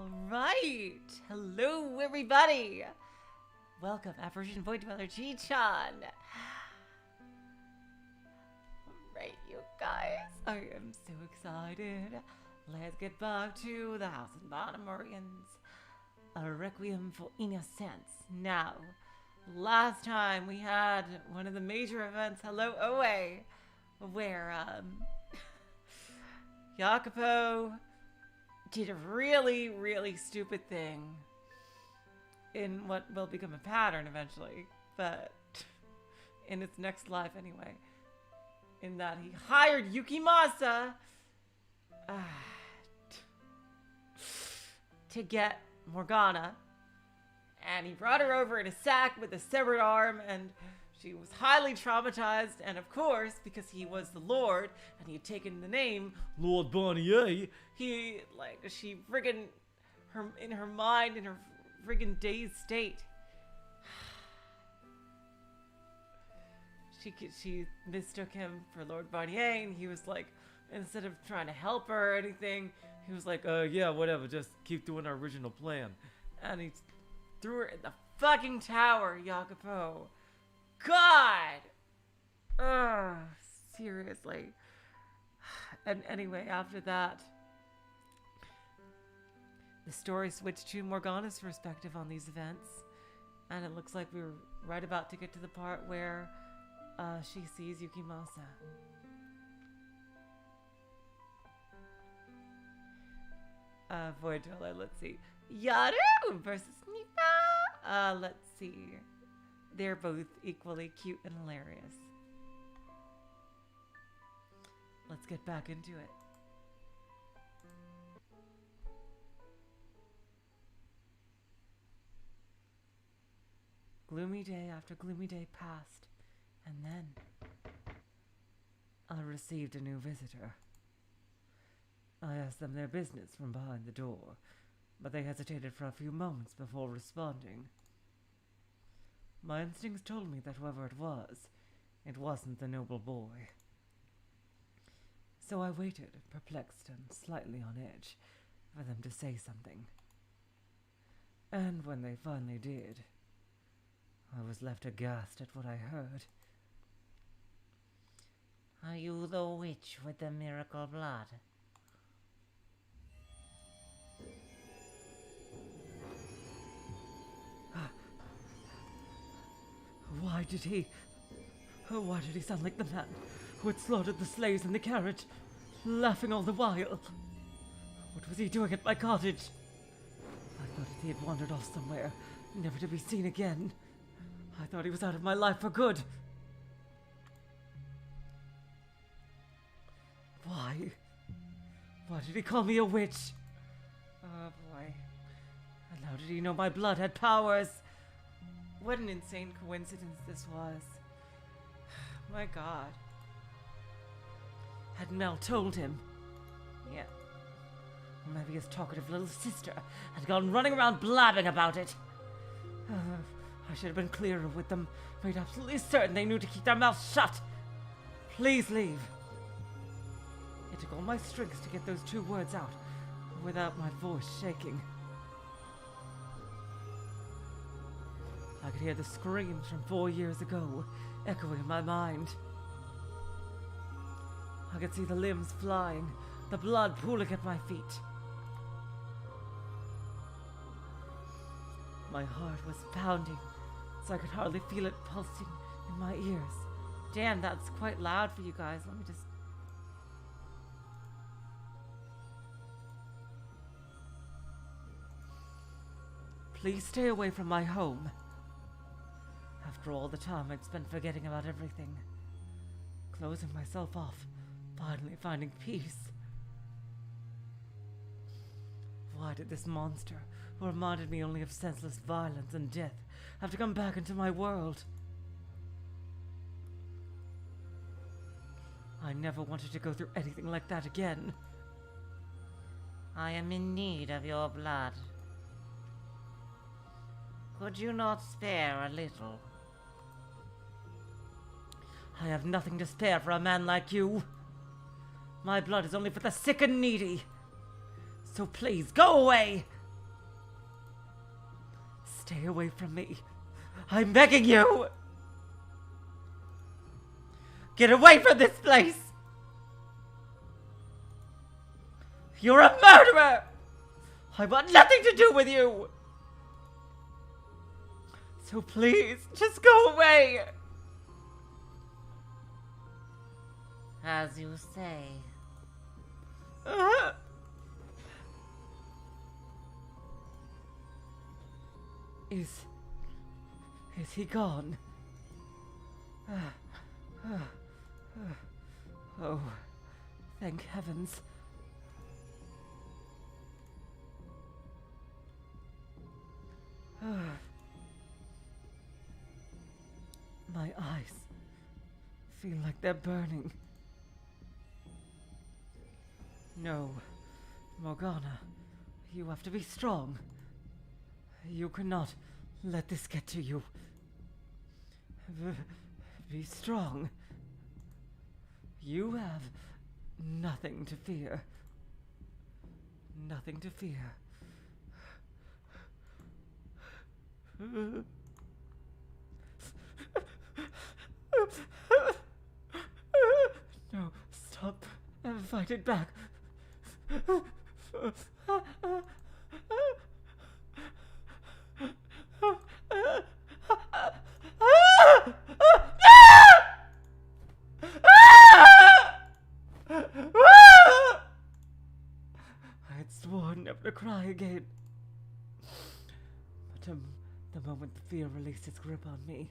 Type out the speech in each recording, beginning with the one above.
Alright, hello everybody! Welcome, Apparition Void Dweller G-chan! Alright, you guys, I am so excited. Let's get back to the House of Monomorians. A Requiem for Innocence. Now, last time we had one of the major events, Hello Oe, where, Jacopo did a really, really stupid thing in what will become a pattern eventually, but in its next life anyway, in that he hired Yukimasa to get Morgana, and he brought her over in a sack with a severed arm, and she was highly traumatized, and of course, because he was the Lord, and he had taken the name Lord Bonnier, she friggin', in her mind, in her friggin' dazed state, she mistook him for Lord Bonnier, and he was like, instead of trying to help her or anything, he was like, yeah, whatever, just keep doing our original plan. And he threw her in the fucking tower, Jacopo. God! Ugh, seriously. And anyway, after that, the story switched to Morgana's perspective on these events. And it looks like we were right about to get to the part where she sees Yukimasa. Void Dweller, let's see. Yaru versus Nipa. Let's see. They're both equally cute and hilarious. Let's get back into it. Gloomy day after gloomy day passed, and then I received a new visitor. I asked them their business from behind the door, but they hesitated for a few moments before responding. My instincts told me that whoever it wasn't the noble boy. So I waited, perplexed and slightly on edge, for them to say something. And when they finally did, I was left aghast at what I heard. Are you the witch with the miracle blood? Why did he sound like the man who had slaughtered the slaves in the carriage, laughing all the while? What was he doing at my cottage? I thought he had wandered off somewhere, never to be seen again. I thought he was out of my life for good. Why? Why did he call me a witch? Oh boy. And how did he know my blood had powers? What an insane coincidence this was. My God. Had Mell told him? Yeah. Or maybe his talkative little sister had gone running around blabbing about it. I should have been clearer with them. Made absolutely certain they knew to keep their mouths shut. Please leave. It took all my strength to get those two words out, without my voice shaking. I could hear the screams from 4 years ago, echoing in my mind. I could see the limbs flying, the blood pooling at my feet. My heart was pounding, so I could hardly feel it pulsing in my ears. Damn, that's quite loud for you guys. Let me just... Please stay away from my home. After all the time I'd spent forgetting about everything, closing myself off, finally finding peace. Why did this monster, who reminded me only of senseless violence and death, have to come back into my world? I never wanted to go through anything like that again. I am in need of your blood. Could you not spare a little? I have nothing to spare for a man like you. My blood is only for the sick and needy. So please, go away! Stay away from me. I'm begging you! Get away from this place! You're a murderer! I want nothing to do with you! So please, just go away! As you say. Is he gone? Oh, thank heavens. My eyes feel like they're burning. No, Morgana, you have to be strong. You cannot let this get to you. Be strong. You have nothing to fear. Nothing to fear. No, stop. Fight it back. I had sworn never to cry again. But the moment the fear released its grip on me,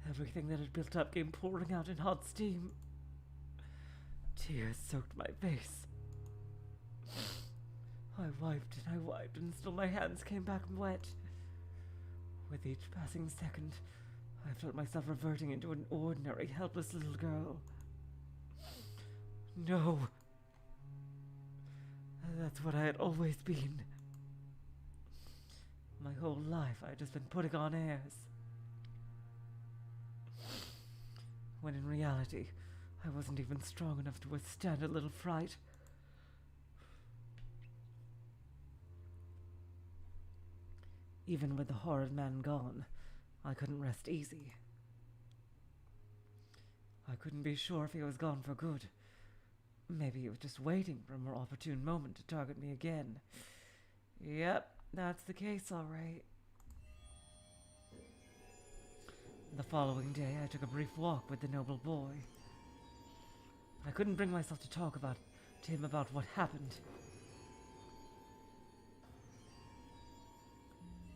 everything that had built up came pouring out in hot steam. Tears soaked my face. I wiped and still my hands came back wet. With each passing second, I felt myself reverting into an ordinary, helpless little girl. No. That's what I had always been. My whole life I had just been putting on airs. When in reality, I wasn't even strong enough to withstand a little fright. Even with the horrid man gone, I couldn't rest easy. I couldn't be sure if he was gone for good. Maybe he was just waiting for a more opportune moment to target me again. Yep, that's the case, all right. The following day, I took a brief walk with the noble boy. I couldn't bring myself to talk to him about what happened.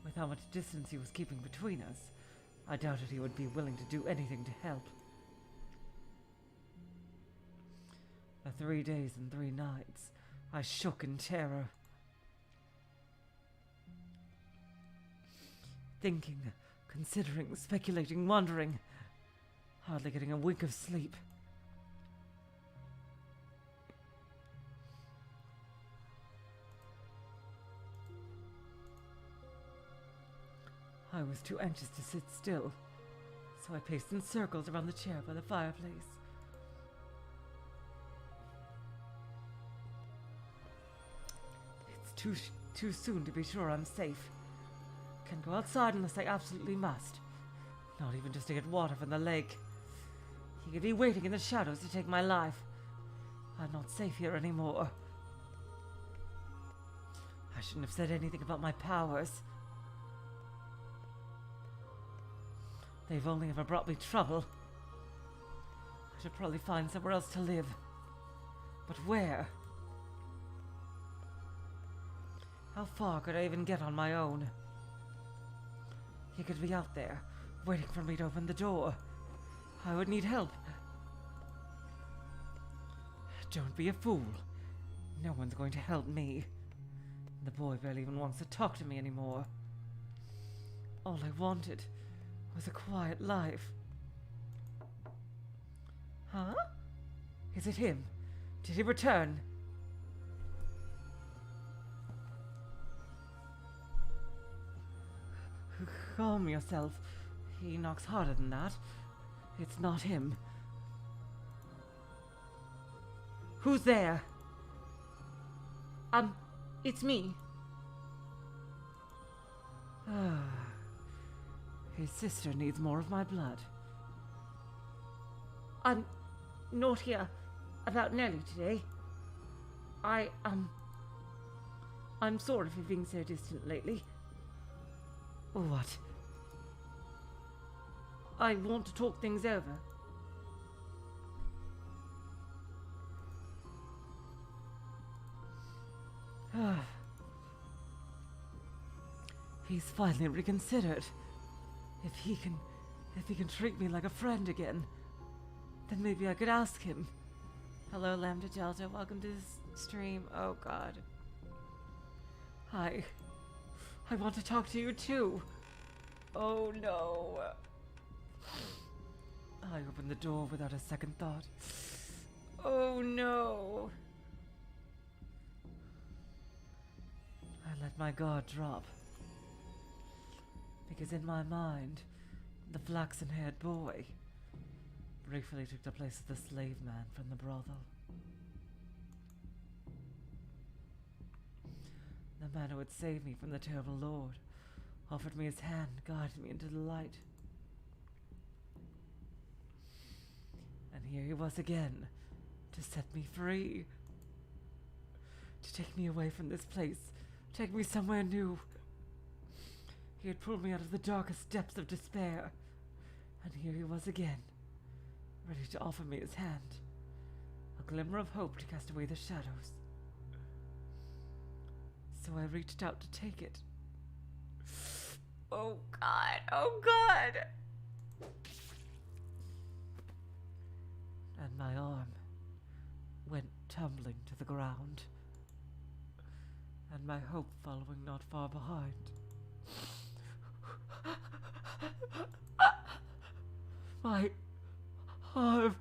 With how much distance he was keeping between us, I doubted he would be willing to do anything to help. For 3 days and 3 nights, I shook in terror. Thinking, considering, speculating, wondering, hardly getting a wink of sleep. I was too anxious to sit still, so I paced in circles around the chair by the fireplace. It's too soon to be sure I'm safe. Can't go outside unless I absolutely must. Not even just to get water from the lake. He could be waiting in the shadows to take my life. I'm not safe here anymore. I shouldn't have said anything about my powers. They've only ever brought me trouble. I should probably find somewhere else to live. But where? How far could I even get on my own? He could be out there, waiting for me to open the door. I would need help. Don't be a fool. No one's going to help me. The boy barely even wants to talk to me anymore. All I wanted was a quiet life. Huh? Is it him? Did he return? Calm yourself. He knocks harder than that. It's not him. Who's there? It's me. His sister needs more of my blood. I'm not here about Nelly today. I'm sorry for being so distant lately. What? I want to talk things over. He's finally reconsidered. If he can treat me like a friend again, then maybe I could ask him. Hello, Lambda Delta. Welcome to this stream. Oh, God. Hi. I want to talk to you, too. Oh, no. I opened the door without a second thought. Oh, no. I let my guard drop. Because in my mind, the flaxen-haired boy briefly took the place of the slave man from the brothel. The man who would save me from the terrible lord offered me his hand, guided me into the light. And here he was again, to set me free. To take me away from this place, take me somewhere new. He had pulled me out of the darkest depths of despair, and here he was again, ready to offer me his hand, a glimmer of hope to cast away the shadows. So I reached out to take it. Oh, God! Oh, God! And my arm went tumbling to the ground, and my hope following not far behind. My arm.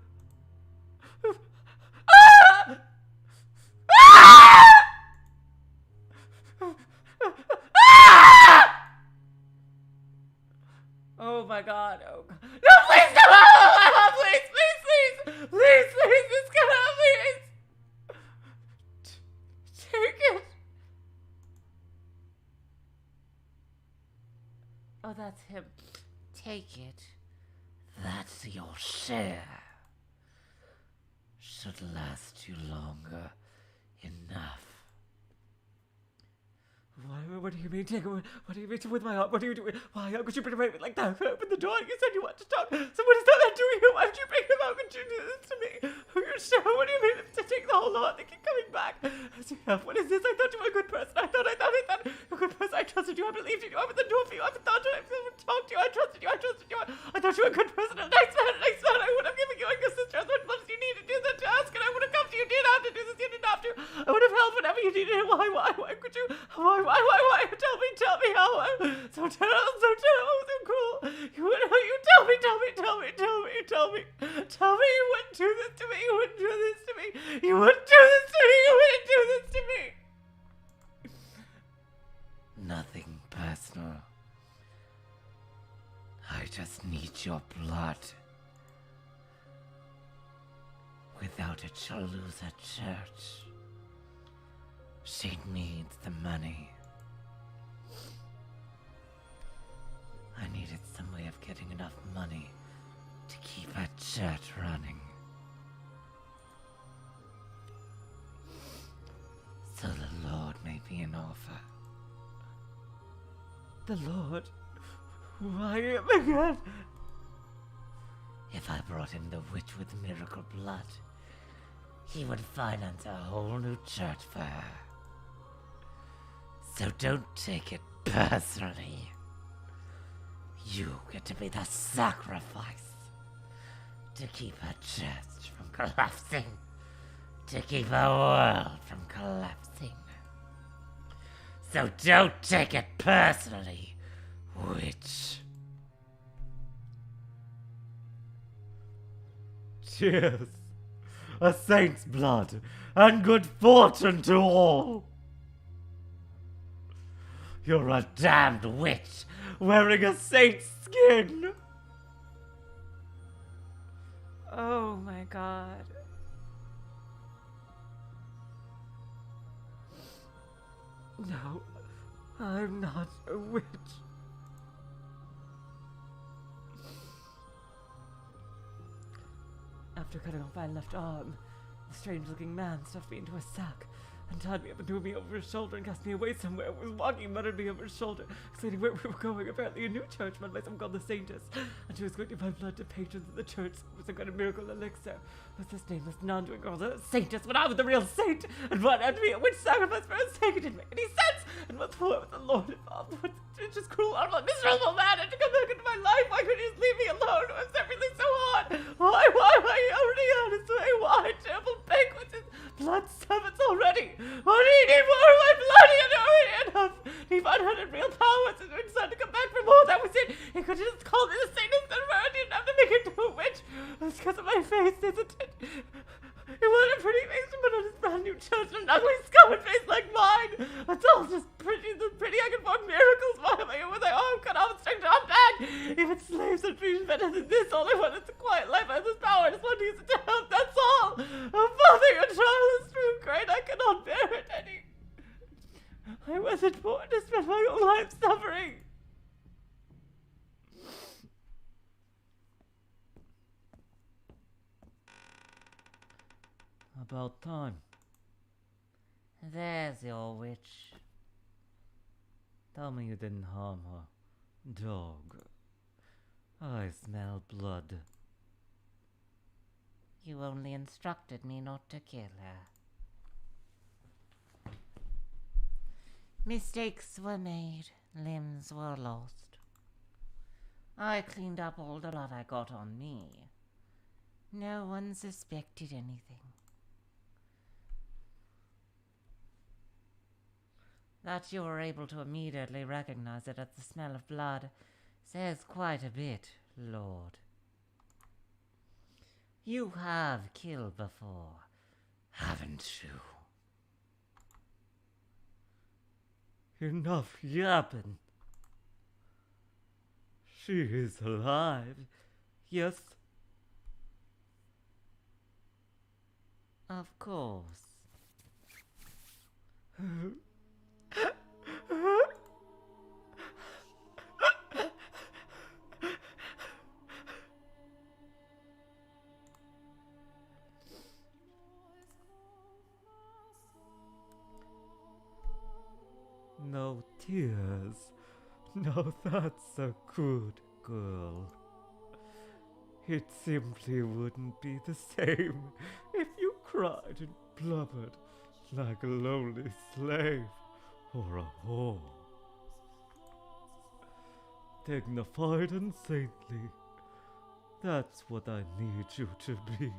Oh my God! Oh God! No, please come out! Please, please, please, please, please, just come out, please. Take it. Oh, that's him. Take it. That's your share. Should last you longer enough. What do you mean, take it? What do you mean with my heart? What are you doing? Why? How could you betray me like that? Open the door. You said you wanted to talk. So what is that doing here? Why would you bring him? How could you do this to me? Are you sure? What do you mean to take the whole lot? They keep coming back. What is this? I thought you were a good person. I thought you're a good person. I trusted you. I believed in you. I opened the door for you. I thought I talked to you. I trusted you. I thought you were a good person. A nice man. I would have given you and your sister as much as you needed to do that task, and I would have come to you. You didn't have to do this. You didn't have to. I would have helped whenever you needed it. Why could you? Why? Tell me how I'm so terrible, so cruel. You tell me. Tell me you wouldn't do this to me. You wouldn't do this to me. You wouldn't do this to me. Nothing personal. I just need your blood. Without it, she'll lose her church. She needs the money. I needed some way of getting enough money to keep her church running. So the Lord made me an offer. The Lord? Why again? If I brought in the witch with miracle blood, he would finance a whole new church for her. So don't take it personally. You get to be the sacrifice to keep her church from collapsing, to keep her world from collapsing. So don't take it personally, witch. Cheers. A saint's blood and good fortune to all. You're a damned witch wearing a saint's skin. Oh my God. No, I'm not a witch. After cutting off my left arm, the strange-looking man stuffed me into a sack and tied me up and threw me over his shoulder and cast me away somewhere. I was walking, muttered me over his shoulder, explaining where we were going. Apparently a new church run by someone called the Saintess, and she was going to provide blood to patrons of the church with some kind of miracle elixir. But this nameless non-doing girl, the Saintess, when I was the real saint, and what had to be a witch sacrifice for a sake, it didn't make any sense. And what's more with the Lord involved? It's just cruel, I'm a miserable man, and to come back into my life. Why couldn't you just leave me alone? Why is everything so hard? Why you already on his way? Why? Terrible banquets and blood summits already. Why do you need more of my blood? You know already enough. He 100 real powers and we decided to come back for more. That was it. He could have just called me the saint instead of her. I didn't have to make him do a witch. It's because of my face, isn't it? He wanted a pretty face to put on his brand new church and an ugly scarred face like mine. It's all just pretty I can perform miracles. Why am I here with my arm cut off and straight on back? Even slaves are treated better than this. All I want is a quiet life. I have this power. I just want to use it to help. That's all. Oh, Father, your trial is too great. I cannot bear it any. I wasn't born to spend my whole life suffering. About time. There's your witch. Tell me you didn't harm her. Dog. I smell blood. You only instructed me not to kill her. Mistakes were made, limbs were lost. I cleaned up all the blood I got on me. No one suspected anything. That you were able to immediately recognize it at the smell of blood says quite a bit, Lord. You have killed before, haven't you? Enough yapping. She is alive, yes? Of course. No tears. No, that's a good girl. It simply wouldn't be the same if you cried and blubbered like a lonely slave or a whore. Dignified and saintly. That's what I need you to be.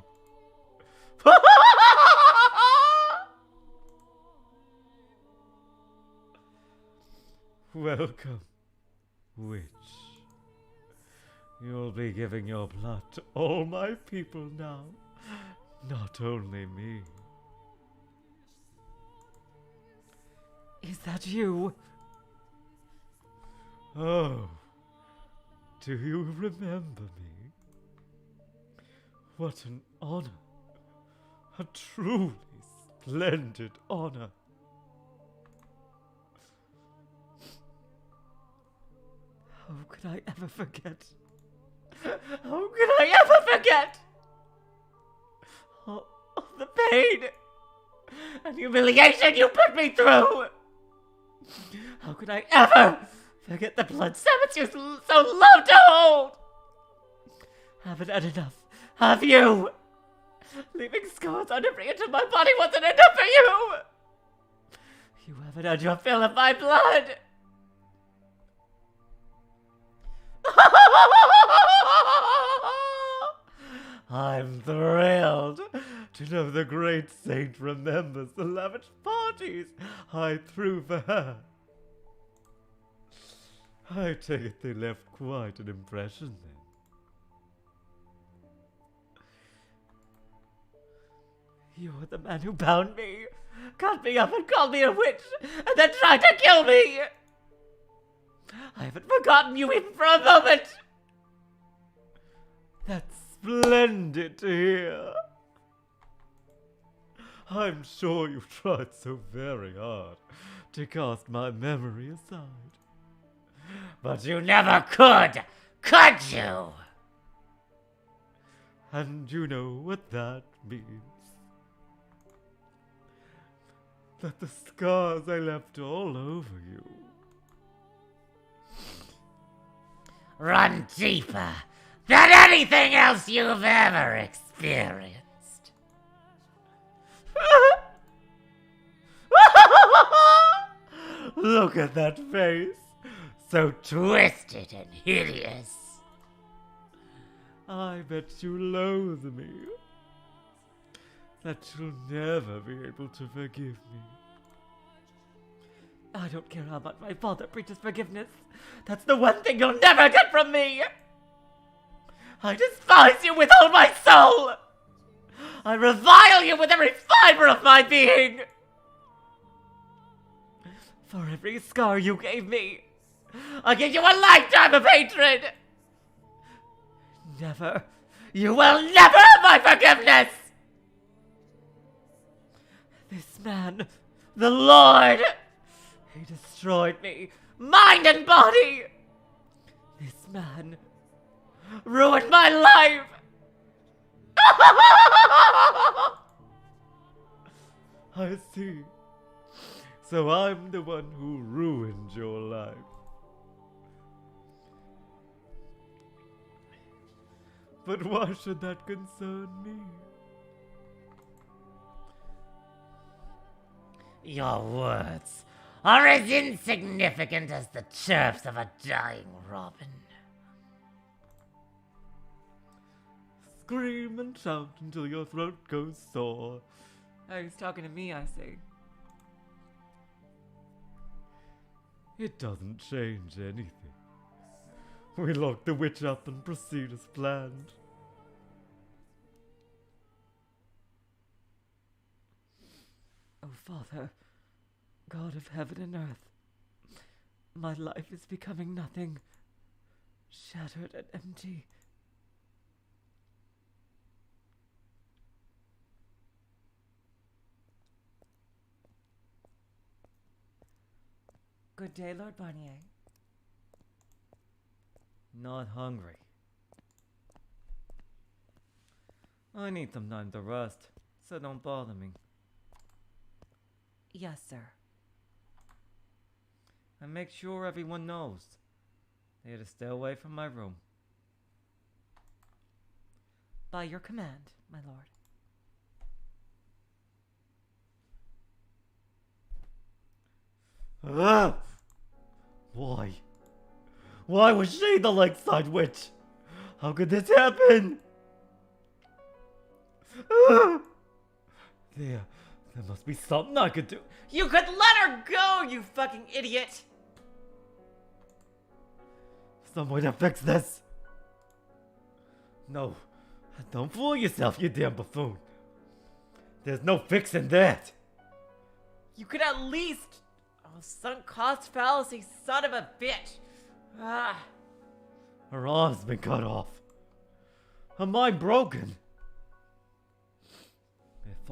Welcome, witch. You'll be giving your blood to all my people now, not only me. Is that you? Oh, do you remember me? What an honor. A truly splendid honor. How could I ever forget? How could I ever forget? All the pain and humiliation you put me through! How could I ever forget the blood sabbats you so love to hold? Haven't had enough, have you? Leaving scars on every inch of my body wasn't enough for you! You haven't had your fill of my blood! I'm thrilled to know the great saint remembers the lavish parties I threw for her. I take it they left quite an impression then. You were the man who bound me, cut me up and called me a witch, and then tried to kill me! I haven't forgotten you even for a moment! That's splendid to hear. I'm sure you tried so very hard to cast my memory aside. But you never could you? And you know what that means. That the scars I left all over you. Run deeper than anything else you've ever experienced. Look at that face. So Twisted and hideous. I bet you loathe me. That you'll never be able to forgive me. I don't care how much my father preaches forgiveness. That's the one thing you'll never get from me. I despise you with all my soul. I revile you with every fiber of my being. For every scar you gave me, I give you a lifetime of hatred. Never, you will never have my forgiveness. This man, the Lord, he destroyed me, mind and body. This man ruined my life. I see. So I'm the one who ruined your life. But why should that concern me? Your words are as insignificant as the chirps of a dying robin. Scream and shout until your throat goes sore. Oh, he's talking to me, I see. It doesn't change anything. We lock the witch up and proceed as planned. Oh, Father, God of heaven and earth, my life is becoming nothing, shattered and empty. Good day, Lord Barnier. Not hungry. I need some time to rest, so don't bother me. Yes, sir. And make sure everyone knows. They are to stay away from my room. By your command, my lord. Ah! Why? Why was she the lakeside witch? How could this happen? Ah! There must be something I could do. You could let her go, you fucking idiot! Some way to fix this. No, don't fool yourself, you damn buffoon. There's no fixing that. You could at least... Oh, sunk cost fallacy, son of a bitch. Ah. Her arm's been cut off. Her mind broken. If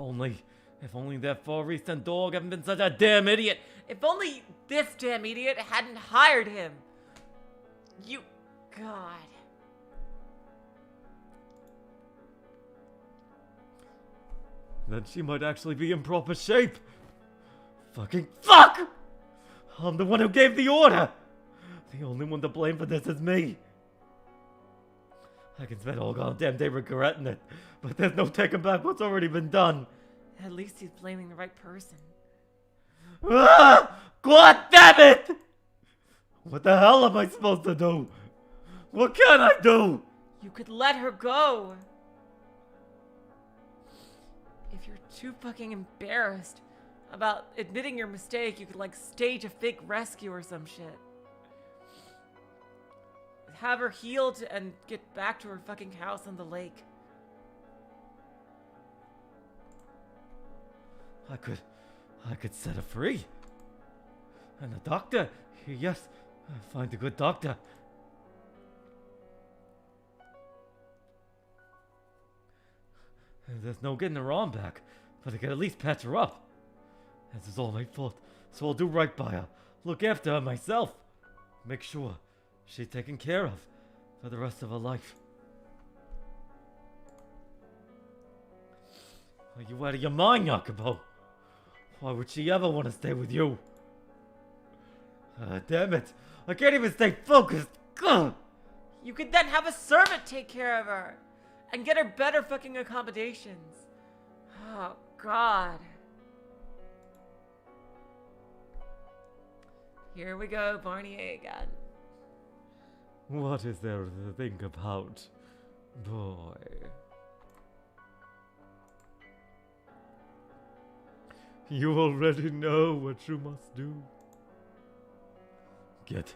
only that far eastern dog hadn't been such a damn idiot. If only this damn idiot hadn't hired him. You... God. Then she might actually be in proper shape. Fucking fuck! I'm the one who gave the order. The only one to blame for this is me. I can spend all goddamn day regretting it, but there's no taking back what's already been done. At least he's blaming the right person. Ah! God damn it! What the hell am I supposed to do? What can I do? You could let her go. If you're too fucking embarrassed about admitting your mistake, you could like stage a fake rescue or some shit. Have her healed and get back to her fucking house on the lake. I could set her free. And a doctor, yes, find a good doctor. There's no getting her arm back, but I could at least patch her up. This is all my fault, so I'll do right by her. Look after her myself. Make sure she's taken care of for the rest of her life. Are you out of your mind, Jacopo? Why would she ever want to stay with you? Damn it. I can't even stay focused. Ugh. You could then have a servant take care of her and get her better fucking accommodations. Oh, God. Here we go, Barnier again. What is there to think about, boy? You already know what you must do. Get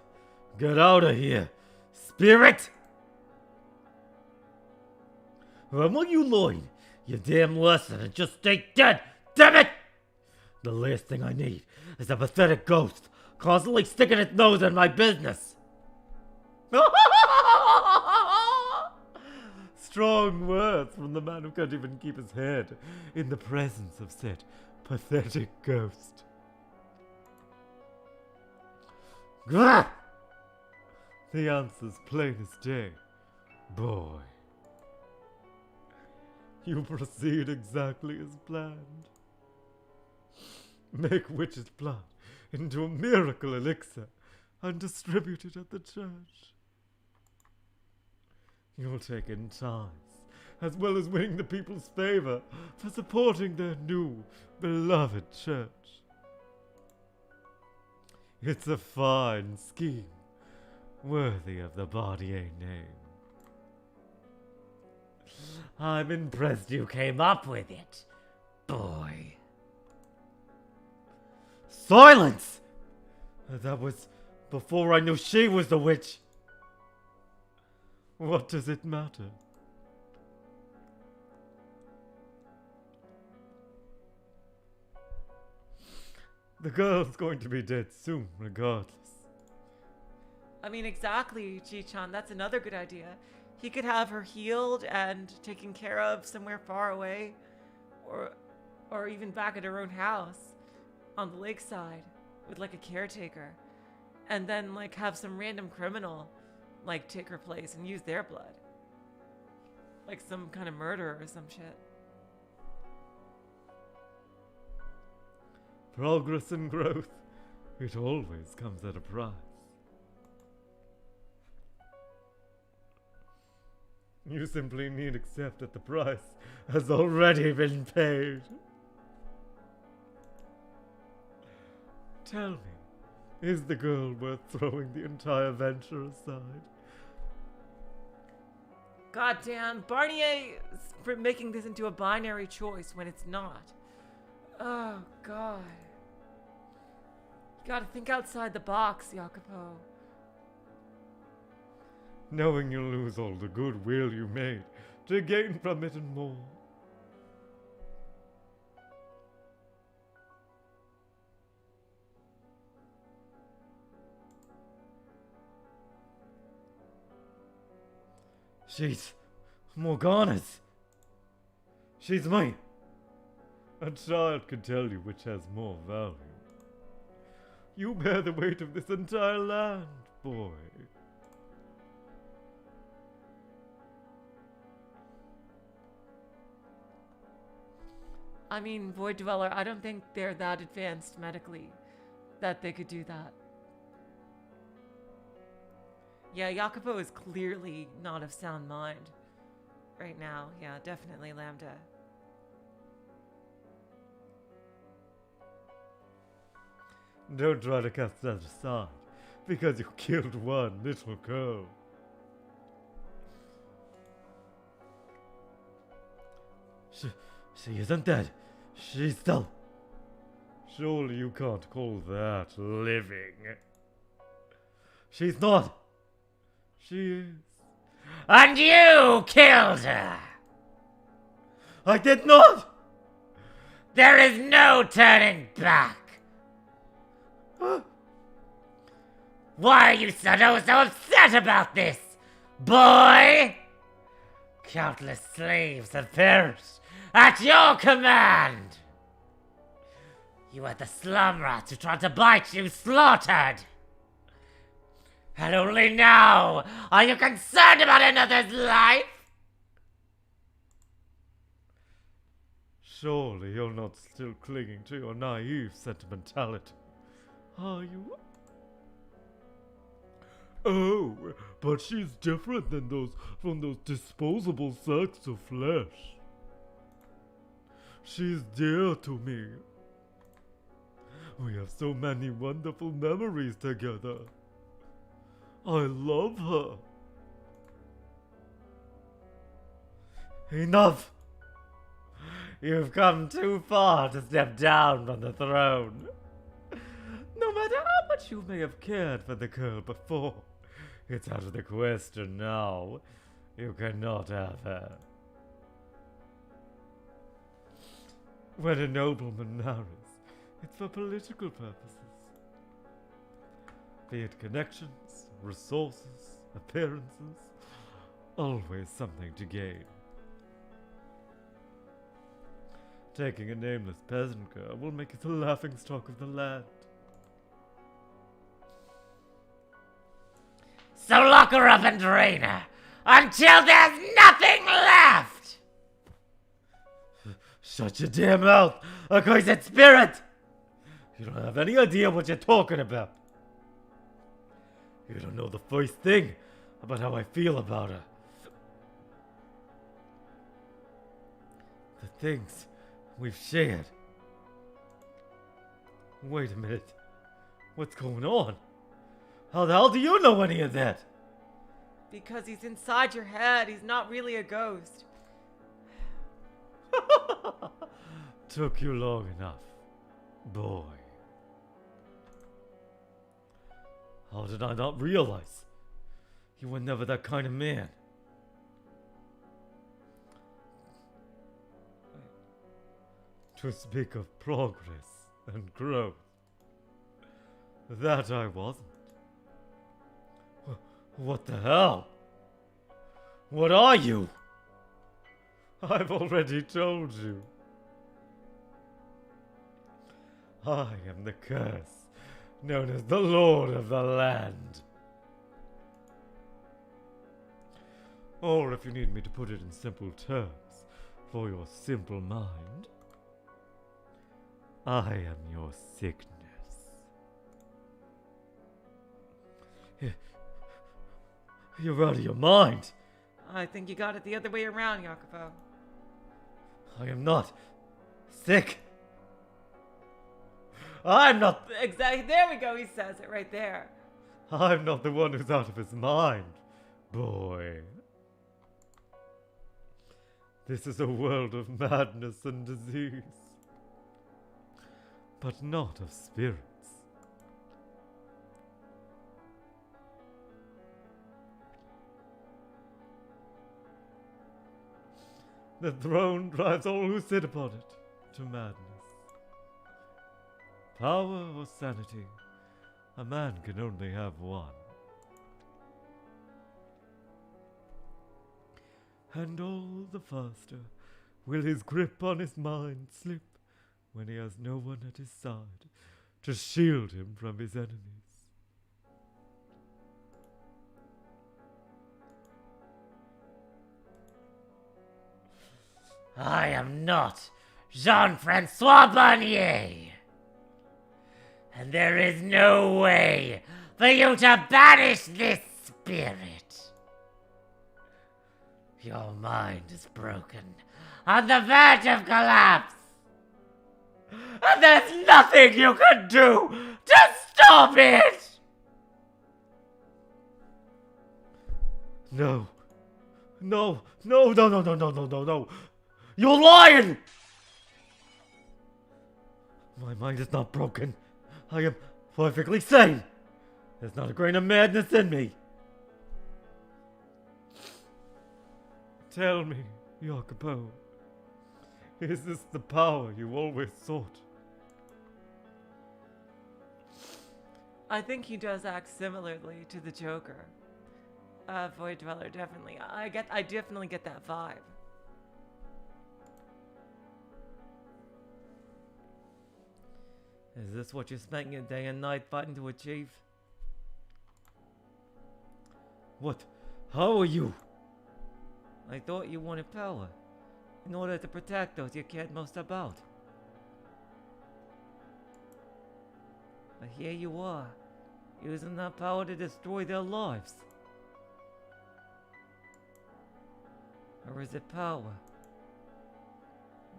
out of here, spirit! When will you learn your damn lesson and just stay dead? Damn it! The last thing I need is a pathetic ghost constantly sticking its nose in my business. Strong words from the man who can't even keep his head in the presence of said pathetic ghost. Gah! The answer's plain as day, boy. You proceed exactly as planned. Make witch's blood into a miracle elixir and distribute it at the church. You'll take in tithes, as well as winning the people's favor for supporting their new, beloved church. It's a fine scheme, worthy of the Bardier name. I'm impressed you came up with it, boy. Silence! That was before I knew she was the witch. What does it matter? The girl's going to be dead soon, regardless. I mean, exactly, Ji-chan. That's another good idea. He could have her healed and taken care of somewhere far away, or even back at her own house on the lakeside with like a caretaker, and then like have some random criminal like take her place and use their blood, like some kind of murderer or some shit. Progress and growth, it always comes at a price. You simply need accept that the price has already been paid. Tell me, is the girl worth throwing the entire venture aside? Goddamn, Barnier is making this into a binary choice when it's not. Oh, God. You gotta think outside the box, Jacopo. Knowing you'll lose all the goodwill you made to gain from it and more. She's Morgana's. She's mine. A child could tell you which has more value. You bear the weight of this entire land, boy. I mean, Void Dweller, I don't think they're that advanced medically that they could do that. Yeah, Jacopo is clearly not of sound mind right now. Yeah, definitely Lambda. Don't try to cast that aside, because you killed one little girl. She isn't dead. She's still... Surely you can't call that living. She's not. She is. And you killed her! I did not! There is no turning back! Why are you so upset about this, boy? Countless slaves have perished at your command! You had the slum rats who tried to bite you slaughtered! And only now are you concerned about another's life? Surely you're not still clinging to your naive sentimentality, are you? Oh, but she's different than from those disposable sacks of flesh. She's dear to me. We have so many wonderful memories together. I love her. Enough! You've come too far to step down from the throne. No matter how much you may have cared for the girl before, it's out of the question now. You cannot have her. When a nobleman marries, it's for political purposes. Be it connections, resources, appearances, always something to gain. Taking a nameless peasant girl will make you the laughingstock of the land. So lock her up and drain her until there's nothing left! Shut your damn mouth, accursed spirit! You don't have any idea what you're talking about. You don't know the first thing about how I feel about her. The things we've shared. Wait a minute. What's going on? How the hell do you know any of that? Because he's inside your head. He's not really a ghost. Took you long enough, boy. How did I not realize? You were never that kind of man. To speak of progress and growth, that I wasn't. What the hell? What are you? I've already told you. I am the curse, known as the Lord of the Land. Or if you need me to put it in simple terms, for your simple mind, I am your sickness. You're out of your mind. I think you got it the other way around, Jacopo. I am not sick. I'm not. Exactly. There we go. He says it right there. I'm not the one who's out of his mind, boy. This is a world of madness and disease, but not of spirits. The throne drives all who sit upon it to madness. Power or sanity, a man can only have one. And all the faster will his grip on his mind slip when he has no one at his side to shield him from his enemies. I am not Jean-Francois Barnier. And there is no way for you to banish this spirit. Your mind is broken, on the verge of collapse. And there's nothing you can do to stop it! No. No. No, no, no, no, no, no, no, no. You're lying! My mind is not broken. I am perfectly sane. There's not a grain of madness in me. Tell me, Jacopo, is this the power you always sought? I think he does act similarly to the Joker. Void Dweller, definitely. I definitely get that vibe. Is this what you're spending your day and night fighting to achieve? What? How are you? I thought you wanted power. in order to protect those you cared most about. But here you are, using that power to destroy their lives. Or is it power?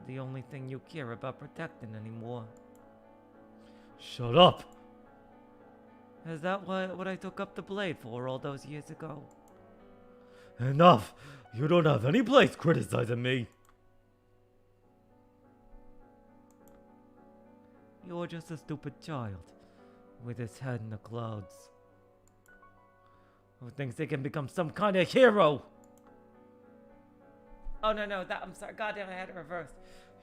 The only thing you care about protecting anymore. Shut up! Is that what I took up the blade for all those years ago? Enough! You don't have any place criticizing me! You're just a stupid child, with his head in the clouds, who thinks they can become some kind of hero! Oh no, I'm sorry, goddamn, I had it reversed.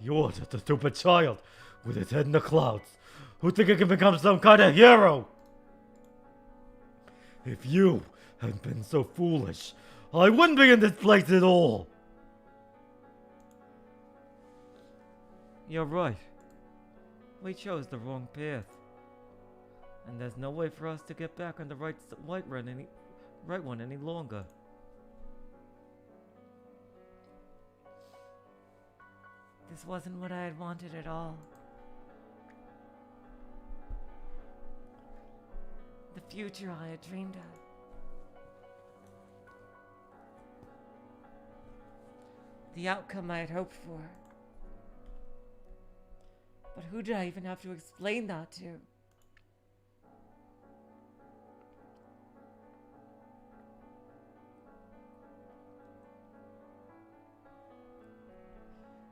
You're just a stupid child, with his head in the clouds, who think he can become some kind of hero! If you hadn't been so foolish, I wouldn't be in this place at all! You're right. We chose the wrong path. And there's no way for us to get back on the right one any longer. This wasn't what I had wanted at all. The future I had dreamed of. The outcome I had hoped for. But who did I even have to explain that to?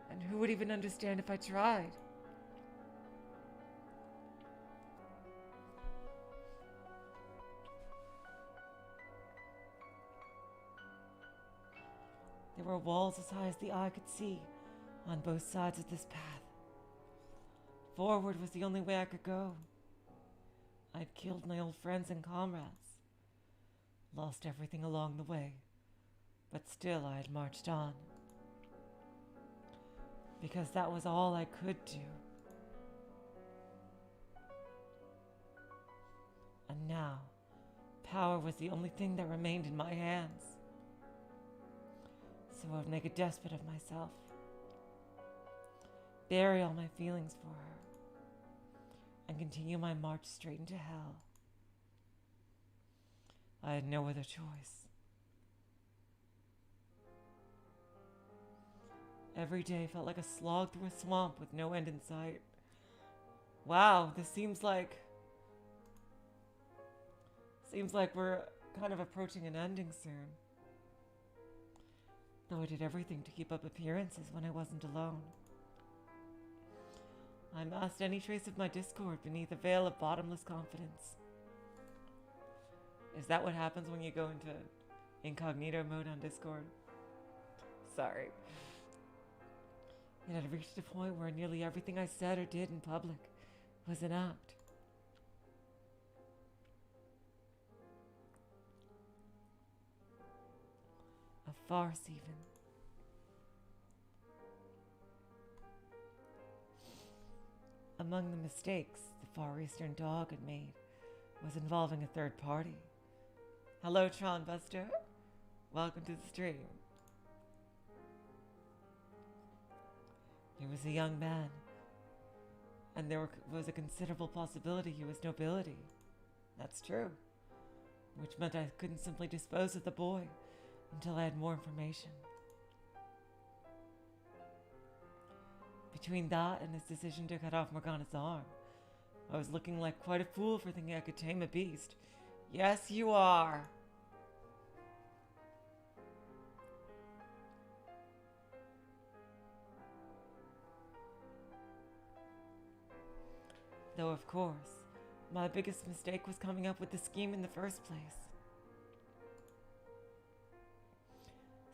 And who would even understand if I tried? There were walls as high as the eye could see on both sides of this path. Forward was the only way I could go. I'd killed my old friends and comrades, lost everything along the way, but still I had marched on. Because that was all I could do. And now, power was the only thing that remained in my hands. So I would make a despot of myself, bury all my feelings for her, and continue my march straight into hell. I had no other choice. Every day felt like a slog through a swamp with no end in sight. Wow, this seems like we're kind of approaching an ending soon. Though I did everything to keep up appearances when I wasn't alone. I masked any trace of my discord beneath a veil of bottomless confidence. Is that what happens when you go into incognito mode on Discord? Sorry. It had reached a point where nearly everything I said or did in public was an act. A farce, even. Among the mistakes the Far Eastern dog had made was involving a third party. Hello, Tron Buster. Welcome to the stream. He was a young man, and there was a considerable possibility he was nobility. That's true. Which meant I couldn't simply dispose of the boy until I had more information. Between that and his decision to cut off Morgana's arm, I was looking like quite a fool for thinking I could tame a beast. Yes, you are. Though, of course, my biggest mistake was coming up with the scheme in the first place.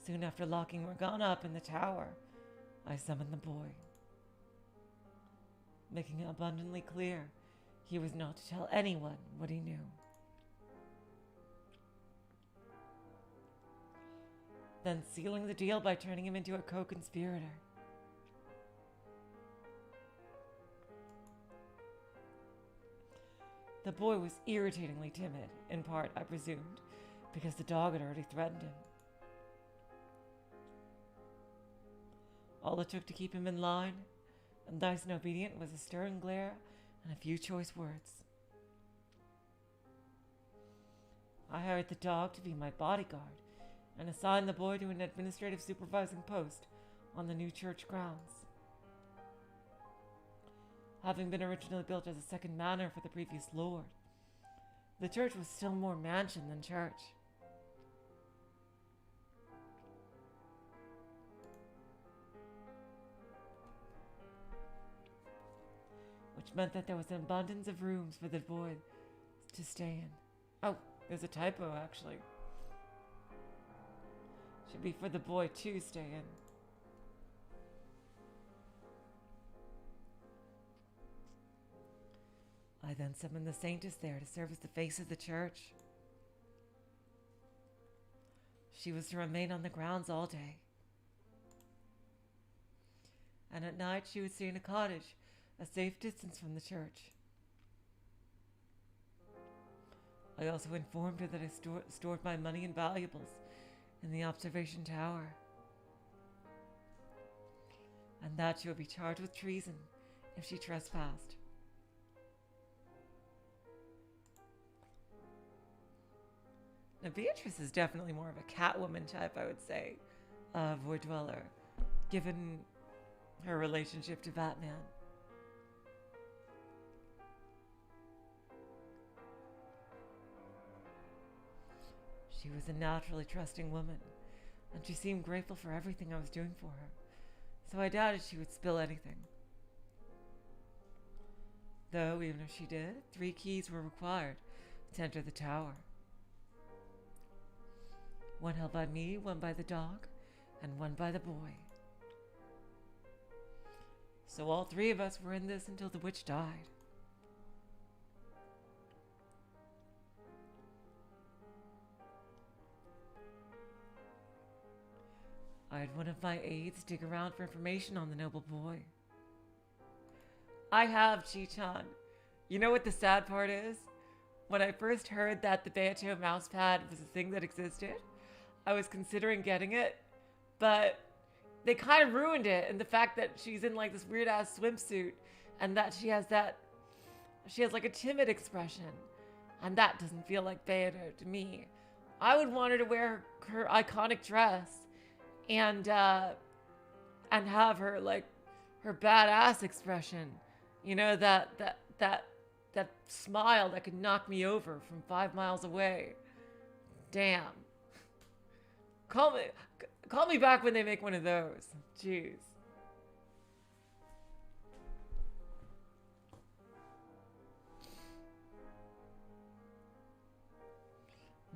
Soon after locking Morgana up in the tower, I summoned the boy, making it abundantly clear he was not to tell anyone what he knew. Then sealing the deal by turning him into a co-conspirator. The boy was irritatingly timid, in part, I presumed, because the dog had already threatened him. All it took to keep him in line and nice and obedient was a stern glare and a few choice words. I hired the dog to be my bodyguard and assigned the boy to an administrative supervising post on the new church grounds. Having been originally built as a second manor for the previous lord, the church was still more mansion than church. Which meant that there was an abundance of rooms for the boy to stay in. Oh, there's a typo actually. Should be for the boy to stay in. I then summoned the saintess there to serve as the face of the church. She was to remain on the grounds all day. And at night she would stay in a cottage, a safe distance from the church. I also informed her that I stored my money and valuables in the observation tower, and that she would be charged with treason if she trespassed. Now, Beatrice is definitely more of a Catwoman type, I would say, Void Dweller, given her relationship to Batman. She was a naturally trusting woman, and she seemed grateful for everything I was doing for her, so I doubted she would spill anything. Though, even if she did, 3 keys were required to enter the tower. One held by me, one by the dog, and one by the boy. So all 3 of us were in this until the witch died. I had one of my aides dig around for information on the noble boy. I have, Chi-chan. You know what the sad part is? When I first heard that the Beato mousepad was a thing that existed, I was considering getting it, but they kind of ruined it in the fact that she's in like this weird ass swimsuit and that she has like a timid expression, and that doesn't feel like Beato to me. I would want her to wear her iconic dress and have her like her badass expression, you know, that smile that could knock me over from 5 miles away. Damn. Call me back when they make one of those. Jeez.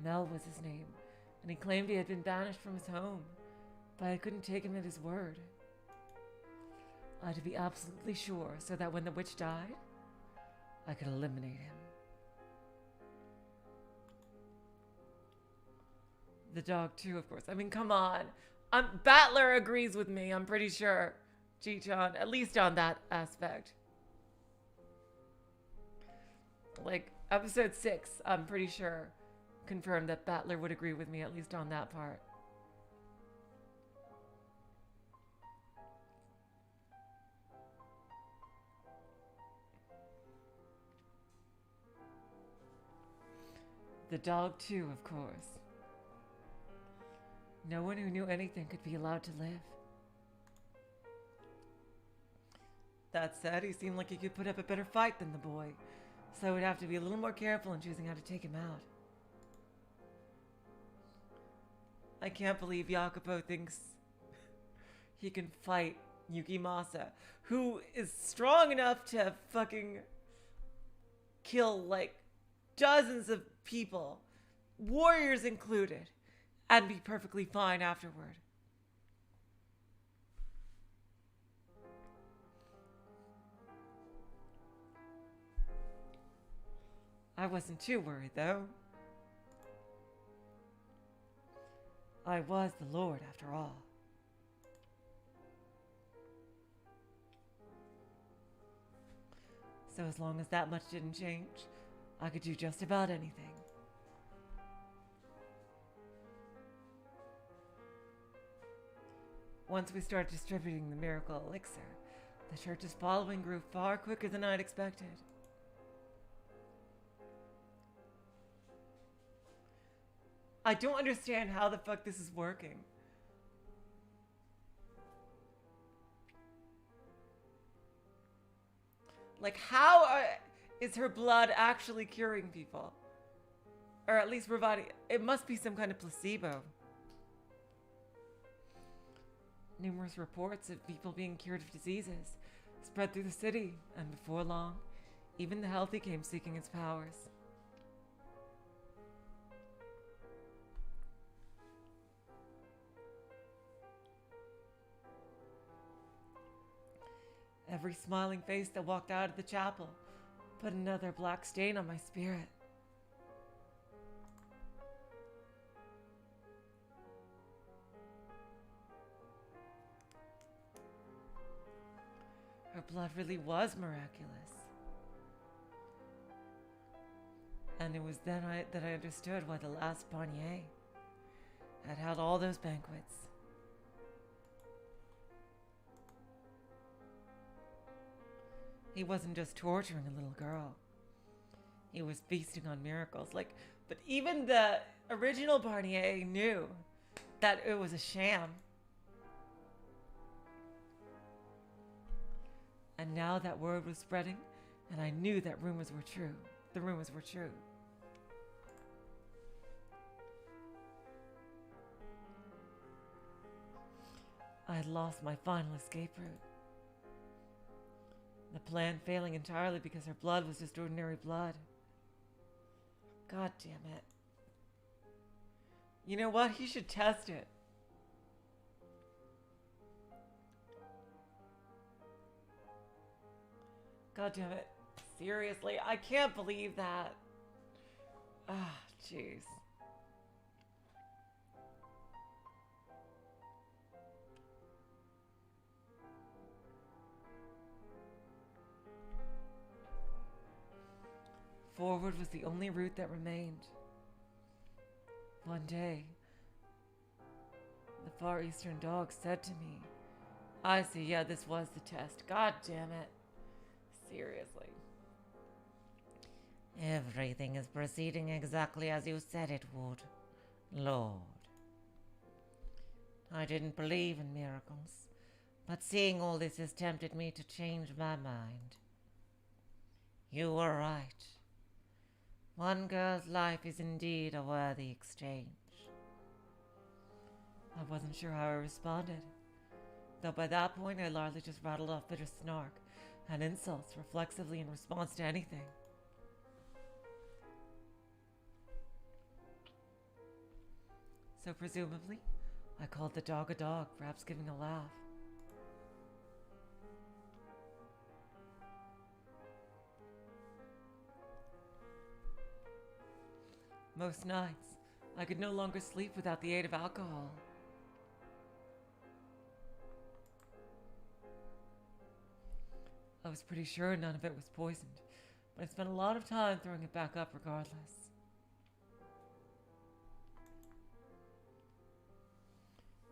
Mell was his name, and he claimed he had been banished from his home, but I couldn't take him at his word. I had to be absolutely sure so that when the witch died, I could eliminate him. The dog too, of course. I mean, come on. Battler agrees with me, I'm pretty sure. Chi-chan, at least on that aspect. Like, episode 6, I'm pretty sure, confirmed that Battler would agree with me, at least on that part. The dog too, of course. No one who knew anything could be allowed to live. That said, he seemed like he could put up a better fight than the boy, so I would have to be a little more careful in choosing how to take him out. I can't believe Jacopo thinks he can fight Yukimasa, who is strong enough to fucking kill like dozens of people, warriors included, and be perfectly fine afterward. I wasn't too worried, though. I was the Lord, after all. So as long as that much didn't change, I could do just about anything. Once we started distributing the miracle elixir, the church's following grew far quicker than I'd expected. I don't understand how the fuck this is working. Like, is her blood actually curing people? Or at least providing... It must be some kind of placebo. Numerous reports of people being cured of diseases spread through the city, and before long, even the healthy came seeking its powers. Every smiling face that walked out of the chapel put another black stain on my spirit. Her blood really was miraculous. And it was then that I understood why the last Barnier had held all those banquets. He wasn't just torturing a little girl. He was feasting on miracles. But even the original Barnier knew that it was a sham. And now that word was spreading, and I knew that rumors were true. The rumors were true. I had lost my final escape route. The plan failing entirely because her blood was just ordinary blood. God damn it. You know what? He should test it. God damn it. Seriously, I can't believe that. Ah, jeez. Forward was the only route that remained. One day, the Far Eastern dog said to me, I see, yeah, this was the test. God damn it. Seriously. Everything is proceeding exactly as you said it would, Lord. I didn't believe in miracles, but seeing all this has tempted me to change my mind. You were right. One girl's life is indeed a worthy exchange. I wasn't sure how I responded, though by that point I largely just rattled off bitter snark and insults reflexively in response to anything. So presumably, I called the dog a dog, perhaps giving a laugh. Most nights, I could no longer sleep without the aid of alcohol. I was pretty sure none of it was poisoned, but I spent a lot of time throwing it back up regardless.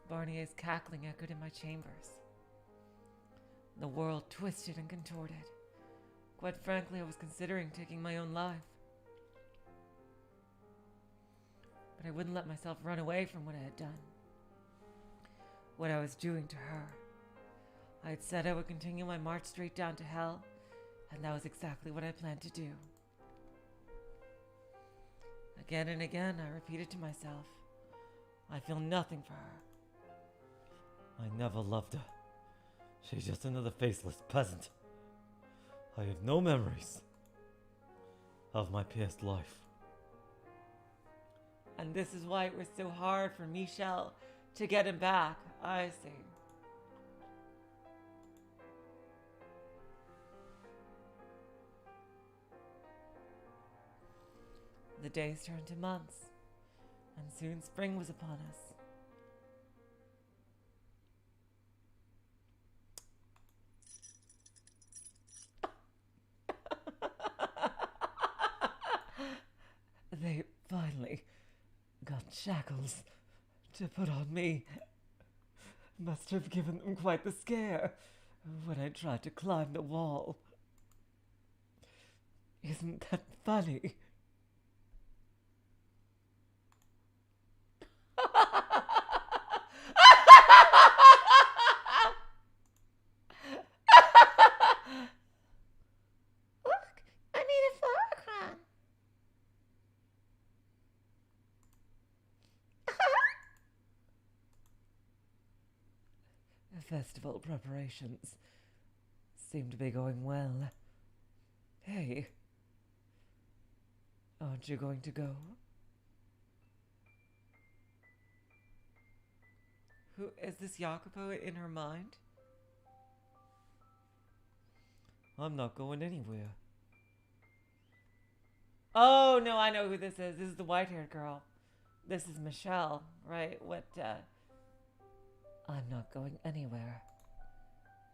Barnier's cackling echoed in my chambers. The world twisted and contorted. Quite frankly, I was considering taking my own life. But I wouldn't let myself run away from what I had done. What I was doing to her. I had said I would continue my march straight down to hell, and that was exactly what I planned to do. Again and again, I repeated to myself, I feel nothing for her. I never loved her. She's just another faceless peasant. I have no memories of my past life. And this is why it was so hard for Michel to get him back. I see. The days turned to months, and soon spring was upon us. They finally got shackles to put on me. Must have given them quite the scare when I tried to climb the wall. Isn't that funny? Look, I made a flower crown. Festival preparations seem to be going well. Hey, aren't you going to go? Who is this Jacopo in her mind? I'm not going anywhere. Oh, no, I know who this is. This is the white-haired girl. This is Michelle, right? I'm not going anywhere.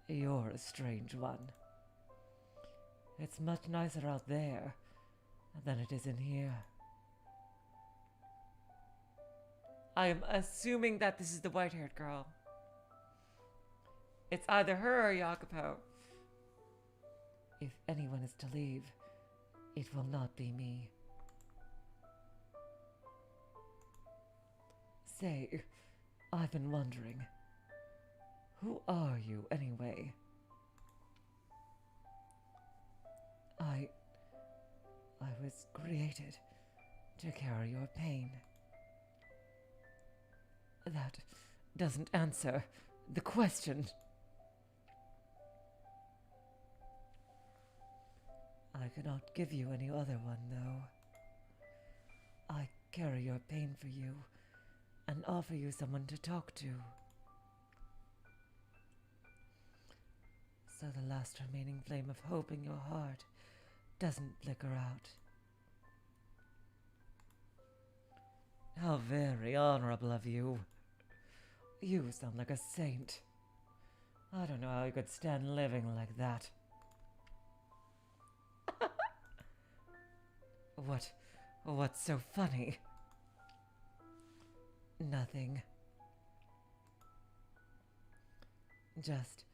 You're a strange one. It's much nicer out there than it is in here. I am assuming that this is the white-haired girl. It's either her or Jacopo. If anyone is to leave, it will not be me. Say, I've been wondering, who are you anyway? I was created to carry your pain. That doesn't answer the question. I cannot give you any other one, though. I carry your pain for you and offer you someone to talk to. So the last remaining flame of hope in your heart doesn't flicker out. How very honorable of you. You sound like a saint. I don't know how you could stand living like that. What's so funny? Nothing. Just,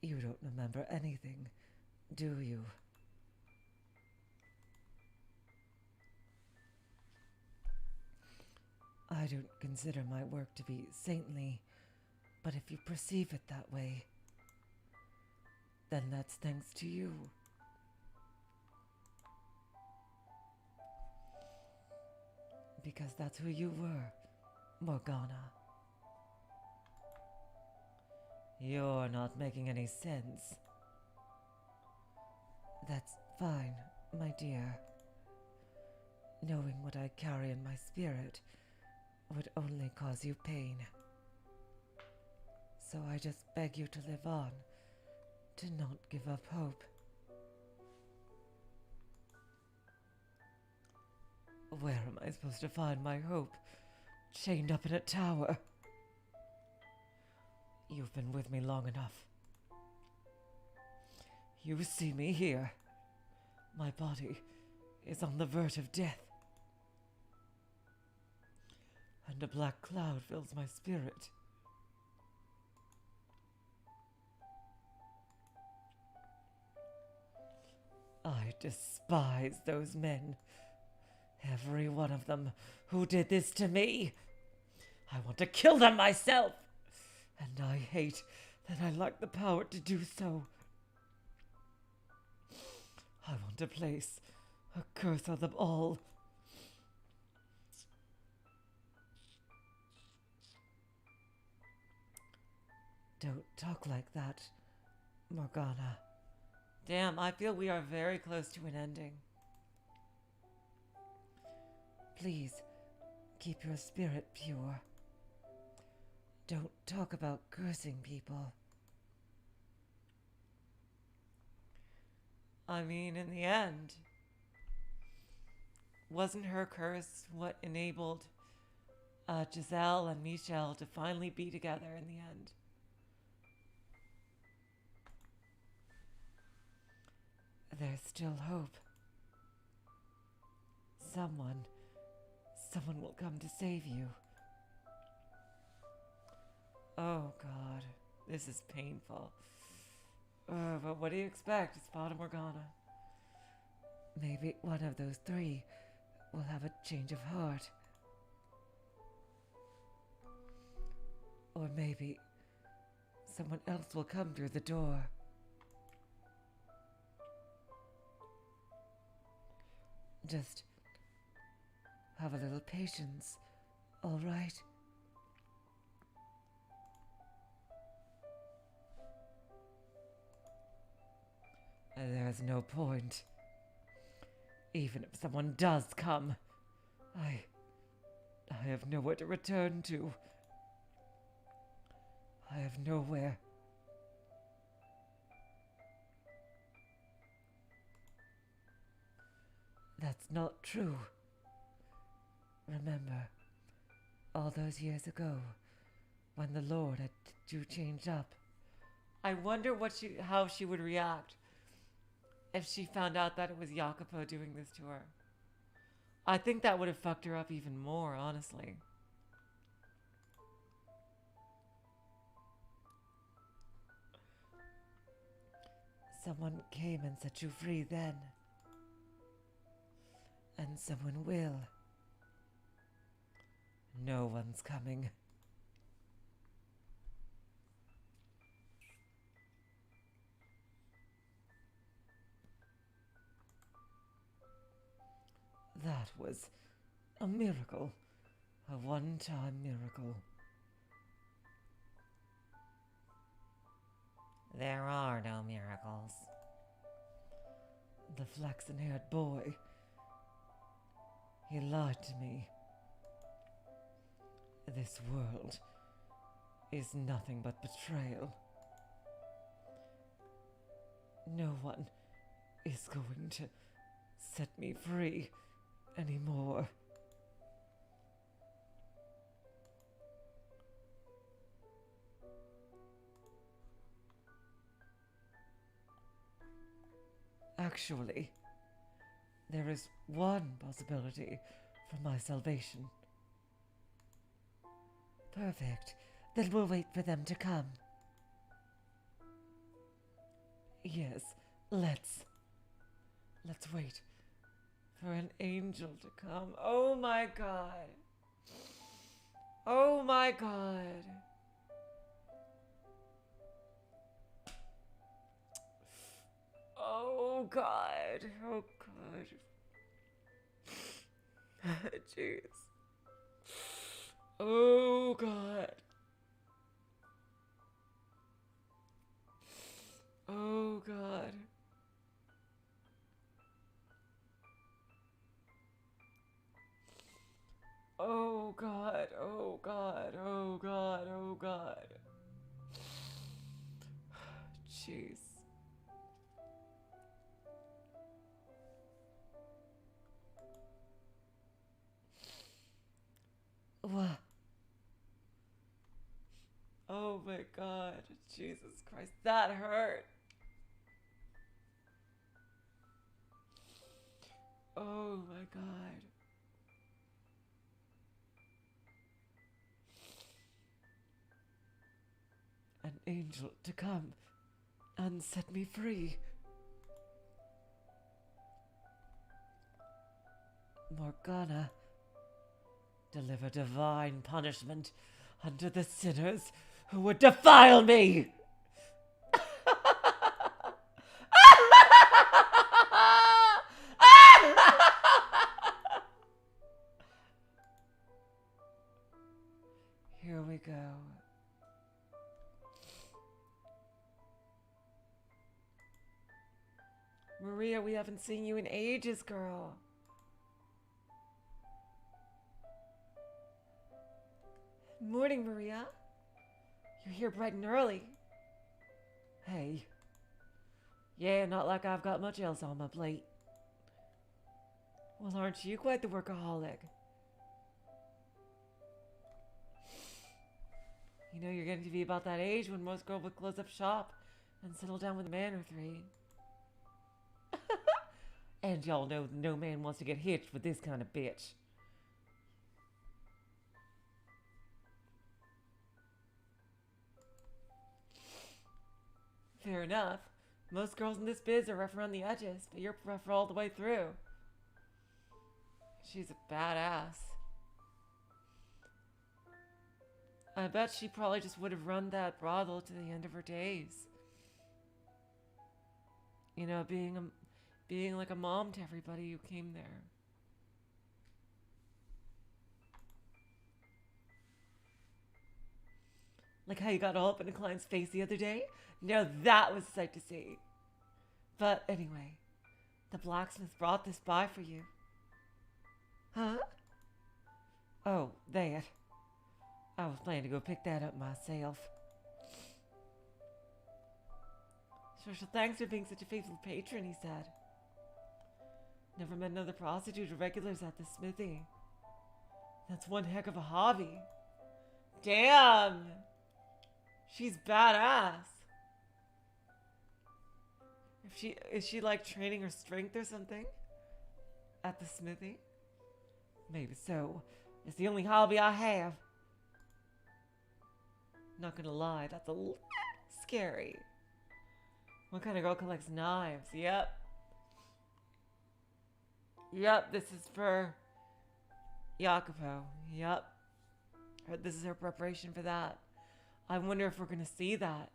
you don't remember anything, do you? I don't consider my work to be saintly, but if you perceive it that way, then that's thanks to you. Because that's who you were, Morgana. You're not making any sense. That's fine, my dear. Knowing what I carry in my spirit would only cause you pain. So I just beg you to live on, to not give up hope. Where am I supposed to find my hope? Chained up in a tower? You've been with me long enough. You see me here. My body is on the verge of death. And a black cloud fills my spirit. I despise those men. Every one of them who did this to me. I want to kill them myself. And I hate that I lack the power to do so. I want to place a curse on them all. Don't talk like that, Morgana. Damn, I feel we are very close to an ending. Please, keep your spirit pure. Don't talk about cursing people. I mean, in the end, wasn't her curse what enabled Giselle and Michel to finally be together in the end? There's still hope. Someone will come to save you. Oh, God. This is painful. But what do you expect? It's Fata Morgana. Maybe one of those three will have a change of heart. Or maybe someone else will come through the door. Just have a little patience, all right? There's no point. Even if someone does come, I have nowhere to return to. I have nowhere. That's not true. Remember, all those years ago, when the Lord had you changed up. I wonder how she would react if she found out that it was Jacopo doing this to her. I think that would have fucked her up even more, honestly. Someone came and set you free then. And someone will. No one's coming. That was a miracle. A one-time miracle. There are no miracles. The flaxen-haired boy. He lied to me. This world is nothing but betrayal. No one is going to set me free anymore. Actually, there is one possibility for my salvation. Perfect. Then we'll wait for them to come. Yes, let's wait for an angel to come. Oh my God. Oh my God. Oh God. Oh God. Jeez. Oh God. Oh God. Oh God. Oh God. Oh God. Oh God. Jeez. What? Oh my God. Jesus Christ. That hurt. Oh my God. An angel to come and set me free. Morgana, deliver divine punishment unto the sinners who would defile me! Here we go. Maria, we haven't seen you in ages, girl. Morning, Maria. You're here bright and early. Hey. Yeah, not like I've got much else on my plate. Well, aren't you quite the workaholic? You know, you're getting to be about that age when most girls would close up shop and settle down with a man or three. And y'all know no man wants to get hitched with this kind of bitch. fair enough. Most girls in this biz are rough around the edges, but you're rough all the way through. She's a badass. I bet she probably just would have run that brothel to the end of her days. You know, being like a mom to everybody who came there. Like how you got all up in a client's face the other day? Now that was a sight to see. But anyway, the blacksmith brought this by for you. Huh? Oh, that. I was planning to go pick that up myself. Special thanks for being such a faithful patron, he said. Never met another prostitute or regulars at the smithy. That's one heck of a hobby. Damn! She's badass. Is she like training her strength or something? At the smithy? Maybe so. It's the only hobby I have. Not gonna lie, that's a little scary. What kind of girl collects knives? Yep. Yep, this is for Jacopo. Yep. This is her preparation for that. I wonder if we're gonna see that.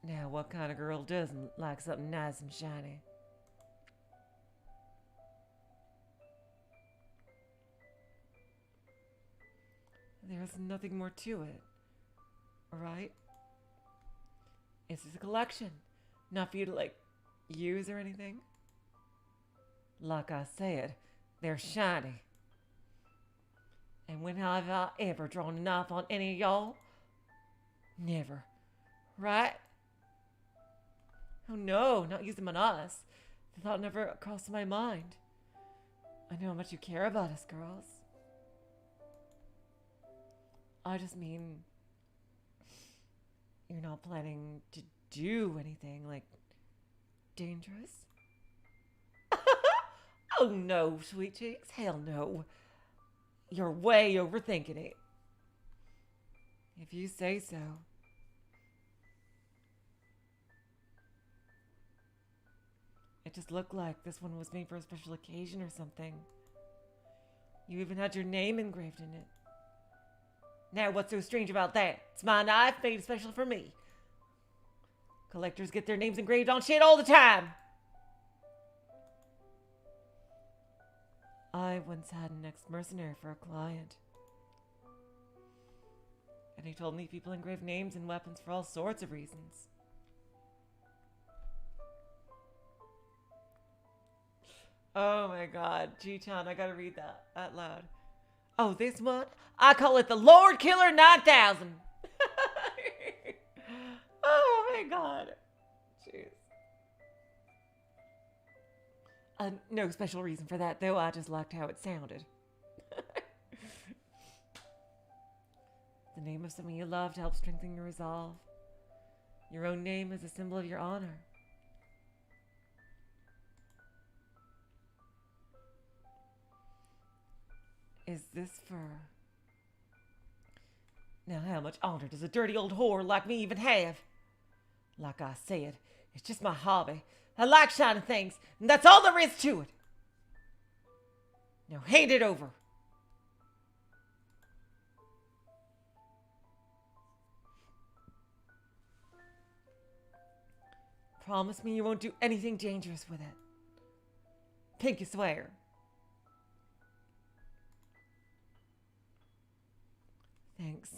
Now, what kind of girl doesn't like something nice and shiny? There's nothing more to it, alright? It's just a collection, not for you to, like, use or anything. Like I said, they're shiny. And when have I ever drawn a knife on any of y'all? Never. Right? Oh no, not use them on us. The thought never crossed my mind. I know how much you care about us, girls. I just mean, you're not planning to do anything, like, dangerous? Oh no, sweet cheeks, hell no. You're way overthinking it. If you say so. It just looked like this one was made for a special occasion or something. You even had your name engraved in it. Now, what's so strange about that? It's my knife made special for me. Collectors get their names engraved on shit all the time. I once had an ex-mercenary for a client. And he told me people engrave names and weapons for all sorts of reasons. Oh my god, G-Chan, I gotta read that out loud. Oh, this one? I call it the Lord Killer 9000. Oh my god. Jeez. No special reason for that, though. I just liked how it sounded. The name of someone you love to help strengthen your resolve. Your own name is a symbol of your honor. Is this for... Now, how much honor does a dirty old whore like me even have? Like I said, it's just my hobby. I like shiny things, and that's all there is to it. Now, hand it over. Promise me you won't do anything dangerous with it. Pinky swear. Thanks.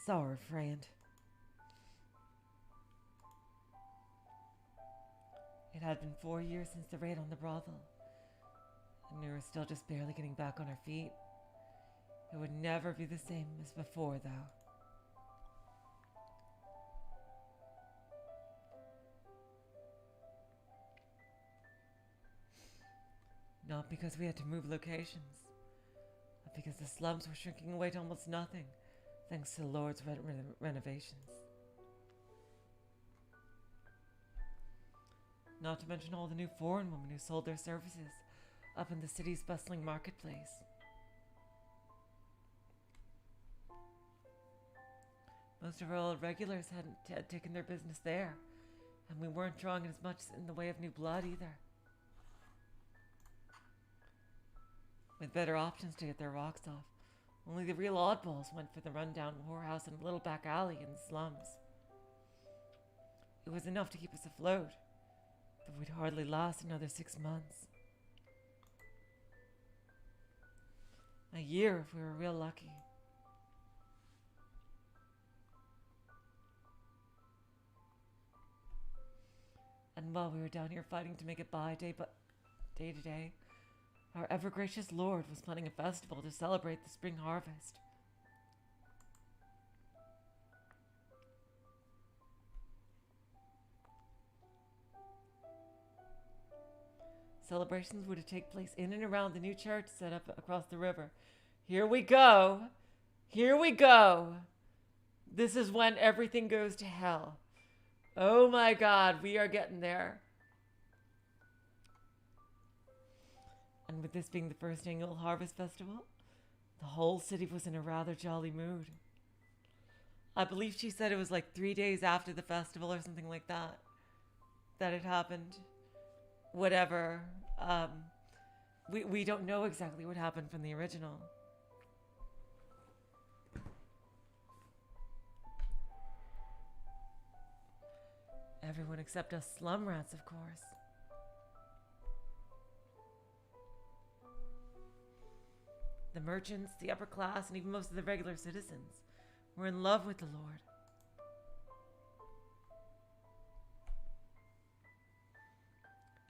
Sorry, friend. It had been 4 years since the raid on the brothel, and we were still just barely getting back on our feet. It would never be the same as before, though. Not because we had to move locations. because the slums were shrinking away to almost nothing, thanks to the Lord's renovations. Not to mention all the new foreign women who sold their services up in the city's bustling marketplace. Most of our old regulars had taken their business there, and we weren't drawing in as much in the way of new blood either. With better options to get their rocks off, only the real oddballs went for the rundown whorehouse and a little back alley in the slums. It was enough to keep us afloat, but we'd hardly last another 6 months. A year if we were real lucky. And while we were down here fighting to make it by day to day, our ever-gracious Lord was planning a festival to celebrate the spring harvest. Celebrations were to take place in and around the new church set up across the river. Here we go! Here we go! This is when everything goes to hell. Oh my God, we are getting there. And with this being the first annual harvest festival, the whole city was in a rather jolly mood. I believe she said it was like 3 days after the festival or something like that it happened. Whatever. We don't know exactly what happened from the original. Everyone except us slum rats, of course. The merchants, the upper class, and even most of the regular citizens were in love with the Lord.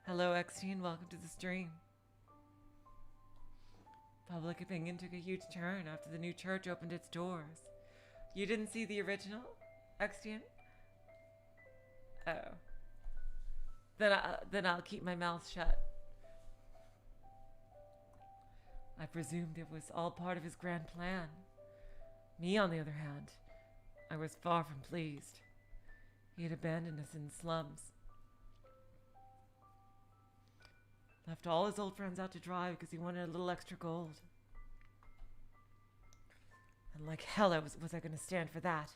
Hello, XT, and welcome to the stream. Public opinion took a huge turn after the new church opened its doors. You didn't see the original, XT? Oh. Then I'll keep my mouth shut. I presumed it was all part of his grand plan. Me, on the other hand, I was far from pleased. He had abandoned us in the slums. Left all his old friends out to dry because he wanted a little extra gold. And like hell was I going to stand for that?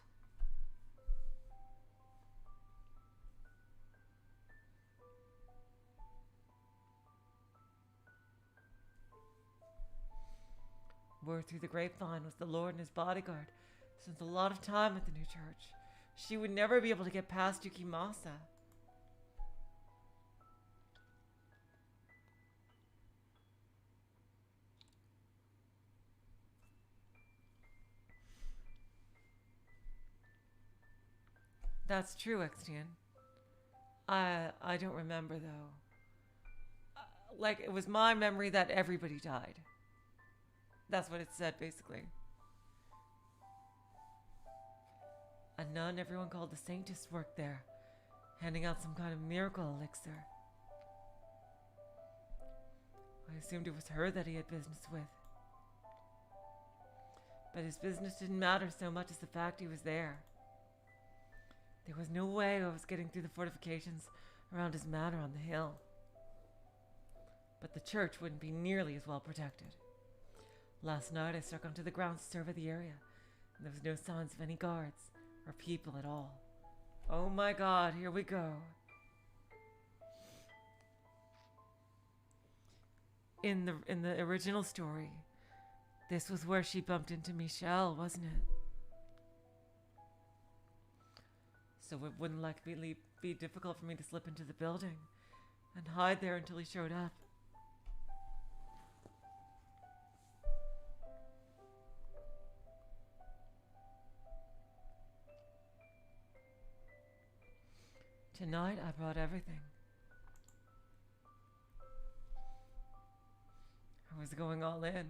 Word through the grapevine was the Lord and his bodyguard spent a lot of time at the new church. She would never be able to get past Yukimasa. That's true, Extian. I don't remember, though. Like, it was my memory that everybody died. That's what it said, basically. A nun everyone called the Saintess worked there, handing out some kind of miracle elixir. I assumed it was her that he had business with. But his business didn't matter so much as the fact he was there. There was no way I was getting through the fortifications around his manor on the hill. But the church wouldn't be nearly as well protected. Last night I struck onto the grounds to survey the area, and there was no signs of any guards or people at all. Oh my God, here we go. In the original story, this was where she bumped into Michelle, wasn't it? So it wouldn't likely be difficult for me to slip into the building and hide there until he showed up. Tonight I brought everything. I was going all in.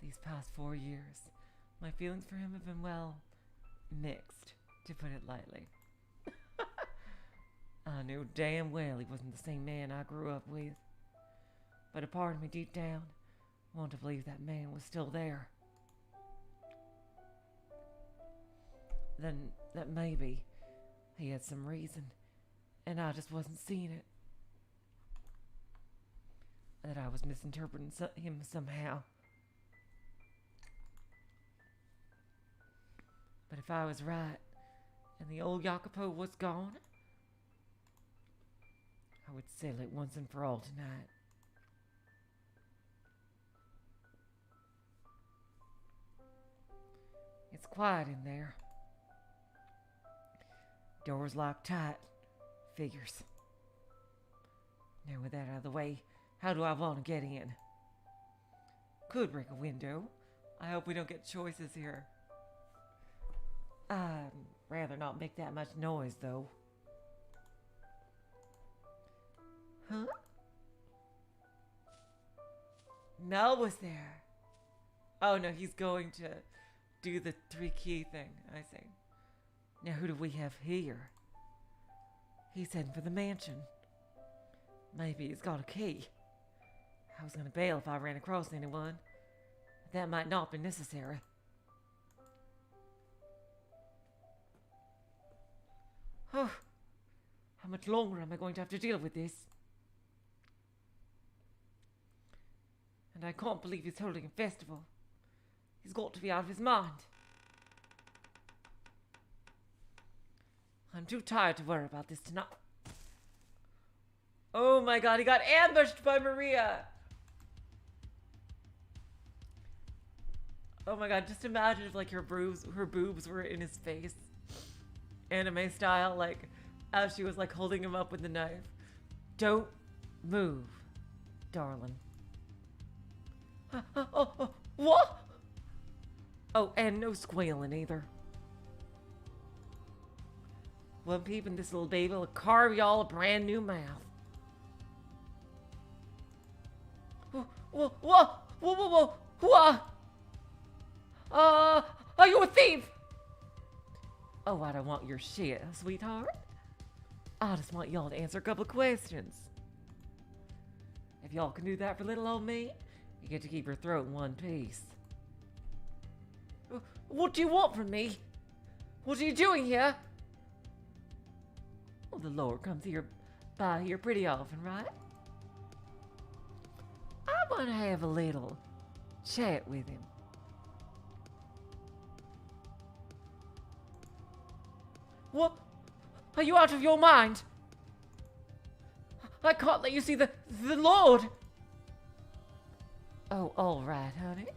These past 4 years, my feelings for him have been, well, mixed, to put it lightly. I knew damn well he wasn't the same man I grew up with. but a part of me deep down wanted to believe that man was still there. Then that maybe he had some reason, and I just wasn't seeing it. That I was misinterpreting him somehow. But if I was right, and the old Jacopo was gone, I would settle it once and for all tonight. It's quiet in there. Doors locked tight. Figures. Now with that out of the way, how do I want to get in? Could break a window. I hope we don't get choices here. I'd rather not make that much noise, though. Huh? Mell was there. Oh no, he's going to do the 3-key thing, I see. Now who do we have here? He's heading for the mansion. Maybe he's got a key. I was gonna bail if I ran across anyone. But that might not be necessary. Oh, how much longer am I going to have to deal with this? And I can't believe he's holding a festival. He's got to be out of his mind. I'm too tired to worry about this tonight. Oh my god, he got ambushed by Maria! Oh my god, just imagine if like her boobs were in his face. Anime style, like as she was like holding him up with the knife. Don't move, darling. What? Oh, and no squealing either. One peep in this little baby will carve y'all a brand new mouth. Whoa. Are you a thief? Oh, I don't want your shit, sweetheart. I just want y'all to answer a couple of questions. If y'all can do that for little old me, you get to keep your throat in one piece. What do you want from me? What are you doing here? Well, the Lord comes by here pretty often, right? I want to have a little chat with him. What? Are you out of your mind? I can't let you see the Lord. Oh, all right, honey.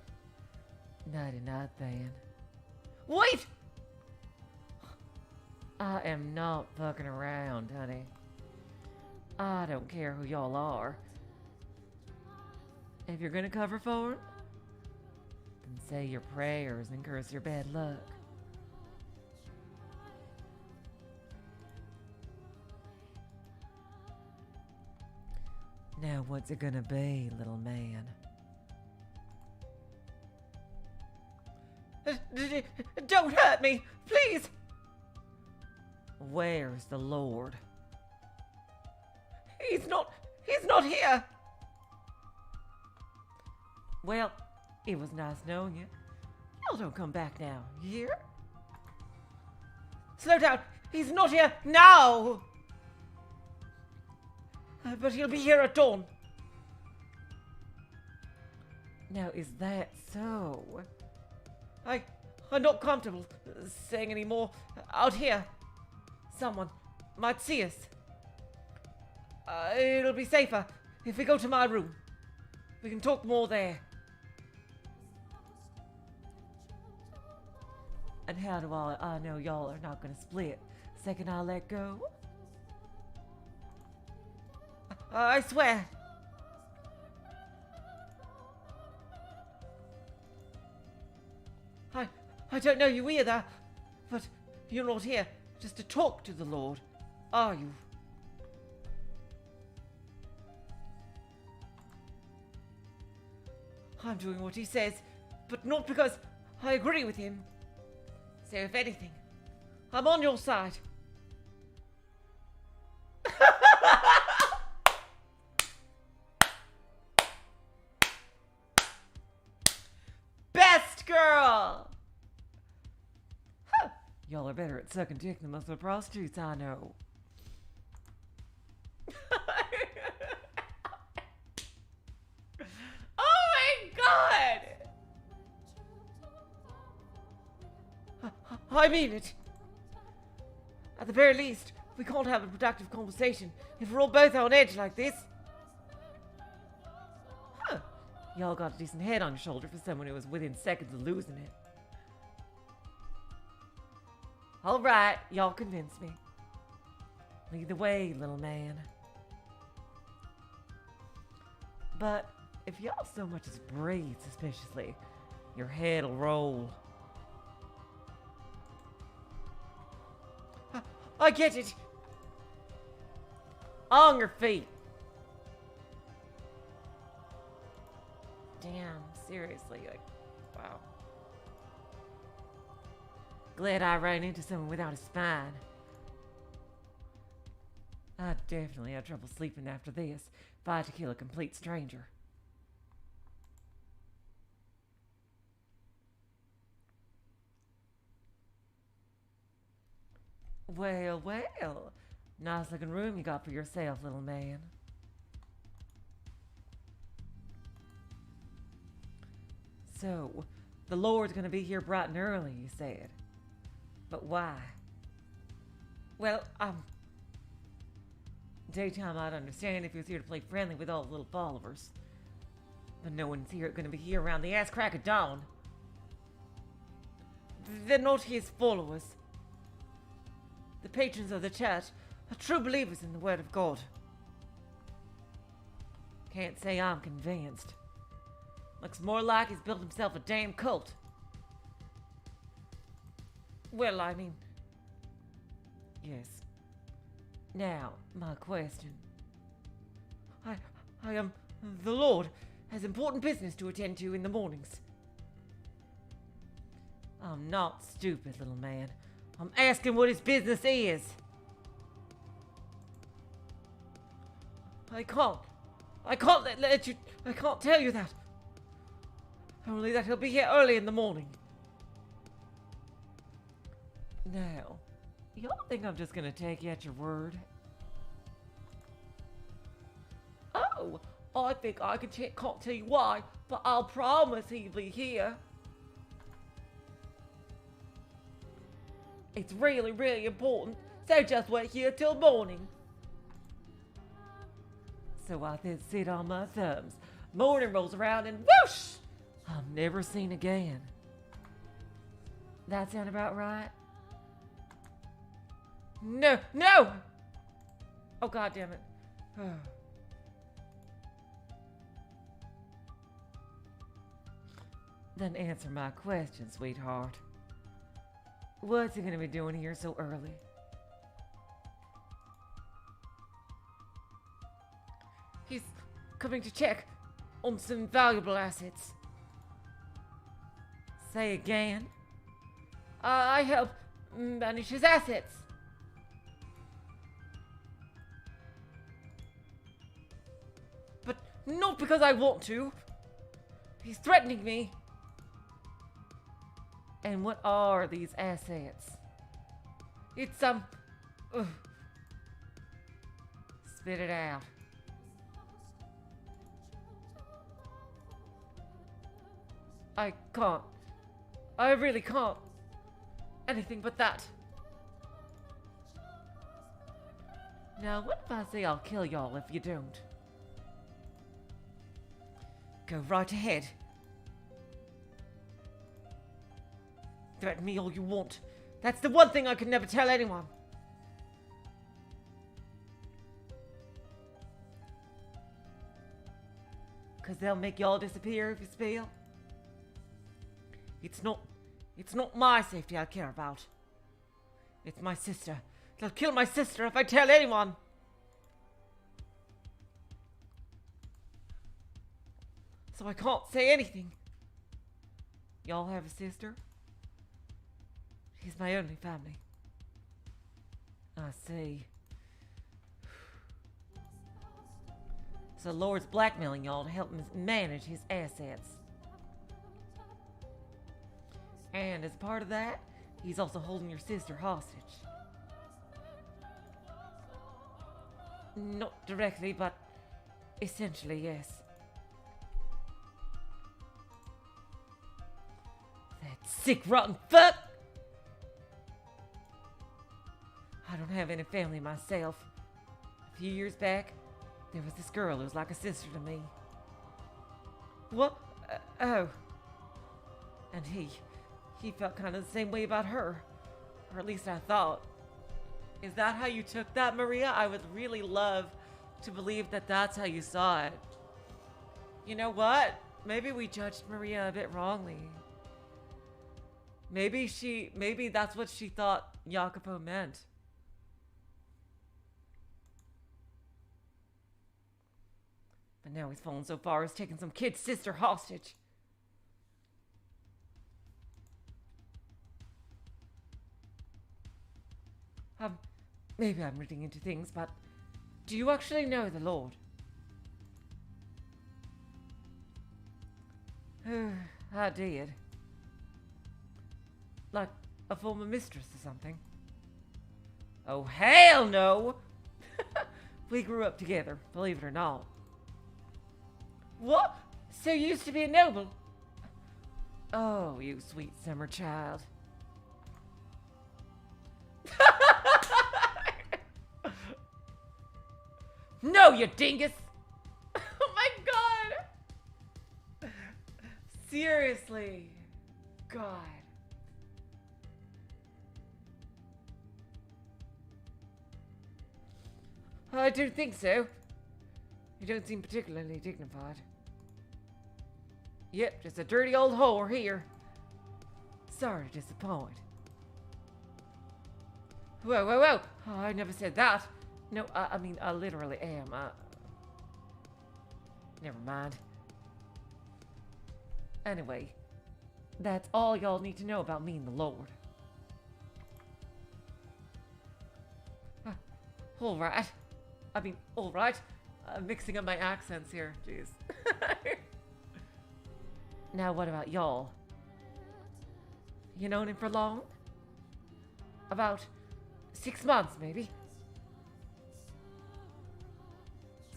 Nighty night then. Wait! I am not fucking around, honey. I don't care who y'all are. If you're gonna cover for him, then say your prayers and curse your bad luck. Now what's it gonna be, little man? Don't hurt me, please! Where's the Lord? He's not here! Well, it was nice knowing you. Y'all don't come back now, you hear? Slow down! He's not here now! But he'll be here at dawn. Now, is that so? I'm not comfortable saying any more out here. Someone might see us. It'll be safer if we go to my room. We can talk more there. And how do I know y'all are not gonna split the second I let go? I swear. I don't know you either, but you're not here just to talk to the Lord, are you? I'm doing what he says, but not because I agree with him. So if anything, I'm on your side. Y'all are better at sucking dick than most of the prostitutes I know. Oh my god! I mean it. At the very least, we can't have a productive conversation if we're all both on edge like this. Huh. Y'all got a decent head on your shoulder for someone who was within seconds of losing it. Alright, y'all convinced me. Lead the way, little man. But if y'all so much as breathe suspiciously, your head'll roll. I get it! On your feet! Damn, seriously, like, wow. Glad I ran into someone without a spine. I'd definitely have trouble sleeping after this if I had to kill a complete stranger. Well, well. Nice looking room you got for yourself, little man. So, the Lord's gonna be here bright and early, you said. But why? Well, daytime I'd understand if he was here to play friendly with all the little followers. But no one's gonna be here around the ass crack of dawn. They're not his followers. The patrons of the church are true believers in the word of God. Can't say I'm convinced. Looks more like he's built himself a damn cult. Well, I mean... Yes. Now, my question. The Lord has important business to attend to in the mornings. I'm not stupid, little man. I'm asking what his business is. I can't let you, I can't tell you that. Only that he'll be here early in the morning. Now, y'all think I'm just gonna take you at your word? Oh, I think I can't tell you why, but I'll promise he'll be here. It's really, really important, so just wait here till morning. So I then sit on my thumbs. Morning rolls around and whoosh! I'm never seen again. That sound about right? No! No! Oh, God damn it. Then answer my question, sweetheart. What's he gonna be doing here so early? He's coming to check on some valuable assets. Say again? I help manage his assets. But not because I want to. He's threatening me. And what are these assets? It's spit it out. I can't. I really can't. Anything but that. Now, what if I say I'll kill y'all if you don't? Go right ahead. Threaten me all you want. That's the one thing I could never tell anyone. Cause they'll make y'all disappear if you spill. It's not my safety I care about. It's my sister. They'll kill my sister if I tell anyone. So I can't say anything. Y'all have a sister? She's my only family. I see. So Lord's blackmailing y'all to help him manage his assets. And as part of that, he's also holding your sister hostage. Not directly, but essentially, yes. That sick, rotten fuck! I don't have any family myself. A few years back, there was this girl who was like a sister to me. What? Oh. And he felt kind of the same way about her. Or at least I thought. Is that how you took that, Maria? I would really love to believe that that's how you saw it. You know what? Maybe we judged Maria a bit wrongly. Maybe that's what she thought Jacopo meant. But now he's fallen so far as taking some kid's sister hostage. Maybe I'm reading into things, but do you actually know the Lord? I did. Like a former mistress or something. Oh, hell no! We grew up together, believe it or not. What? So you used to be a noble? Oh, you sweet summer child. No, you dingus! Oh my god! Seriously. God. I don't think so. You don't seem particularly dignified. Yep, just a dirty old whore here. Sorry to disappoint. Whoa, whoa, whoa! Oh, I never said that. No, I mean, I literally am. Never mind. Anyway, that's all y'all need to know about me and the Lord. Alright. I mean, alright. I'm mixing up my accents here. Jeez. Now what about y'all? You known him for long? About 6 months, maybe?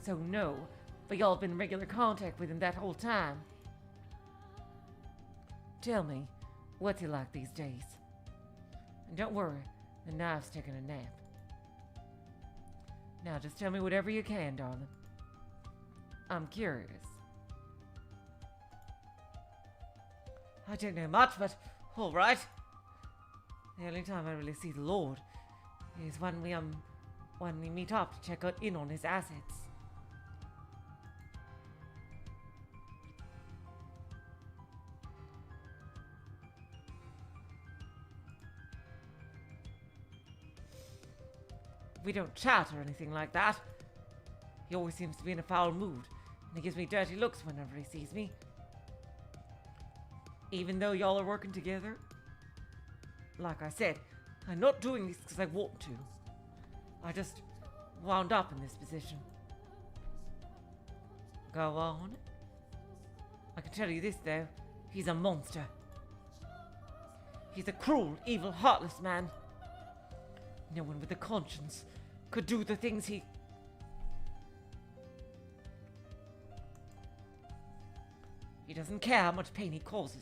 So no, but y'all have been in regular contact with him that whole time. Tell me, what's he like these days? And don't worry, the knife's taking a nap. Now just tell me whatever you can, darling. I'm curious. I don't know much, but alright. The only time I really see the Lord is when we meet up to check in on his assets. We don't chat or anything like that. He always seems to be in a foul mood, and he gives me dirty looks whenever he sees me. Even though y'all are working together. Like I said, I'm not doing this because I want to. I just wound up in this position. Go on. I can tell you this though, he's a monster. He's a cruel, evil, heartless man. No one with a conscience could do the things he... He doesn't care how much pain he causes,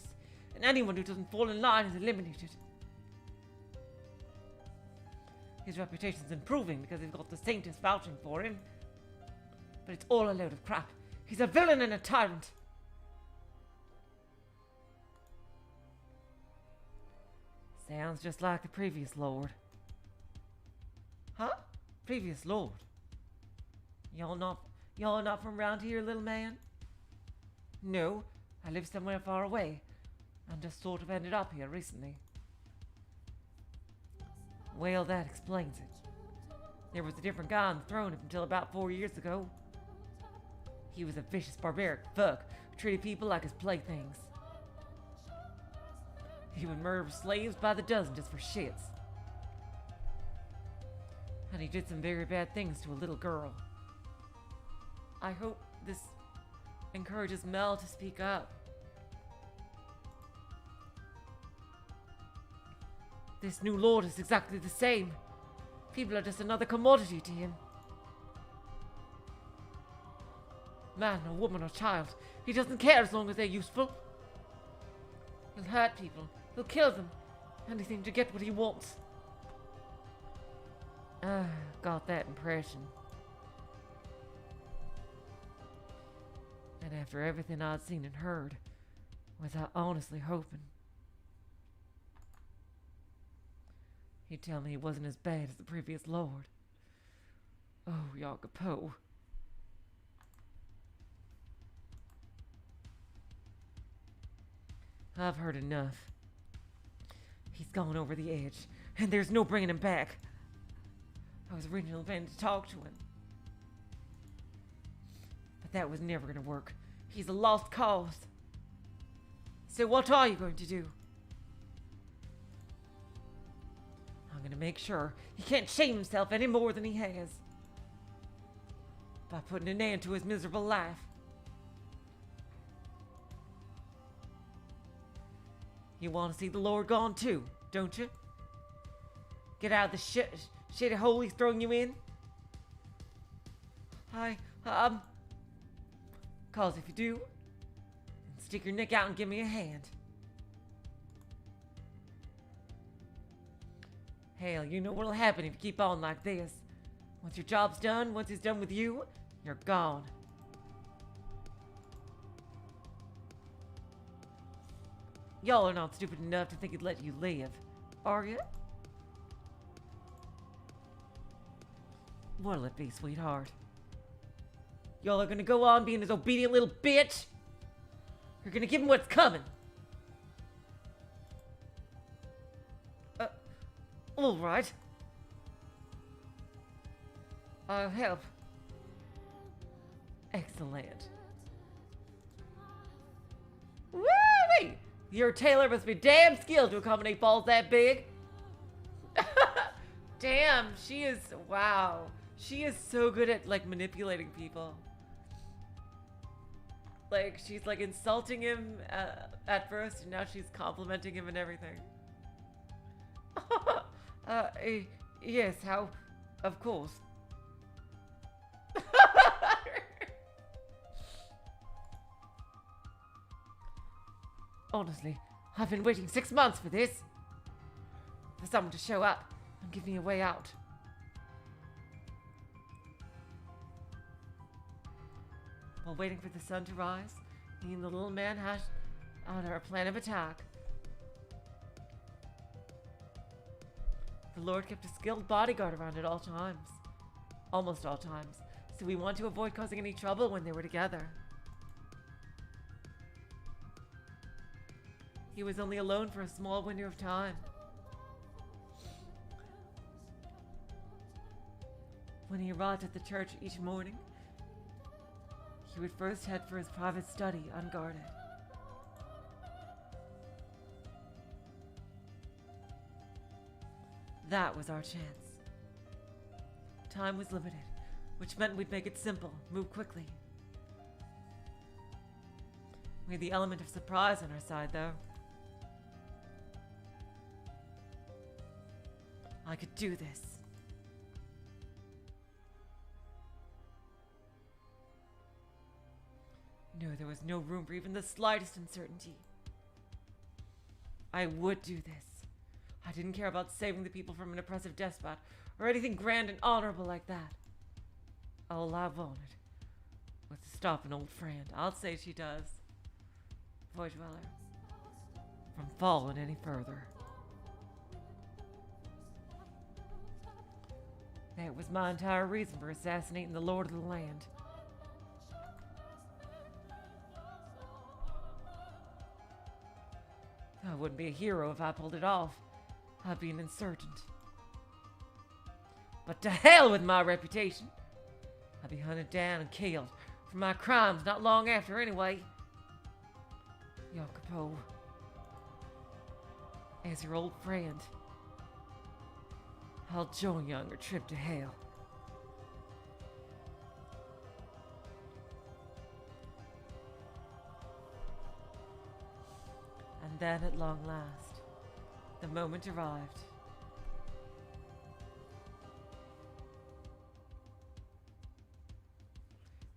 and anyone who doesn't fall in line is eliminated. His reputation's improving because he's got the saintess vouching for him. But it's all a load of crap. He's a villain and a tyrant. Sounds just like the previous lord. Huh? Previous lord? Y'all not from around here, little man? No, I live somewhere far away, and just sort of ended up here recently. Well, that explains it. There was a different guy on the throne up until about 4 years ago. He was a vicious, barbaric fuck who treated people like his playthings. He would murder slaves by the dozen just for shits. And he did some very bad things to a little girl. I hope this encourages Mel to speak up. This new lord is exactly the same. People are just another commodity to him. Man or woman or child, he doesn't care as long as they're useful. He'll hurt people. He'll kill them. Anything to get what he wants. Got that impression. And after everything I'd seen and heard, was I honestly hoping he'd tell me he wasn't as bad as the previous lord. Oh, Jacopo. I've heard enough. He's gone over the edge, and there's no bringing him back. I was originally planning to talk to him, but that was never going to work. He's a lost cause. So what are you going to do? I'm going to make sure he can't shame himself any more than he has by putting an end to his miserable life. You want to see the Lord gone too, don't you? Get out of the shitty hole he's throwing you in? Cause if you do, then stick your neck out and give me a hand. Hell, you know what'll happen if you keep on like this. Once your job's done, once he's done with you, you're gone. Y'all are not stupid enough to think he'd let you live, are you? What'll it be, sweetheart? Y'all are gonna go on being his obedient little bitch? You're gonna give him what's coming? Alright. I'll help. Excellent. Woo-wee! Your tailor must be damn skilled to accommodate balls that big. Damn, she is, wow. She is so good at, like, manipulating people. Like, she's, like, insulting him at first, and now she's complimenting him and everything. Yes, how? Of course. Honestly, I've been waiting 6 months for this. For someone to show up and give me a way out. While waiting for the sun to rise, me and the little man hashed out our plan of attack. The Lord kept a skilled bodyguard around at all times. Almost all times. So we want to avoid causing any trouble when they were together. He was only alone for a small window of time. When he arrived at the church each morning, he would first head for his private study unguarded. That was our chance. Time was limited, which meant we'd make it simple, move quickly. We had the element of surprise on our side, though. I could do this. No, there was no room for even the slightest uncertainty. I would do this. I didn't care about saving the people from an oppressive despot, or anything grand and honorable like that. All I wanted was to stop an old friend, I'll say she does, Void Dweller, from falling any further. That was my entire reason for assassinating the Lord of the Land. I wouldn't be a hero if I pulled it off. I'd be an insurgent. But to hell with my reputation. I'd be hunted down and killed for my crimes not long after anyway. Jacopo, as your old friend, I'll join you on your trip to hell. And then at long last, The moment arrived.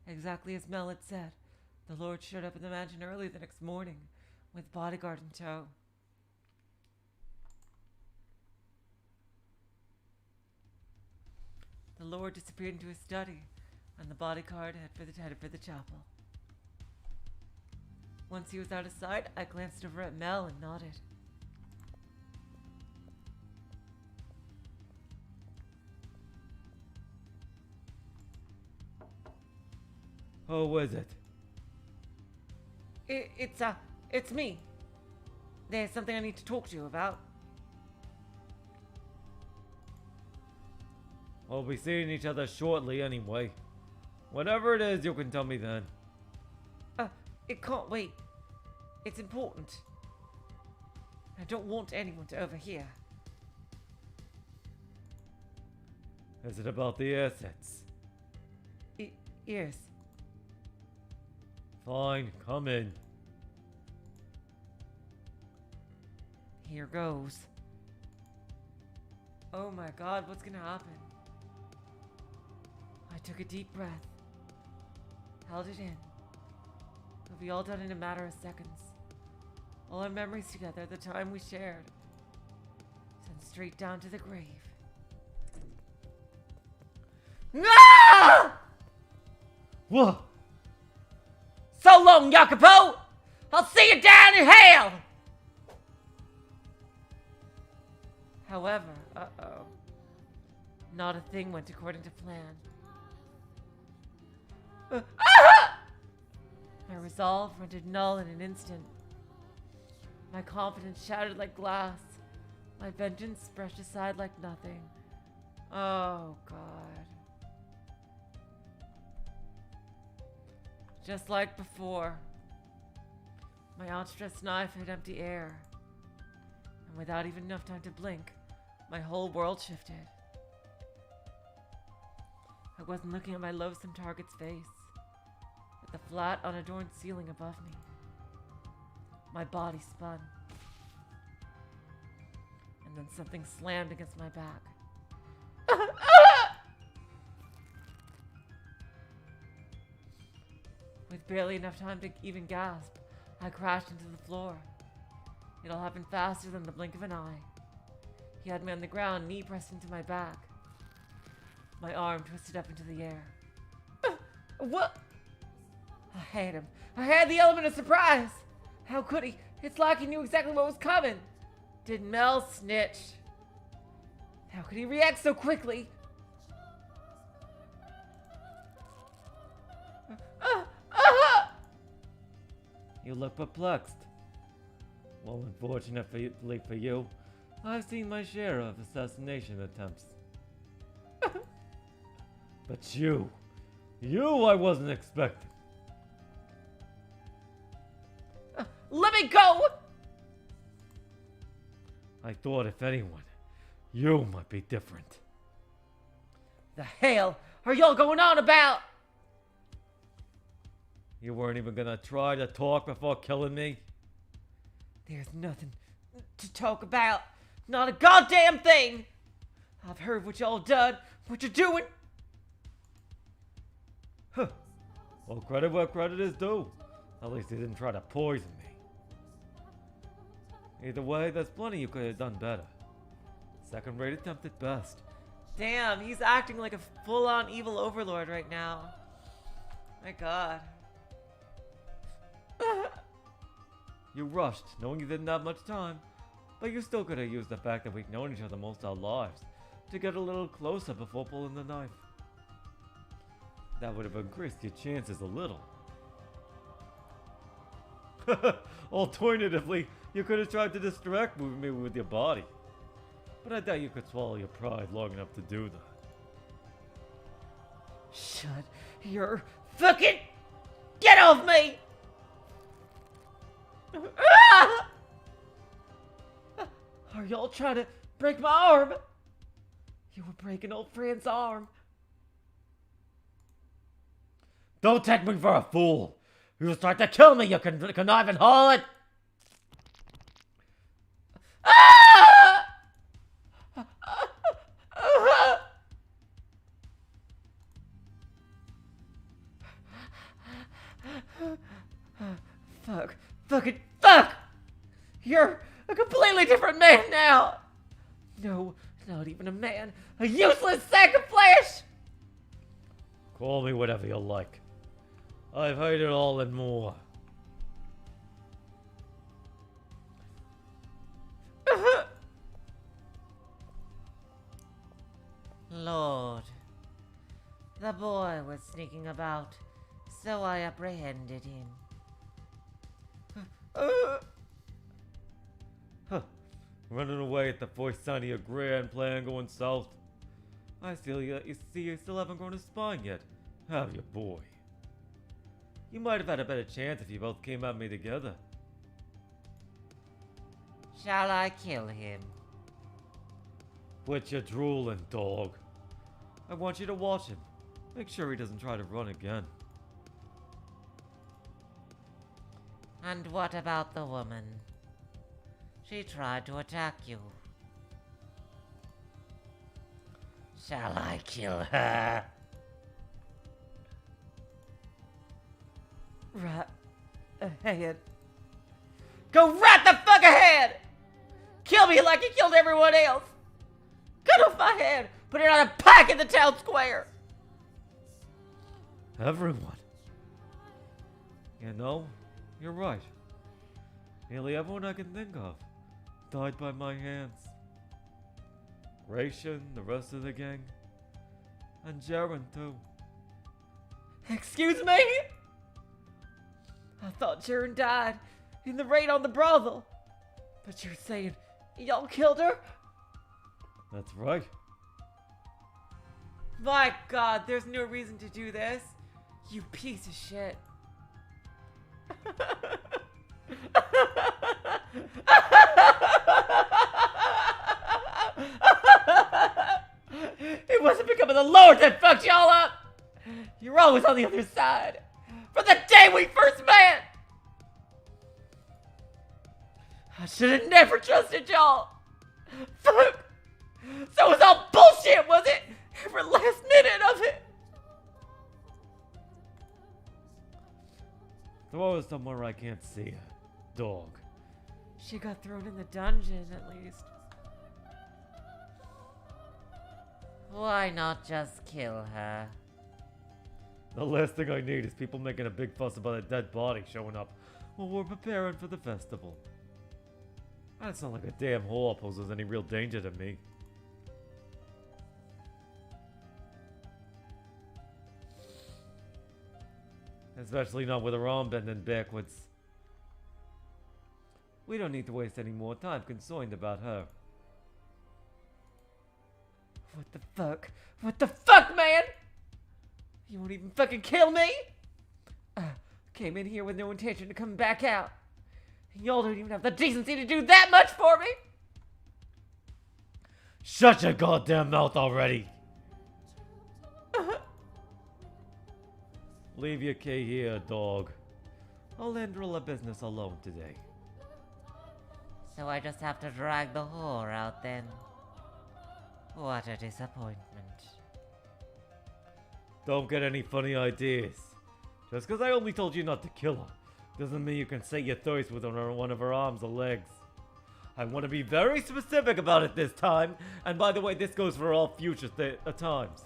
Exactly as Mell had said, the Lord showed up in the mansion early the next morning, with bodyguard in tow. The Lord disappeared into his study, and the bodyguard headed for the chapel. Once he was out of sight, I glanced over at Mell and nodded. Who is it? It's me. There's something I need to talk to you about. We'll be seeing each other shortly anyway. Whatever it is, you can tell me then. It can't wait. It's important. I don't want anyone to overhear. Is it about the assets? Yes. Fine, come in. Here goes. Oh my god, what's gonna happen? I took a deep breath, held it in. It'll be all done in a matter of seconds. All our memories together, the time we shared, sent straight down to the grave. Ah! What? So long, Jacopo! I'll see you down in hell! However, not a thing went according to plan. My resolve rendered null in an instant. My confidence shattered like glass. My vengeance brushed aside like nothing. Oh, God. Just like before, my outstretched knife hit empty air. And without even enough time to blink, my whole world shifted. I wasn't looking at my loathsome target's face, but the flat, unadorned ceiling above me. My body spun. And then something slammed against my back. With barely enough time to even gasp, I crashed into the floor. It all happened faster than the blink of an eye. He had me on the ground, knee pressed into my back. My arm twisted up into the air. What? I had him. I had the element of surprise. How could he? It's like he knew exactly what was coming. Did Mell snitch? How could he react so quickly? You look perplexed. Well, unfortunately for you, I've seen my share of assassination attempts. But you I wasn't expecting. Let me go! I thought if anyone, you might be different. The hell are y'all going on about? You weren't even gonna try to talk before killing me? There's nothing to talk about. Not a goddamn thing. I've heard what y'all done, what you're doing. Huh. Well, credit where credit is due. At least he didn't try to poison me. Either way, there's plenty you could have done better. Second-rate attempt at best. Damn, he's acting like a full-on evil overlord right now. My god. You rushed, knowing you didn't have much time. But you still could have used the fact that we've known each other most of our lives to get a little closer before pulling the knife. That would have increased your chances a little. Alternatively, you could have tried to distract me with your body. But I doubt you could swallow your pride long enough to do that. Shut your fucking... Get off me! Are y'all trying to break my arm? You were breaking old friend's arm. Don't take me for a fool! You'll start to kill me, you conniving harlot! Ah! Fuck. Fucking fuck! You're a completely different man now! No, not even a man. A useless sack of flesh! Call me whatever you like. I've heard it all and more. Lord, the boy was sneaking about, so I apprehended him. Huh. Running away at the first sign of your grand plan going south. You still haven't grown a spine yet, have you, boy? You might have had a better chance if you both came at me together. Shall I kill him? Quit your drooling, dog. I want you to watch him. Make sure he doesn't try to run again. And what about the woman? She tried to attack you. Shall I kill her? Right ahead. Go right the fuck ahead! Kill me like you killed everyone else! Cut off my head! Put it on a pike in the town square! Everyone. You know, you're right. Nearly everyone I can think of died by my hands. Gratian, the rest of the gang, and Jaren too. Excuse me? I thought Jaren died in the raid on the brothel. But you're saying y'all killed her? That's right. My God, there's no reason to do this. You piece of shit. It wasn't becoming the Lord that fucked y'all up. You're always on the other side. From the day we first met. I should have never trusted y'all. Fuck. So it was all bullshit, was it? Every last minute of it. Throw her somewhere I can't see her, dog. She got thrown in the dungeon, at least. Why not just kill her? The last thing I need is people making a big fuss about a dead body showing up while we're preparing for the festival. That's not like a damn whore poses any real danger to me. Especially not with her arm bending backwards. We don't need to waste any more time concerned about her. What the fuck? What the fuck, man? You won't even fucking kill me? Came in here with no intention to come back out. And y'all don't even have the decency to do that much for me? Shut your goddamn mouth already! Leave your key here, dog. I'll handle the business alone today. So I just have to drag the whore out then. What a disappointment. Don't get any funny ideas. Just because I only told you not to kill her, doesn't mean you can say your thirst with one of her arms or legs. I want to be very specific about it this time, and by the way, this goes for all future times.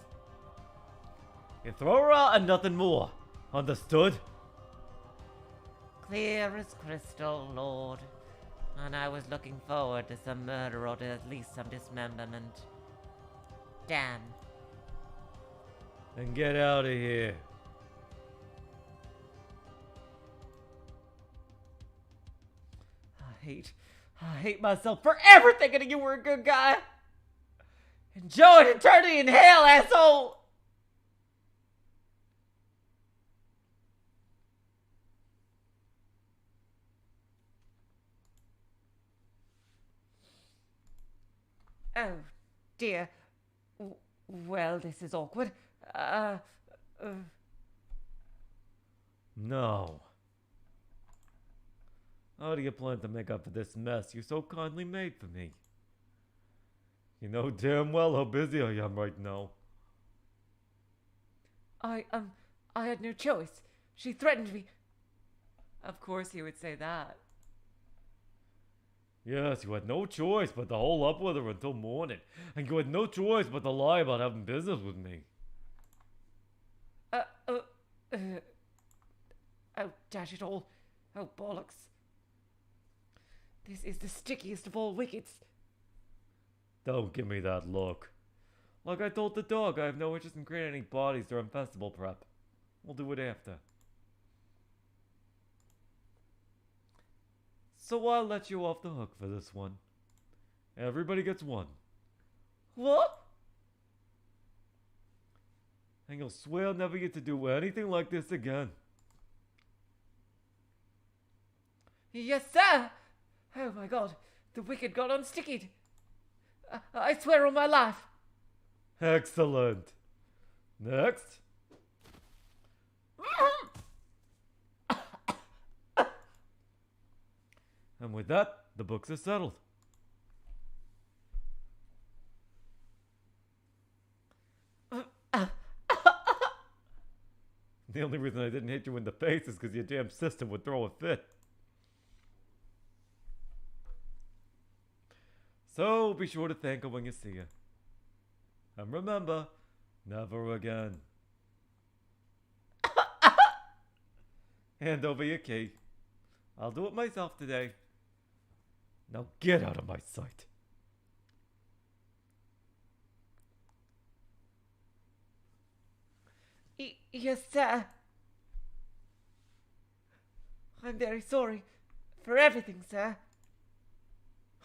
You throw her out and nothing more. Understood? Clear as crystal, Lord. And I was looking forward to some murder or to at least some dismemberment. Damn. Then get out of here. I hate myself for ever thinking that you were a good guy. Enjoy an eternity in hell, asshole! Oh, dear. Well, this is awkward. No. How do you plan to make up for this mess you so kindly made for me? You know damn well how busy I am right now. I had no choice. She threatened me. Of course he would say that. Yes, you had no choice but to hole up with her until morning, and you had no choice but to lie about having business with me. Uh, uh, uh, oh, dash it all. Oh, bollocks. This is the stickiest of all wickets. Don't give me that look. Like I told the dog, I have no interest in creating any bodies during festival prep. We'll do it after. So I'll let you off the hook for this one. Everybody gets one. What? And you'll swear never get to do anything like this again. Yes, sir. Oh my god, the wicket got unstickied. I swear on my life. Excellent. Next. And with that, the books are settled. The only reason I didn't hit you in the face is because your damn sister would throw a fit. So be sure to thank her when you see her. And remember, never again. Hand over your key. I'll do it myself today. Now get out of my sight. Yes, sir. I'm very sorry for everything, sir.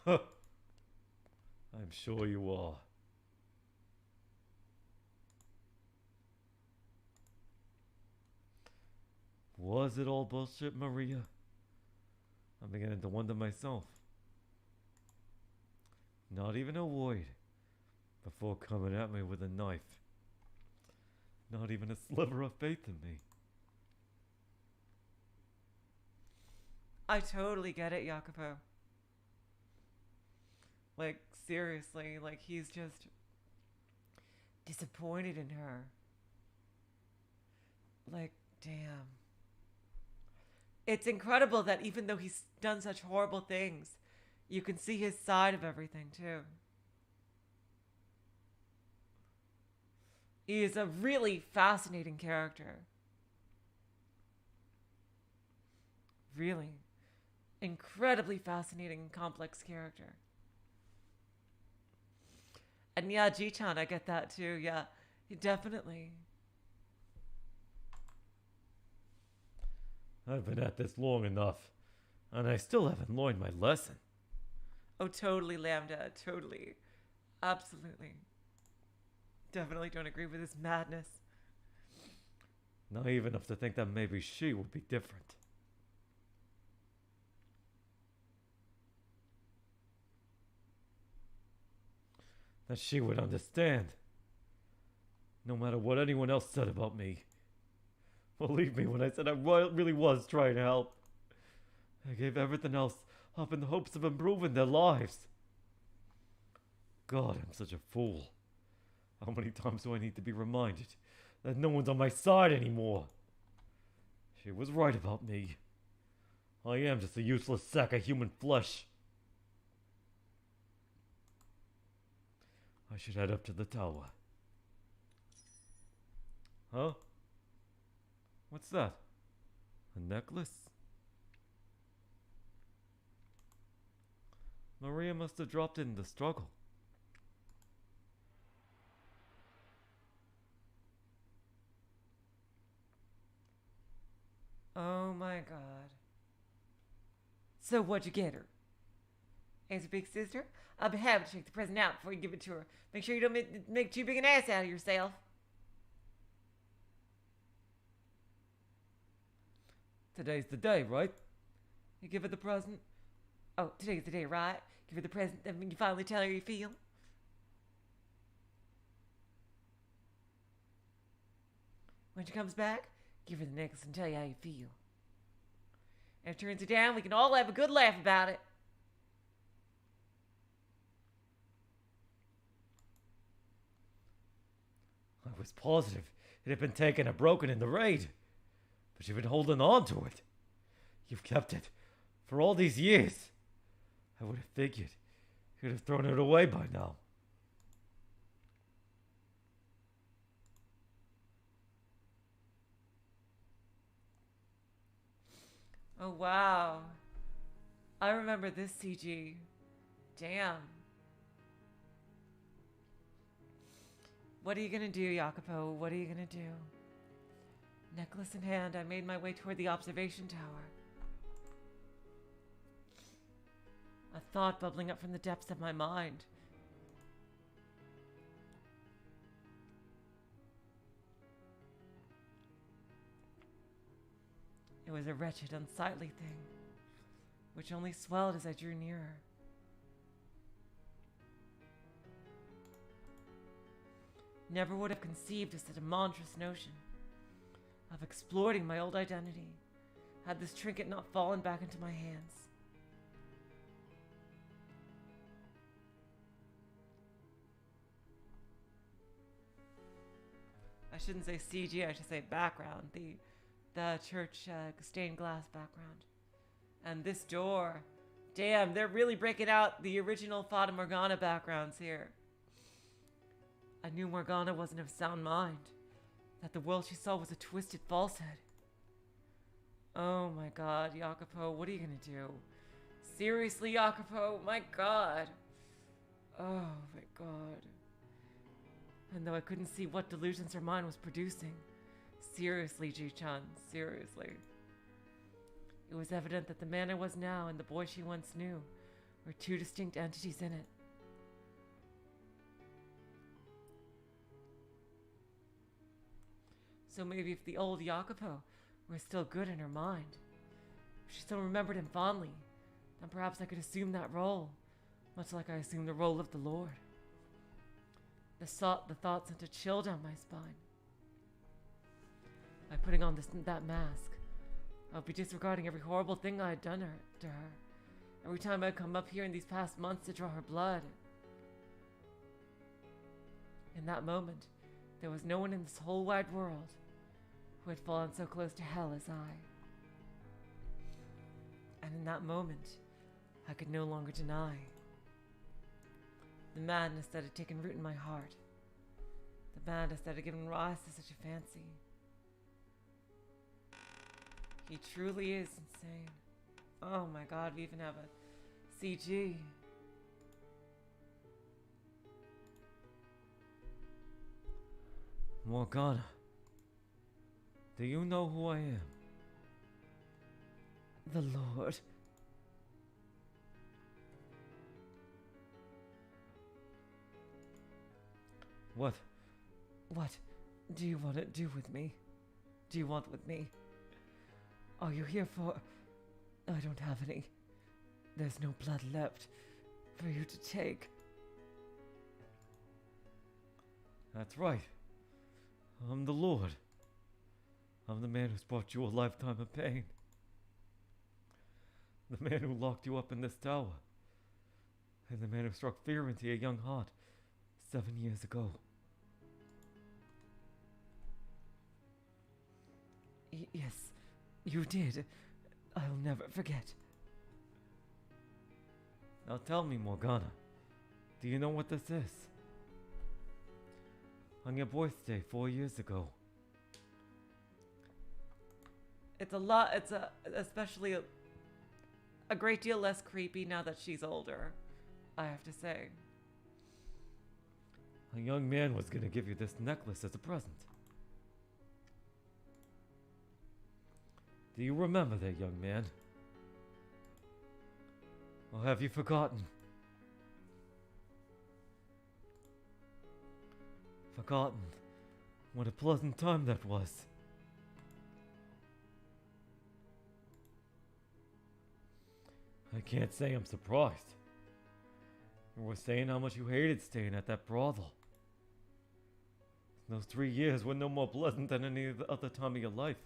I'm sure you are. Was it all bullshit, Maria? I'm beginning to wonder myself. Not even a word before coming at me with a knife. Not even a sliver of faith in me. I totally get it, Jacopo. Like, seriously, like, he's just disappointed in her. Like, damn. It's incredible that even though he's done such horrible things, you can see his side of everything, too. He is a really fascinating character. Really. Incredibly fascinating and complex character. And yeah, Ji-chan, I get that too. Yeah, definitely. I've been at this long enough, and I still haven't learned my lesson. Oh, totally, Lambda. Totally. Absolutely. Definitely don't agree with his madness. Naive enough to think that maybe she would be different. That she would understand. No matter what anyone else said about me. Believe me when I said I really was trying to help. I gave everything else up in the hopes of improving their lives. God, I'm such a fool. How many times do I need to be reminded that no one's on my side anymore? She was right about me. I am just a useless sack of human flesh. I should head up to the tower. Huh? What's that? A necklace? Maria must have dropped it in the struggle. Oh my god. So what'd you get her? As a big sister, I'll be happy to take the present out before you give it to her. Make sure you don't make too big an ass out of yourself. Today's the day, right? You give her the present? Oh, today's the day, right? Give her the present, then when you finally tell her how you feel. When she comes back, give her the necklace and tell you how you feel. And if it turns her down, we can all have a good laugh about it. I was positive it had been taken or broken in the raid, but you've been holding on to it. You've kept it for all these years. I would have figured you'd have thrown it away by now. Oh, wow. I remember this CG. Damn. What are you gonna do, Jacopo? What are you gonna do? Necklace in hand, I made my way toward the observation tower. A thought bubbling up from the depths of my mind. It was a wretched, unsightly thing, which only swelled as I drew nearer. Never would have conceived of such a monstrous notion of exploiting my old identity had this trinket not fallen back into my hands. I shouldn't say CG, I should say background. The church stained glass background. And this door. Damn, they're really breaking out the original Fata Morgana backgrounds here. I knew Morgana wasn't of sound mind. That the world she saw was a twisted falsehood. Oh my god, Jacopo, what are you gonna do? Seriously, Jacopo, my god. Oh my god. And though I couldn't see what delusions her mind was producing, seriously, Ji-chan, seriously. It was evident that the man I was now and the boy she once knew were two distinct entities in it. So maybe if the old Jacopo were still good in her mind, if she still remembered him fondly, then perhaps I could assume that role, much like I assumed the role of the Lord. The thought sent a chill down my spine. By putting on that mask, I would be disregarding every horrible thing I had done to her. Every time I'd come up here in these past months to draw her blood. In that moment, there was no one in this whole wide world who had fallen so close to hell as I. And in that moment, I could no longer deny the madness that had taken root in my heart. The madness that had given rise to such a fancy. He truly is insane. Oh my god, we even have a CG. Morgana, do you know who I am? The Lord. What do you want to do with me? Do you want with me? Are you here for... I don't have any. There's no blood left for you to take. That's right. I'm the Lord. I'm the man who's brought you a lifetime of pain. The man who locked you up in this tower. And the man who struck fear into your young heart 7 years ago. Yes, you did. I'll never forget. Now tell me, Morgana, do you know what this is? On your birthday 4 years ago. It's especially a great deal less creepy now that she's older, I have to say. A young man was going to give you this necklace as a present. Do you remember that young man? Or have you forgotten? Forgotten what a pleasant time that was. I can't say I'm surprised. You were saying how much you hated staying at that brothel. Those 3 years were no more pleasant than any other time of your life.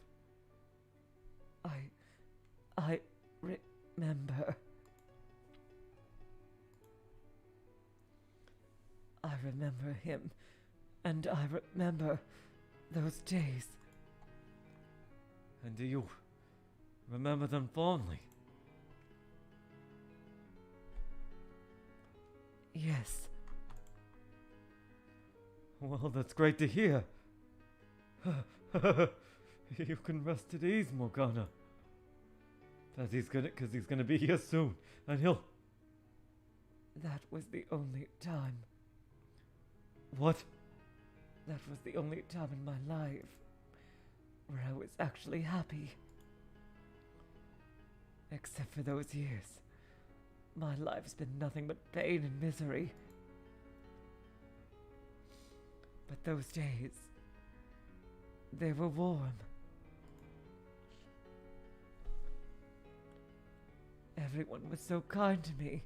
I remember. I remember him, and I remember those days. And do you remember them fondly. Yes. Well, that's great to hear. You can rest at ease, Morgana. Cause he's gonna be here soon, and he'll... That was the only time. What? That was the only time in my life where I was actually happy. Except for those years. My life's been nothing but pain and misery. But those days, they were warm. Everyone was so kind to me.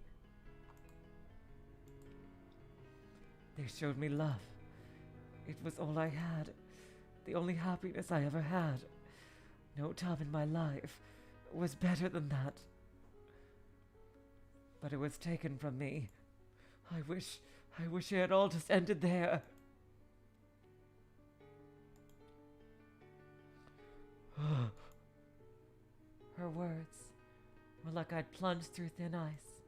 They showed me love. It was all I had. The only happiness I ever had. No time in my life was better than that. But it was taken from me. I wish it had all just ended there. Her words were like I'd plunged through thin ice.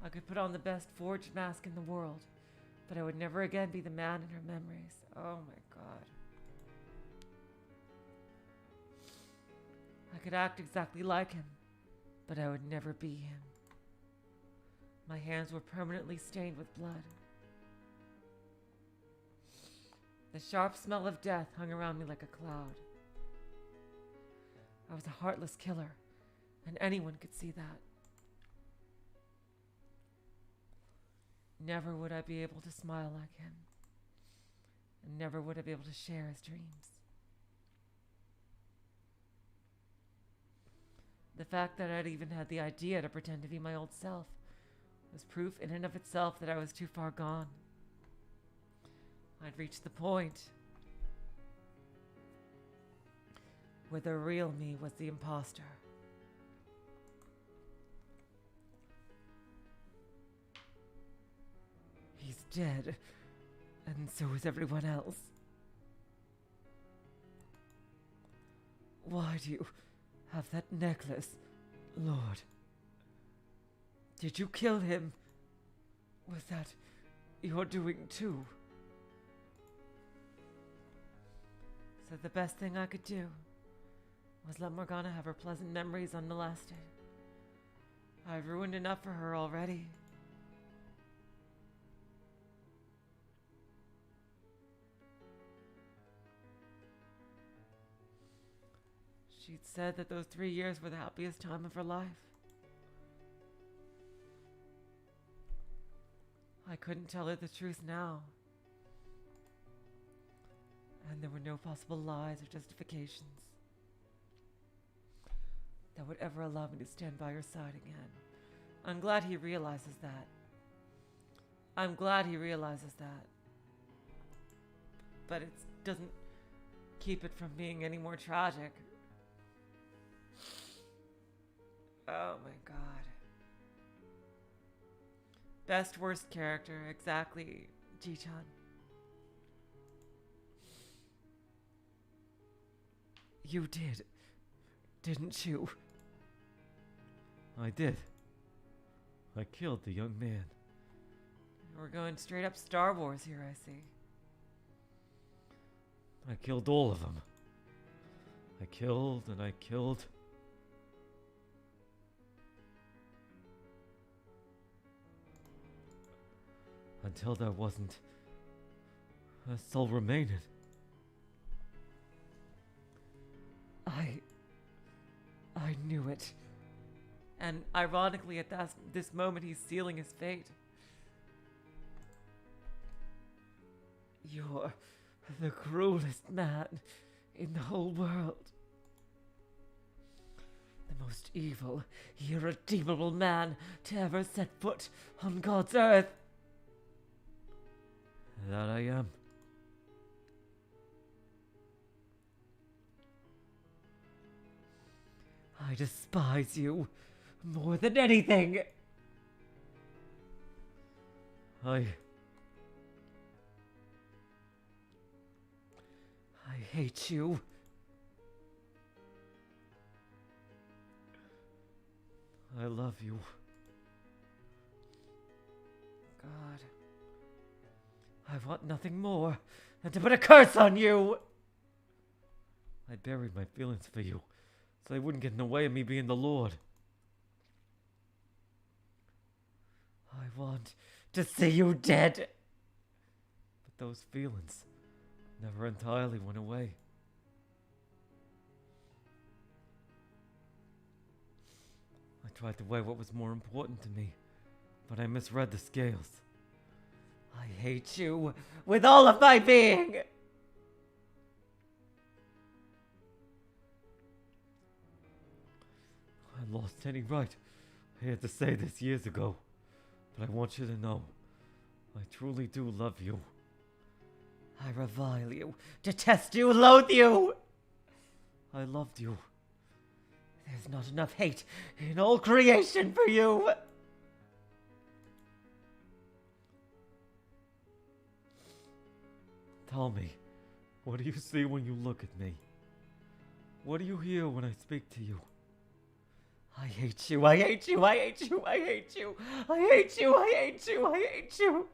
I could put on the best forged mask in the world, but I would never again be the man in her memories. Oh my God. I could act exactly like him, but I would never be him. My hands were permanently stained with blood. The sharp smell of death hung around me like a cloud. I was a heartless killer, and anyone could see that. Never would I be able to smile like him, and never would I be able to share his dreams. The fact that I'd even had the idea to pretend to be my old self was proof in and of itself that I was too far gone. I'd reached the point where the real me was the imposter. He's dead, and so is everyone else. Why do you have that necklace, Lord? Did you kill him? Was that your doing too? So the best thing I could do was let Morgana have her pleasant memories unmolested. I've ruined enough for her already. She'd said that those 3 years were the happiest time of her life. I couldn't tell her the truth now. And there were no possible lies or justifications that would ever allow me to stand by her side again. I'm glad he realizes that. I'm glad he realizes that. But it doesn't keep it from being any more tragic. Oh my God. Best worst character, exactly, Ji-chan. You did, didn't you? I did. I killed the young man. We're going straight up Star Wars here, I see. I killed all of them. I killed and I killed. Until there wasn't a soul remaining. I knew it. And ironically, at this moment, he's sealing his fate. You're the cruelest man in the whole world. The most evil, irredeemable man to ever set foot on God's earth. That I am. I despise you more than anything. I hate you. I love you. God. I want nothing more than to put a curse on you! I buried my feelings for you, so they wouldn't get in the way of me being the Lord. I want to see you dead! But those feelings never entirely went away. I tried to weigh what was more important to me, but I misread the scales. I hate you with all of my being! I lost any right. I had to say this years ago, but I want you to know, I truly do love you. I revile you, detest you, loathe you! I loved you. There's not enough hate in all creation for you! Tell me, what do you see when you look at me? What do you hear when I speak to you? I hate you, I hate you, I hate you, I hate you, I hate you, I hate you, I hate you!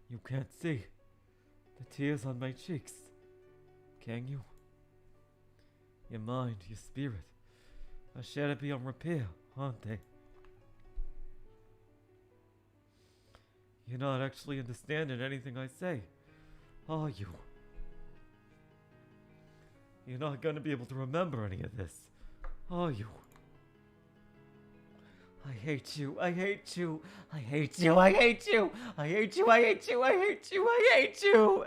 You can't see the tears on my cheeks, can you? Your mind, your spirit, are sure to be on repair, aren't they? You're not actually understanding anything I say, are you? You're not going to be able to remember any of this, are you? I hate you, I hate you, I hate you, I hate you, I hate you, I hate you, I hate you, I hate you!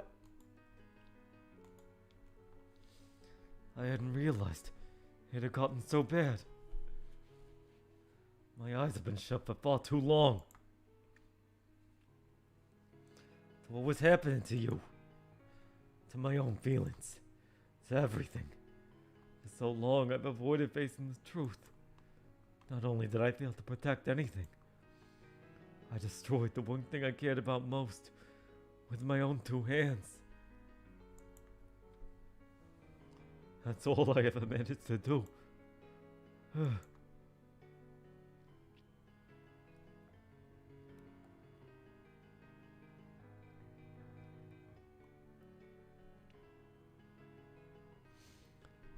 I hadn't realized it had gotten so bad. My eyes have been shut for far too long. To what was happening to you, to my own feelings, to everything. For so long I've avoided facing the truth. Not only did I fail to protect anything, I destroyed the one thing I cared about most with my own two hands. That's all I ever managed to do.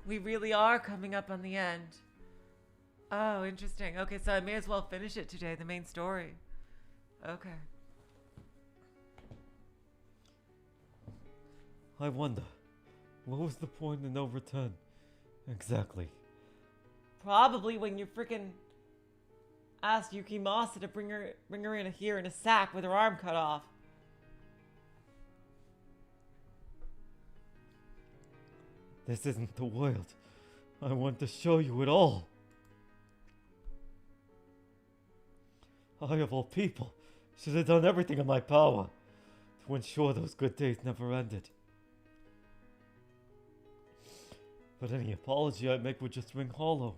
We really are coming up on the end. Oh, interesting. Okay, so I may as well finish it today, the main story. Okay. I wonder, what was the point of no return? Exactly. Probably when you freaking asked Yukimasa to bring her in here in a sack with her arm cut off. This isn't the world. I want to show you it all. I, of all people, should have done everything in my power to ensure those good days never ended. But any apology I make would just ring hollow.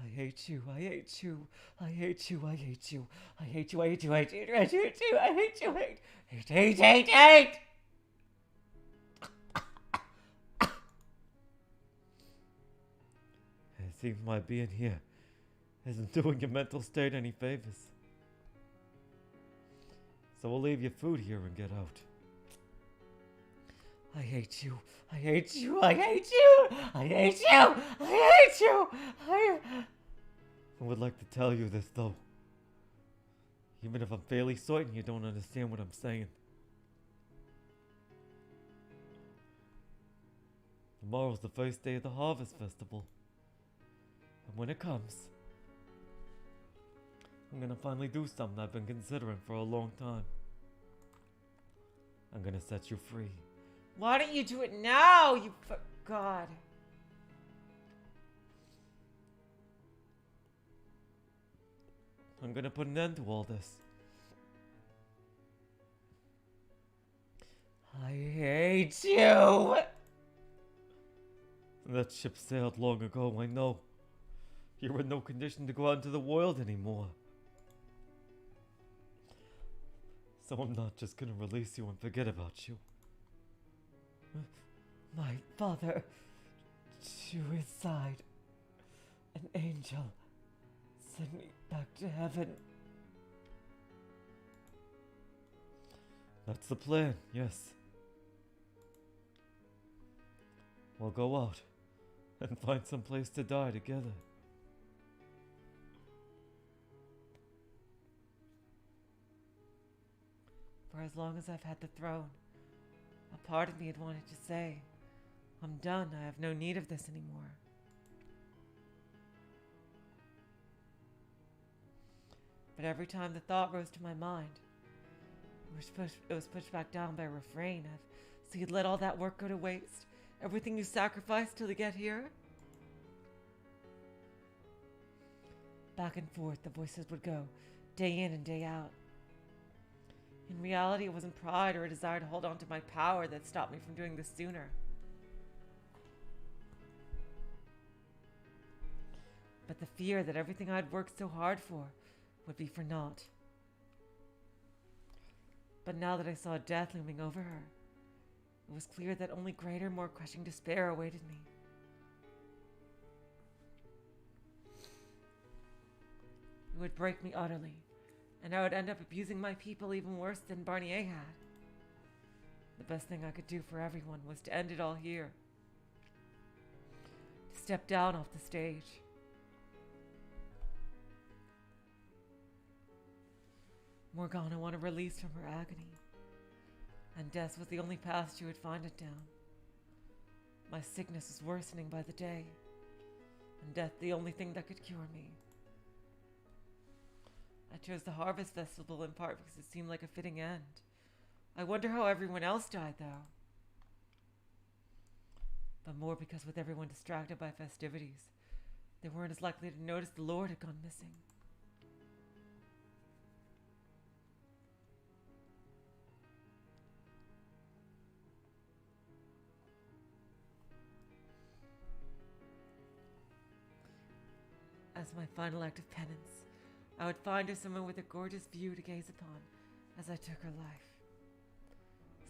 I hate you, I hate you, I hate you, I hate you, I hate you, I hate you, I hate you, I hate you, I hate you, hate. It seems my being here isn't doing your mental state any favors. So we'll leave your food here and get out. I hate you, I hate you, I hate you, I hate you, I hate you, I would like to tell you this though. Even if I'm fairly certain you don't understand what I'm saying. Tomorrow's the first day of the Harvest Festival. And when it comes, I'm gonna finally do something I've been considering for a long time. I'm gonna set you free. Why don't you do it now, you God. I'm gonna put an end to all this. I hate you. That ship sailed long ago, I know. You're in no condition to go out into the world anymore. So I'm not just gonna release you and forget about you. my father to his side. An angel sent me back to heaven. That's the plan, yes. We'll go out and find some place to die together. For as long as I've had the throne, a part of me had wanted to say, I'm done, I have no need of this anymore. But every time the thought rose to my mind, it was pushed back down by a refrain of, so you'd let all that work go to waste? Everything you sacrificed to get here? Back and forth the voices would go, day in and day out. In reality, it wasn't pride or a desire to hold on to my power that stopped me from doing this sooner. But the fear that everything I'd worked so hard for would be for naught. But now that I saw death looming over her, it was clear that only greater, more crushing despair awaited me. It would break me utterly, and I would end up abusing my people even worse than Barnier had. The best thing I could do for everyone was to end it all here. To step down off the stage. Morgana wanted release from her agony, and death was the only path she would find it down. My sickness was worsening by the day, and death the only thing that could cure me. I chose the Harvest Festival in part because it seemed like a fitting end. I wonder how everyone else died, though. But more because with everyone distracted by festivities, they weren't as likely to notice the Lord had gone missing. As my final act of penance, I would find her somewhere with a gorgeous view to gaze upon as I took her life.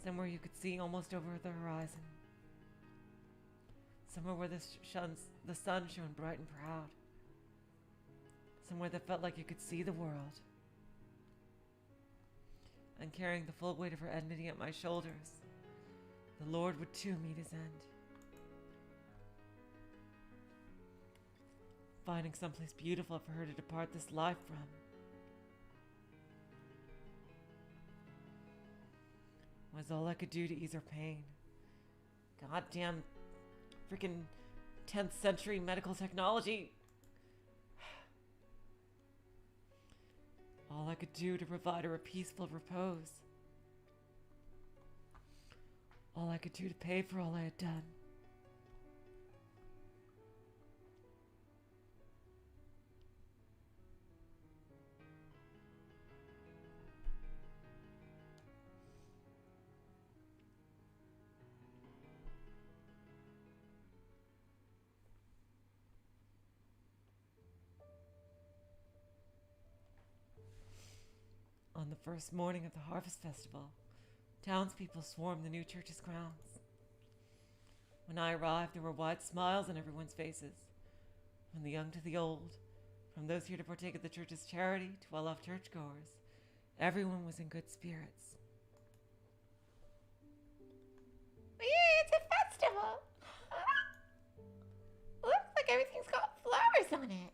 Somewhere you could see almost over the horizon. Somewhere where the sun shone bright and proud. Somewhere that felt like you could see the world. And carrying the full weight of her enmity at my shoulders, the Lord would too meet his end. Finding someplace beautiful for her to depart this life from. Was all I could do to ease her pain. Goddamn freaking 10th century medical technology. All I could do to provide her a peaceful repose. All I could do to pay for all I had done. On the first morning of the Harvest Festival, townspeople swarmed the new church's grounds. When I arrived, there were wide smiles on everyone's faces, from the young to the old, from those here to partake of the church's charity to well-off churchgoers. Everyone was in good spirits. It's a festival! Looks like everything's got flowers on it.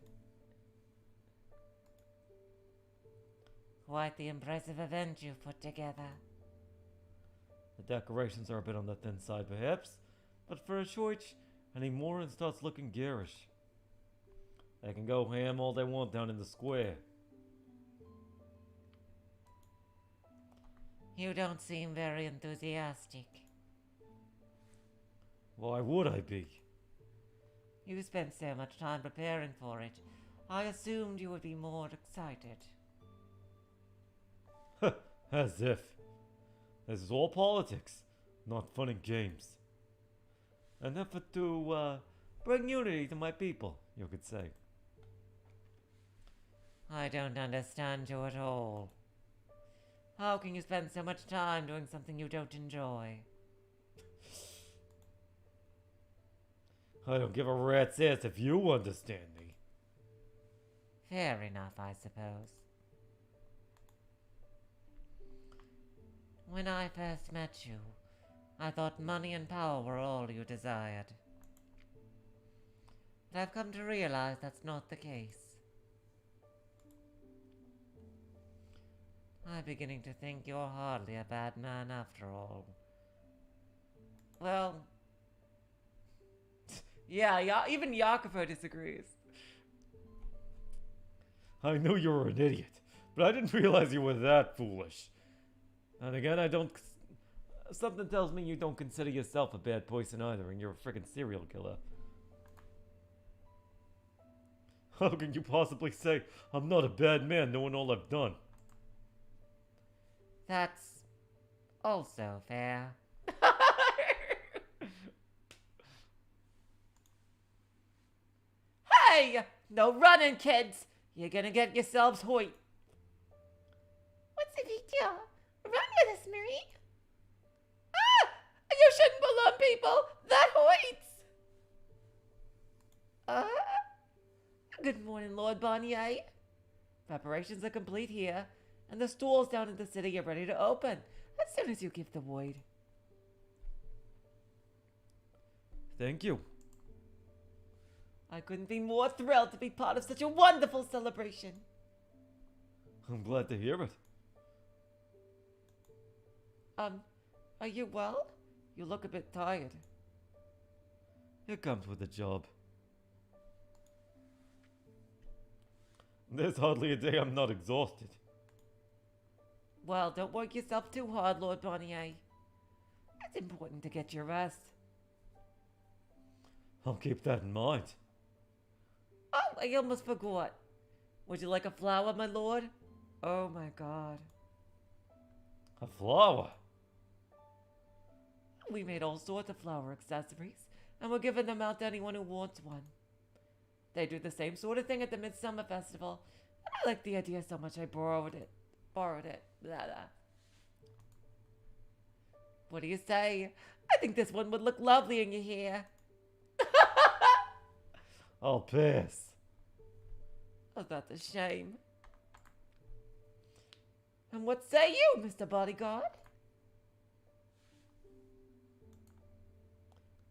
Quite the impressive event you've put together. The decorations are a bit on the thin side, perhaps, but for a church, any more and starts looking garish. They can go ham all they want down in the square. You don't seem very enthusiastic. Why would I be? You spent so much time preparing for it. I assumed you would be more excited. As if. This is all politics, not fun and games. An effort to bring unity to my people, you could say. I don't understand you at all. How can you spend so much time doing something you don't enjoy? I don't give a rat's ass if you understand me. Fair enough, I suppose. When I first met you, I thought money and power were all you desired. But I've come to realize that's not the case. I'm beginning to think you're hardly a bad man after all. Well, yeah, even Jacopo disagrees. I knew you were an idiot, but I didn't realize you were that foolish. And again, something tells me you don't consider yourself a bad person either, and you're a freaking serial killer. How can you possibly say I'm not a bad man knowing all I've done? That's also fair. Hey! No running, kids! You're gonna get yourselves hoit. What's the big deal? Run with us, Marie. Ah! You shouldn't pull on people! That hoits! Good morning, Lord Bonnier. Preparations are complete here, and the stalls down in the city are ready to open as soon as you give the word. Thank you. I couldn't be more thrilled to be part of such a wonderful celebration. I'm glad to hear it. Are you well? You look a bit tired. It comes with the job. There's hardly a day I'm not exhausted. Well, don't work yourself too hard, Lord Bonnier. It's important to get your rest. I'll keep that in mind. Oh, I almost forgot. Would you like a flower, my lord? Oh my god. A flower? We made all sorts of flower accessories, and we're giving them out to anyone who wants one. They do the same sort of thing at the Midsummer Festival, and I like the idea so much I borrowed it. Blah, blah. What do you say? I think this one would look lovely in your hair. I'll pass. Oh, that's a shame. And what say you, Mr. Bodyguard?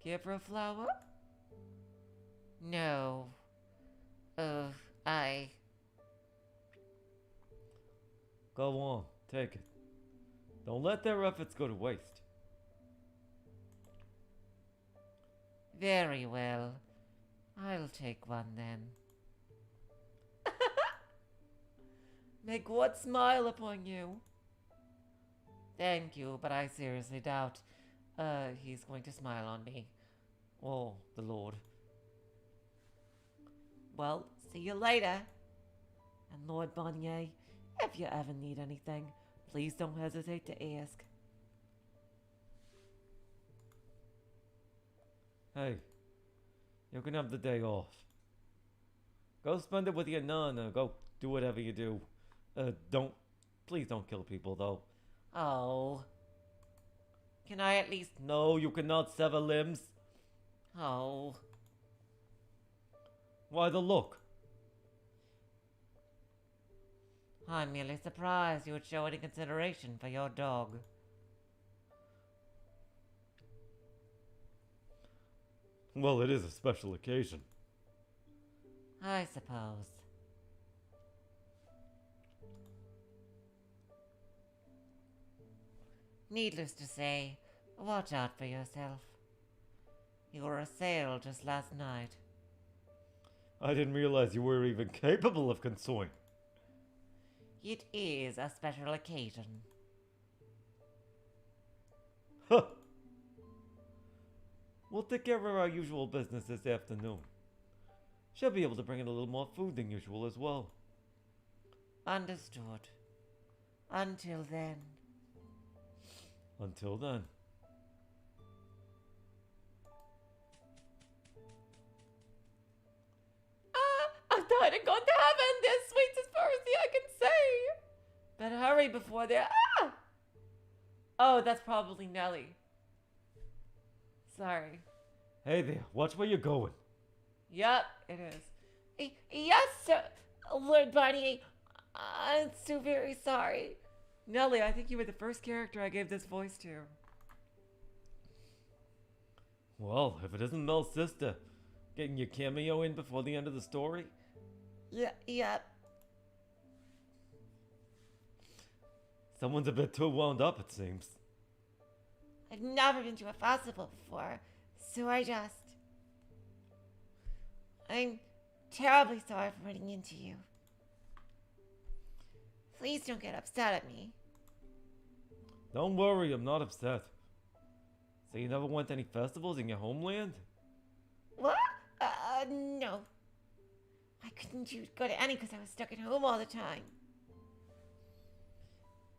Care for a flower? No. Go on, take it. Don't let their efforts go to waste. Very well. I'll take one then. May God smile upon you. Thank you, but I seriously doubt he's going to smile on me. Oh, the Lord. Well, see you later. And Lord Bonnier, if you ever need anything, please don't hesitate to ask. Hey, you can have the day off. Go spend it with your nun, or go do whatever you do. Please don't kill people, though. Oh. Can I at least... No, you cannot sever limbs. Oh. Why the look? I'm merely surprised you would show any consideration for your dog. Well, it is a special occasion. I suppose. Needless to say, watch out for yourself. You were assailed just last night. I didn't realize you were even capable of consoling. It is a special occasion. Huh. We'll take care of our usual business this afternoon. She'll be able to bring in a little more food than usual as well. Understood. Until then. Until then. I've died and gone to heaven. They're sweet as far as the eye can see. Better hurry before they're... Ah! Oh, that's probably Nelly. Sorry. Hey there, watch where you're going. Yep, it is. Yes, sir, Lord Barnier. I'm so very sorry. Nellie, I think you were the first character I gave this voice to. Well, if it isn't Mel's sister, getting your cameo in before the end of the story? Yep. Someone's a bit too wound up, it seems. I've never been to a festival before, so I'm terribly sorry for running into you. Please don't get upset at me. Don't worry, I'm not upset. So you never went to any festivals in your homeland? What? No. I couldn't go to any because I was stuck at home all the time.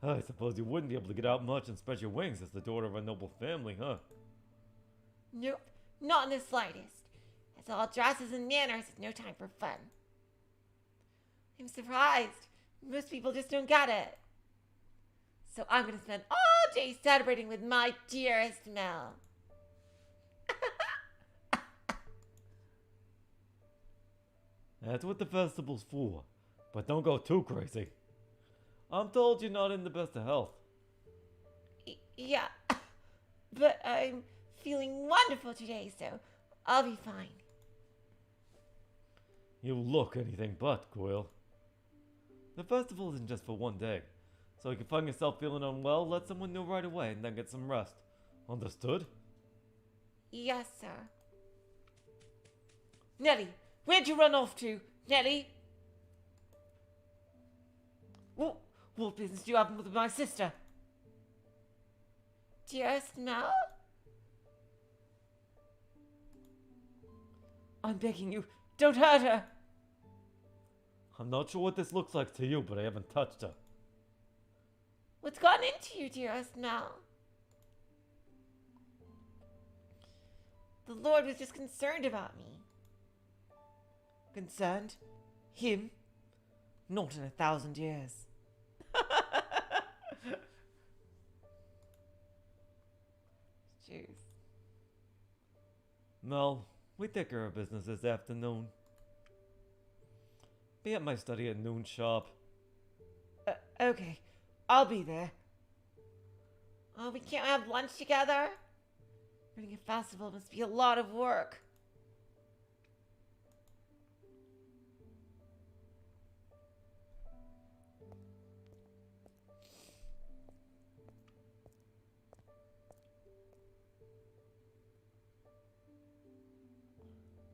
I suppose you wouldn't be able to get out much and spread your wings as the daughter of a noble family, huh? Nope, not in the slightest. It's all dresses and manners and no time for fun. I'm surprised. Most people just don't get it. So I'm going to spend all day celebrating with my dearest Mell. That's what the festival's for. But don't go too crazy. I'm told you're not in the best of health. Yeah, but I'm feeling wonderful today, so I'll be fine. You look anything but, Quill. The festival isn't just for one day. So if you find yourself feeling unwell, let someone know right away and then get some rest. Understood? Yes, sir. Nellie, where'd you run off to? Nellie? What business do you have with my sister? Dearest Mell? I'm begging you, don't hurt her. I'm not sure what this looks like to you, but I haven't touched her. What's gotten into you, dearest Mell? The Lord was just concerned about me. Concerned? Him? Not in 1,000 years. Jeez. Mel, we take care of business this afternoon. Be at my study at noon sharp. Okay, I'll be there. Oh, we can't have lunch together? Running a festival must be a lot of work.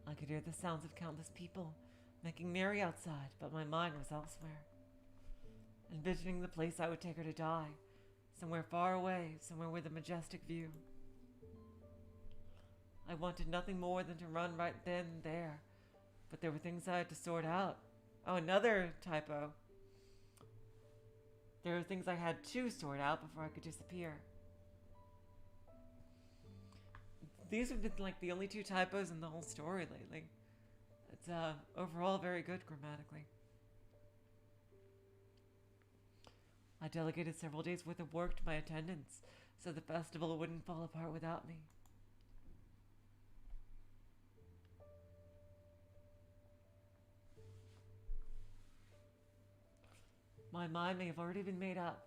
I could hear the sounds of countless people making merry outside, but my mind was elsewhere. Envisioning the place I would take her to die, somewhere far away, somewhere with a majestic view. I wanted nothing more than to run right then and there, but there were things I had to sort out. Oh, another typo. There were things I had to sort out before I could disappear. These have been like the only 2 typos in the whole story lately. It's overall very good grammatically. I delegated several days worth of work to my attendants so the festival wouldn't fall apart without me. My mind may have already been made up,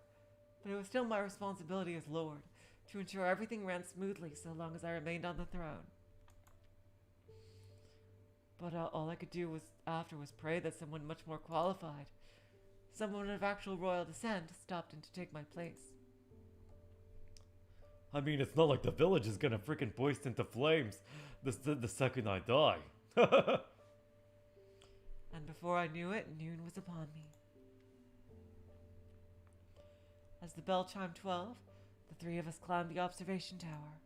but it was still my responsibility as Lord to ensure everything ran smoothly so long as I remained on the throne. But all I could do was pray that someone much more qualified, someone of actual royal descent, stopped in to take my place. I mean, it's not like the village is gonna freaking burst into flames the second I die. And before I knew it, noon was upon me. As the bell chimed 12, the 3 of us climbed the observation tower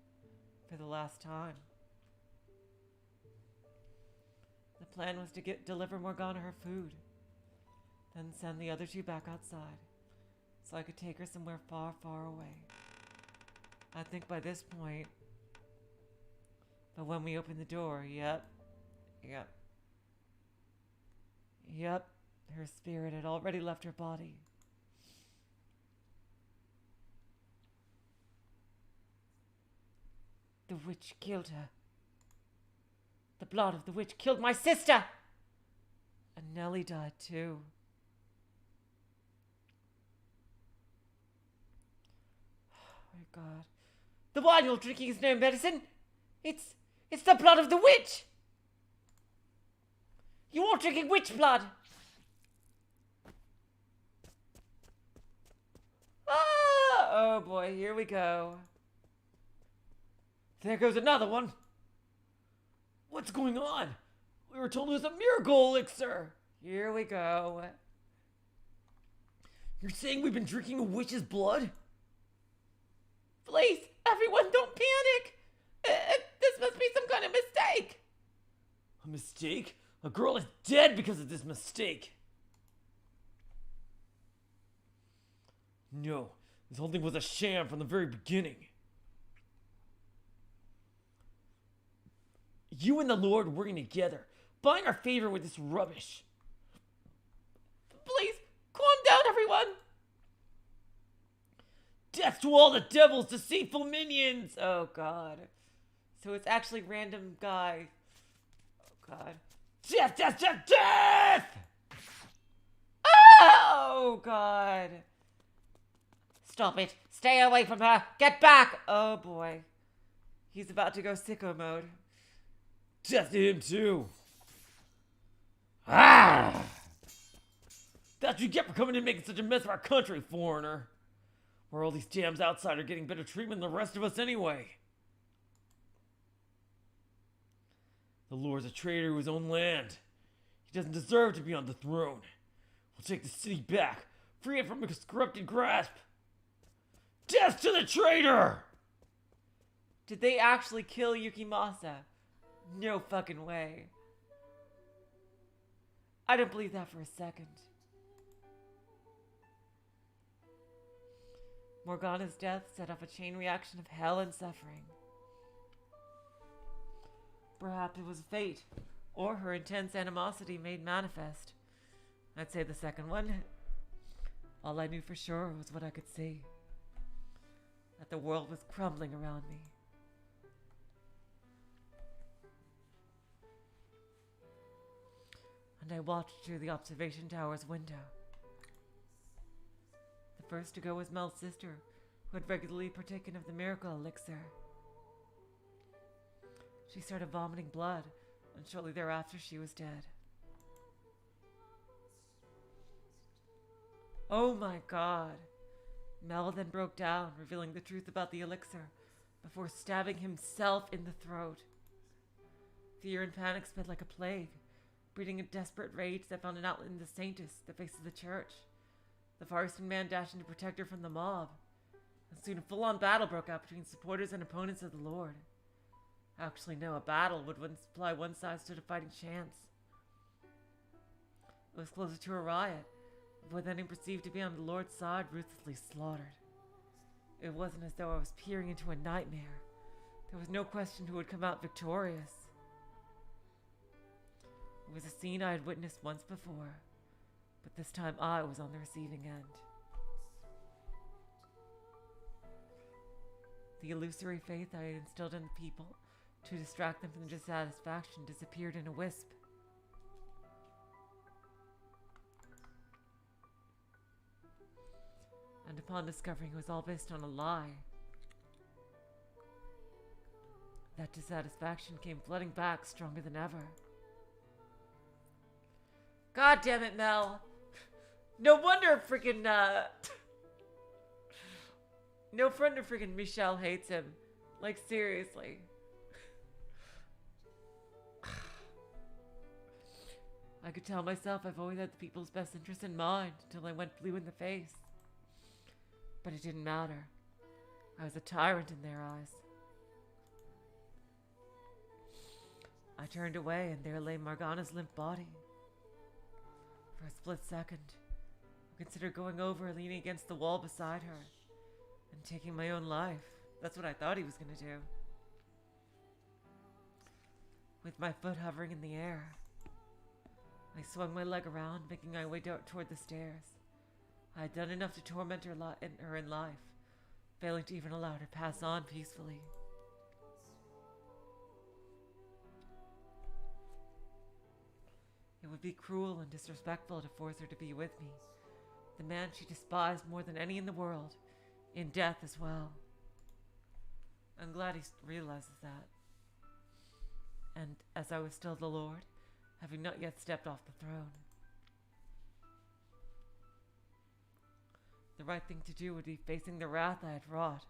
for the last time. The plan was to deliver Morgana her food, then send the other 2 back outside, so I could take her somewhere far, far away. I think by this point, but when we opened the door, yep, her spirit had already left her body. The witch killed her. The blood of the witch killed my sister! And Nellie died too. Oh my God. The wine you're drinking is no medicine. It's the blood of the witch! You are drinking witch blood! Ah! Oh boy, here we go. There goes another one. What's going on? We were told it was a miracle elixir. Here we go. You're saying we've been drinking a witch's blood? Please, everyone, don't panic. This must be some kind of mistake. A mistake? A girl is dead because of this mistake. No, this whole thing was a sham from the very beginning. You and the Lord working together, buying our favor with this rubbish. Please, calm down, everyone. Death to all the devil's deceitful minions! Oh God. So it's actually random guy. Oh God. Death, death, death, death! Oh God. Stop it. Stay away from her. Get back. Oh boy. He's about to go sicko mode. Death to him too. Ah! That's what you get for coming in and making such a mess of our country, foreigner. Where all these damn outsiders are getting better treatment than the rest of us anyway. The Lord's a traitor to his own land. He doesn't deserve to be on the throne. We'll take the city back, free it from his corrupted grasp. Death to the traitor! Did they actually kill Yukimasa? No fucking way. I don't believe that for a second. Morgana's death set off a chain reaction of hell and suffering. Perhaps it was fate, or her intense animosity made manifest. I'd say the second one. All I knew for sure was what I could see. That the world was crumbling around me. And I watched through the observation tower's window. The first to go was Mell's sister, who had regularly partaken of the miracle elixir. She started vomiting blood, and shortly thereafter she was dead. Oh my God! Mell then broke down, revealing the truth about the elixir, before stabbing himself in the throat. Fear and panic spread like a plague, breeding a desperate rage that found an outlet in the Saintess, the face of the church. The Farston man dashed in to protect her from the mob, and soon a full-on battle broke out between supporters and opponents of the Lord. Actually, no, a battle would imply one side stood a fighting chance. It was closer to a riot, with any perceived to be on the Lord's side ruthlessly slaughtered. It wasn't as though I was peering into a nightmare. There was no question who would come out victorious. It was a scene I had witnessed once before, but this time I was on the receiving end. The illusory faith I had instilled in the people to distract them from dissatisfaction disappeared in a wisp. And upon discovering it was all based on a lie, that dissatisfaction came flooding back stronger than ever. God damn it, Mell! No wonder freaking, no wonder freaking Michelle hates him. Like, seriously. I could tell myself I've always had the people's best interest in mind until I went blue in the face. But it didn't matter. I was a tyrant in their eyes. I turned away and there lay Morgana's limp body. For a split second, I considered going over, leaning against the wall beside her, and taking my own life. That's what I thought he was going to do. With my foot hovering in the air, I swung my leg around, making my way toward the stairs. I had done enough to torment her in life, failing to even allow her to pass on peacefully. It would be cruel and disrespectful to force her to be with me, the man she despised more than any in the world, in death as well. I'm glad he realizes that. And as I was still the Lord, having not yet stepped off the throne, the right thing to do would be facing the wrath I had wrought.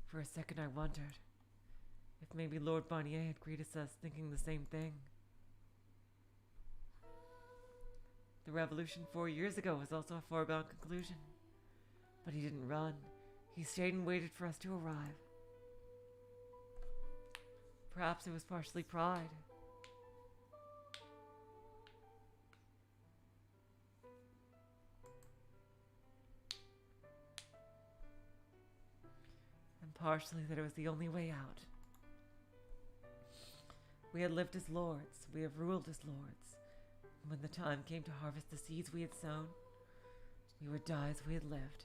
For a second I wondered if maybe Lord Barnier had greeted us thinking the same thing. The revolution 4 years ago was also a foregone conclusion. But he didn't run. He stayed and waited for us to arrive. Perhaps it was partially pride. And partially that it was the only way out. We had lived as lords. We have ruled as lords. And when the time came to harvest the seeds we had sown, we would die as we had lived.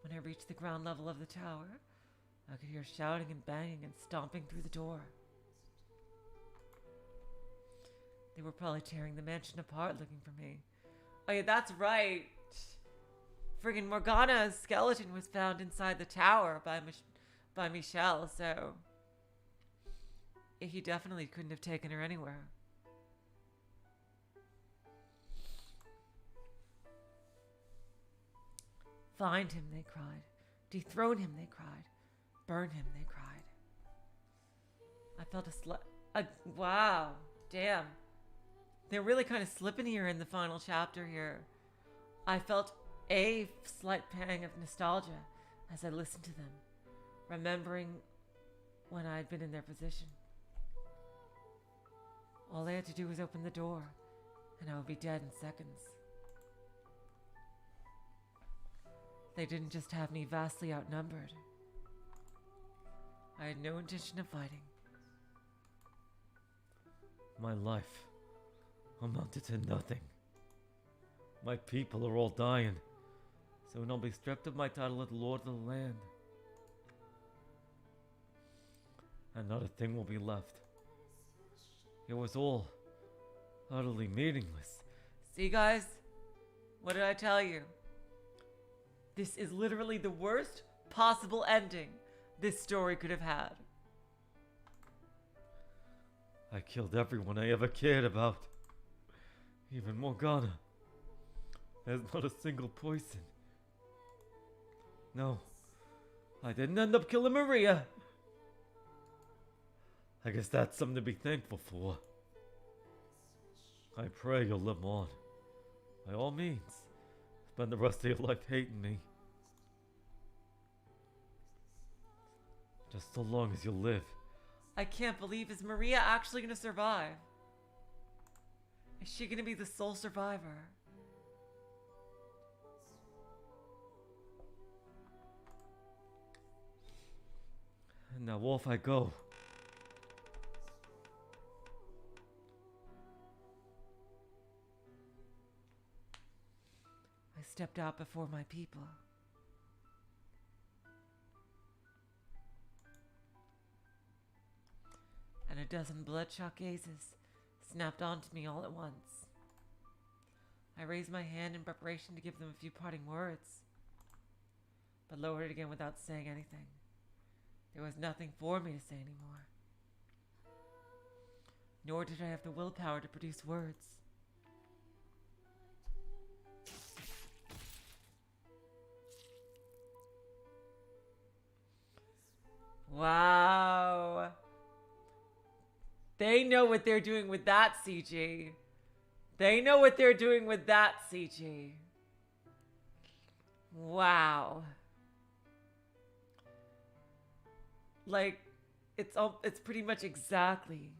When I reached the ground level of the tower, I could hear shouting and banging and stomping through the door. They were probably tearing the mansion apart looking for me. Oh yeah, that's right. Friggin' Morgana's skeleton was found inside the tower by Michelle, so he definitely couldn't have taken her anywhere. Find him, they cried. Dethrone him, they cried. Burn him, they cried. I felt wow, damn. They're really kind of slipping here in the final chapter here. I felt a slight pang of nostalgia as I listened to them, remembering when I had been in their position. All I had to do was open the door, and I would be dead in seconds. They didn't just have me vastly outnumbered. I had no intention of fighting. My life amounted to nothing. My people are all dying. Soon I'll be stripped of my title as Lord of the land. And not a thing will be left. It was all utterly meaningless. See, guys? What did I tell you? This is literally the worst possible ending this story could have had. I killed everyone I ever cared about. Even Morgana. There's not a single poison. No, I didn't end up killing Maria. I guess that's something to be thankful for. I pray you'll live on. By all means, spend the rest of your life hating me. Just so long as you live. I can't believe, is Maria actually going to survive? Is she going to be the sole survivor? And now off I go. I stepped out before my people. And a dozen bloodshot gazes snapped onto me all at once. I raised my hand in preparation to give them a few parting words, but lowered it again without saying anything. There was nothing for me to say anymore. Nor did I have the willpower to produce words. Wow. They know what they're doing with that CG. They know what they're doing with that CG. Wow. Like, it's pretty much exactly.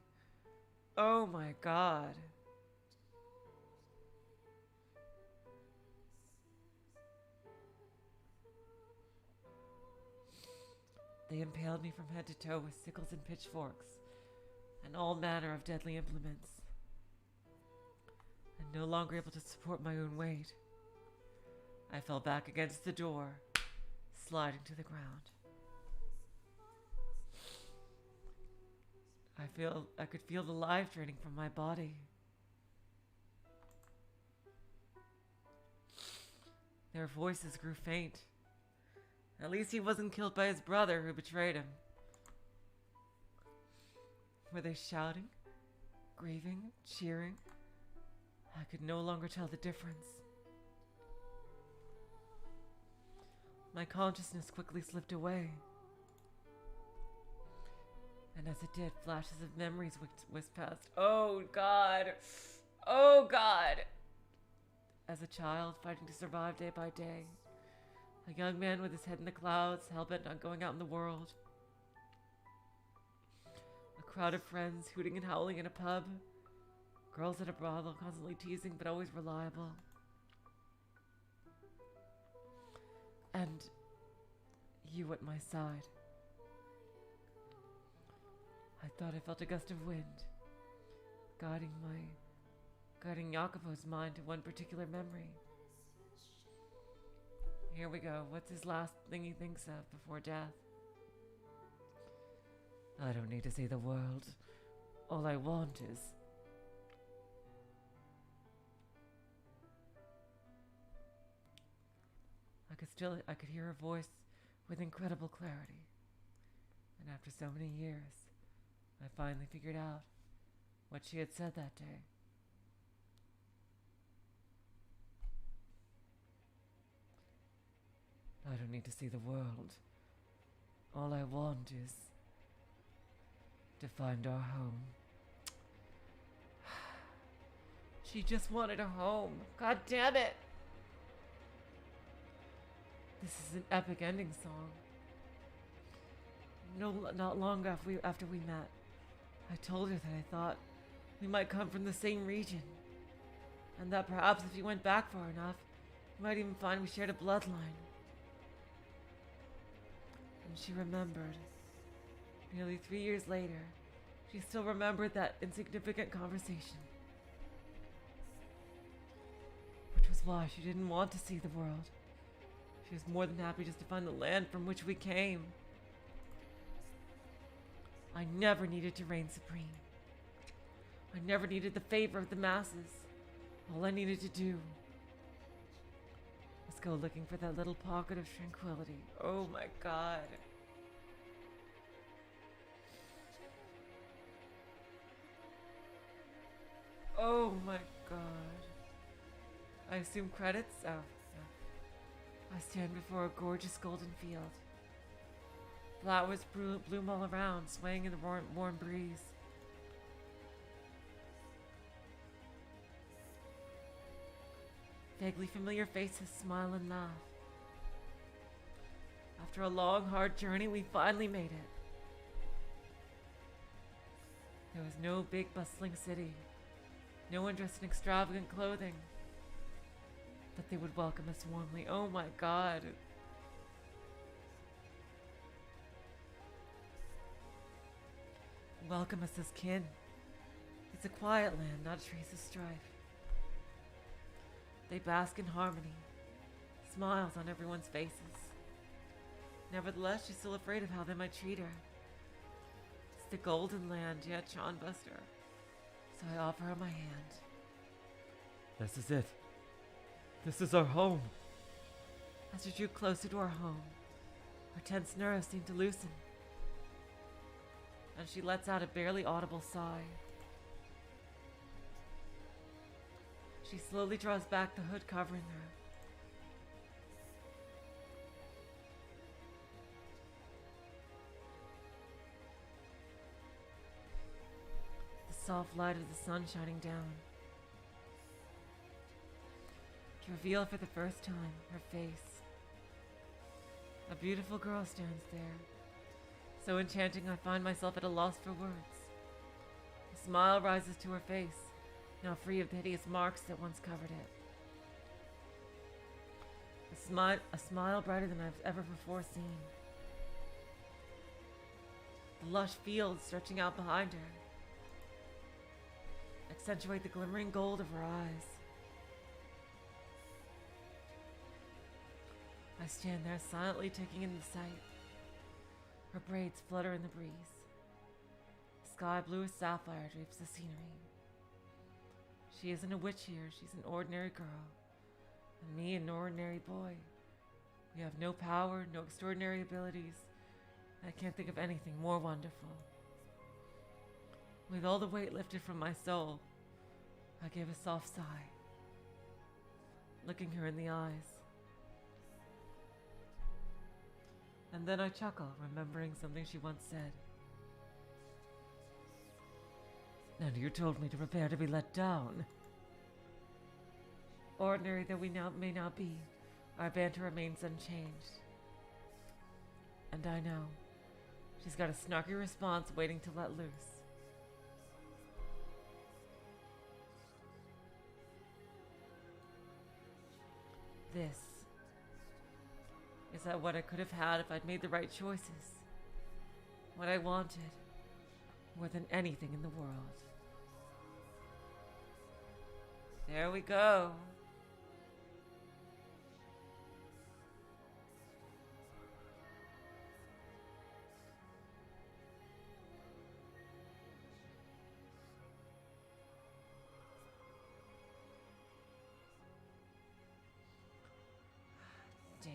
Oh my god. They impaled me from head to toe with sickles and pitchforks, and all manner of deadly implements. I'm no longer able to support my own weight. I fell back against the door, sliding to the ground. I could feel the life draining from my body. Their voices grew faint. At least he wasn't killed by his brother who betrayed him. Were they shouting, grieving, cheering? I could no longer tell the difference. My consciousness quickly slipped away. And as it did, flashes of memories whisked past. Oh God! Oh God! As a child, fighting to survive day by day. A young man with his head in the clouds, hell-bent on going out in the world. A crowd of friends hooting and howling in a pub. Girls at a brothel, constantly teasing but always reliable. And you at my side. I thought I felt a gust of wind, guiding Jacopo's mind to one particular memory. Here we go. What's his last thing he thinks of before death? I don't need to see the world. All I want is... I could hear her voice with incredible clarity. And after so many years, I finally figured out what she had said that day. I don't need to see the world. All I want is to find our home. She just wanted a home. God damn it! This is an epic ending song. Not long after we met, I told her that I thought we might come from the same region, and that perhaps if you went back far enough, you might even find we shared a bloodline. And she remembered. Nearly 3 years later, she still remembered that insignificant conversation. Which was why she didn't want to see the world. She was more than happy just to find the land from which we came. I never needed to reign supreme. I never needed the favor of the masses. All I needed to do was go looking for that little pocket of tranquility. Oh my God. Oh my God. I assume credits? Oh, no. I stand before a gorgeous golden field. Flowers bloom all around, swaying in the warm breeze. Vaguely familiar faces smile and laugh. After a long, hard journey, we finally made it. There was no big, bustling city. No one dressed in extravagant clothing. But they would welcome us warmly. Oh my God. Welcome us as kin. It's a quiet land, not a trace of strife. They bask in harmony, smiles on everyone's faces. Nevertheless, she's still afraid of how they might treat her. It's the golden land, yet Sean Buster. So I offer her my hand. This is it. This is our home. As we drew closer to our home, her tense nerves seemed to loosen. And she lets out a barely audible sigh. She slowly draws back the hood covering her. The soft light of the sun shining down. To reveal for the first time her face. A beautiful girl stands there. So enchanting I find myself at a loss for words. A smile rises to her face, now free of the hideous marks that once covered it. A smile brighter than I've ever before seen. The lush fields stretching out behind her accentuate the glimmering gold of her eyes. I stand there silently taking in the sight. Her braids flutter in the breeze. Sky blue as sapphire drapes the scenery. She isn't a witch here, she's an ordinary girl. And me, an ordinary boy. We have no power, no extraordinary abilities. I can't think of anything more wonderful. With all the weight lifted from my soul, I gave a soft sigh, looking her in the eyes. And then I chuckle, remembering something she once said. And you told me to prepare to be let down. Ordinary though we may now be, our banter remains unchanged. And I know she's got a snarky response waiting to let loose. This is that what I could have had if I'd made the right choices. What I wanted more than anything in the world. There we go. Damn.